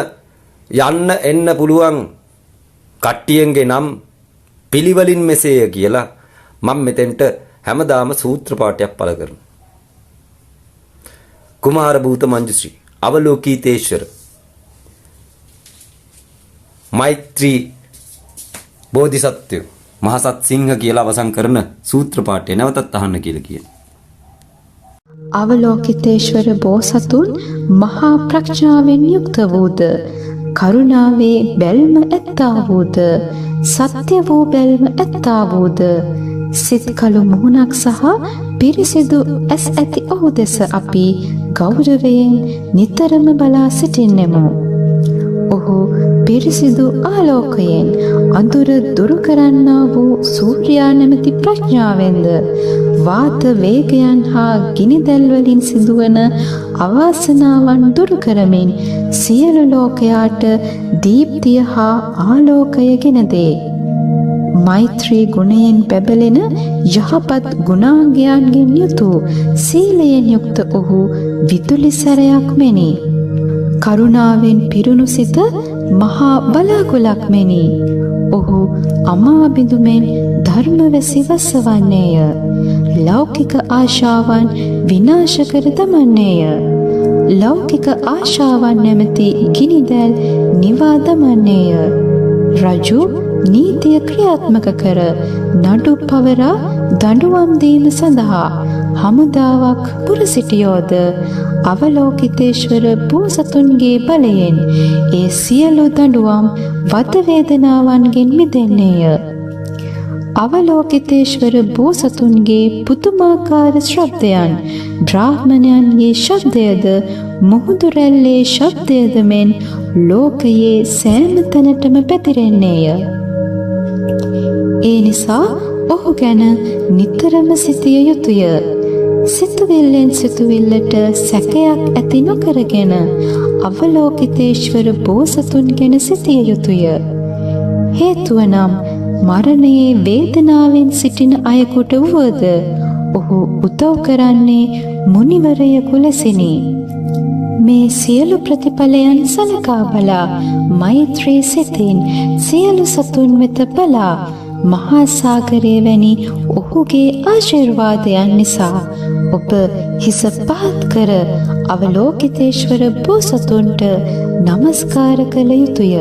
යන්න එන්න පුළුවන් කට්ටියන්ගේ නම් පිළිවෙලින් මෙසේය කියලා මම මෙතෙන්ට හැමදාම සූත්‍ර පාඨයක් පළ කරනවා. කුමාර භූත මංජුශ්‍රී අවලෝකීතේශ්වර මෛත්‍රී බෝධිසත්වය මහසත් සිංහ කියලා අවසන් කරන සූත්‍ර පාඨය නැවතත් අහන්න කියලා කියනවා. අවලෝකිතේශ්වර බෝසතුන් මහා ප්‍රඥාවෙන් යුක්ත වූද කරුණාවේ බැල්ම ඇත්තා වූද සත්‍ය වූ බැල්ම ඇත්තා වූද සිත් කළු මුහුණක් සහ පිරිසිදු ඇස් ඇති ඔහු දෙස අපි ගෞරවයෙන් නිතරම බලා සිටින්නෙමු. ඔහු පිරිසිදු ආලෝකයෙන් අඳුර දුරු කරන්නා වූ සූර්යා නැමැති ප්‍රඥාවෙන්ද වාත වේගයන් හා ගිනිදැල් වලින් සිදුවන අවාසනාවන් දුරු කරමින් සියලු ලෝකයාට දීප්තිය හා ආලෝකය ගෙන දේ. මෛත්‍රී ගුණයෙන් බැබලෙන යහපත් ගුණාංගයන්ගෙන් යුතු සීලයෙන් යුක්ත ඔහු විදුලි සැරයක් මෙනි. කරුණාවෙන් පිරුණු සිත මහා බලාකුලක් මෙනි. ඔහු අමා බිඳුමෙන් ධර්මවැසි වසවන්නේය. ලෞකික ආශාවන් විනාශ කර දමන්නේය. ලෞකික ආශාවන් නැමැති ගිනිදැල් නිවා දමන්නේය. රජු නීතිය ක්‍රියාත්මක කර නඩු පවරා දඬුවම් දීම සඳහා හමුදාවක් පුරසිටියෝද අවලෝකිතේශ්වර බෝසතුන්ගේ බලයෙන් ඒ සියලු දඬුවම් වද වේදනාවන්ගෙන් මිදෙන්නේය. අවලෝකිතේශ්වර බෝසතුන්ගේ පුදුමාකාර ශබ්දයන් බ්‍රාහ්මණයන්ගේ ශබ්දයද මුහුදු රැල්ලේ ශබ්දයද මෙන් ලෝකයේ සෑම තැනටම පැතිරෙන්නේය. ඒ නිසා ඔහු ගැන නිතරම සිතිය යුතුය. සිතුවිල්ලෙන් සිතුවිල්ලට සැකයක් ඇති නොකරගෙන අවලෝකිතේශ්වර බෝසතුන් ගැන සිතිය යුතුය. හේතුව නම් මරණයේ වේදනාවෙන් සිටින අයෙකුට වුවද ඔහු උදව් කරන්නේ මුනිවරයෙකු ලෙසිනි. මේ සියලු ප්‍රතිඵලයන් සලකා බලා මෛත්‍රී සිතින් සියලු සතුන් වෙත බලා මහා සාගරය වැනි ඔහුගේ ආශිර්වාදයන් නිසා ඔබ හිස පහත් කර අවලෝකිතේශ්වර බෝසතුන්ට නමස්කාර කළ යුතුය.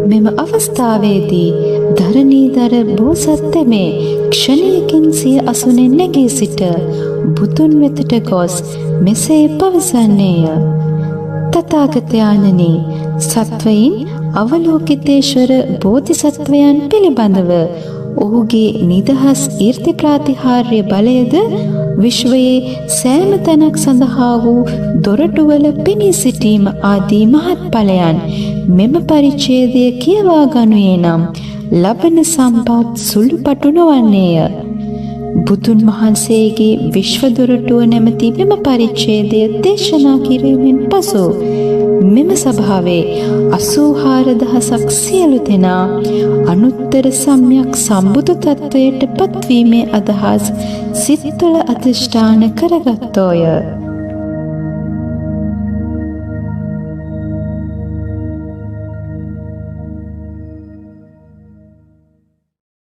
මෙම අවස්ථාවේදී ධරණීධර බෝසත් තෙමේ ක්ෂණයකින් සිය අසුනෙන් නැගී සිට බුදුන් වෙතට ගොස් මෙසේ පවසන්නේය. තථාගතයන්නි, සත්වයින් අවලෝකිතේශ්වර බෝධිසත්වයන් පිළිබඳව ඔහුගේ නිදහස් ඊර්ති ප්‍රාතිහාර්ය බලයද විශ්වයේ සෑම තැනක් සඳහා වූ දොරටුවල පෙනී සිටීම ආදී මහත් ඵලයන් මෙම පරිච්ඡේදය කියවා ගනුයේ නම් ලබන සම්පත් සුළුපටු නොවන්නේය. බුදුන් වහන්සේගේ විශ්ව දොරටුව නැමැති මෙම පරිච්ඡේදය දේශනා කිරීමෙන් පසු මෙම සභාවේ 84000ක් සියලු දෙනා අනුත්තර සම්‍යක් සම්බුදු තත්වයට පත්වීමේ අදහස් සිත්තුල අධිෂ්ඨාන කරගත්තෝය.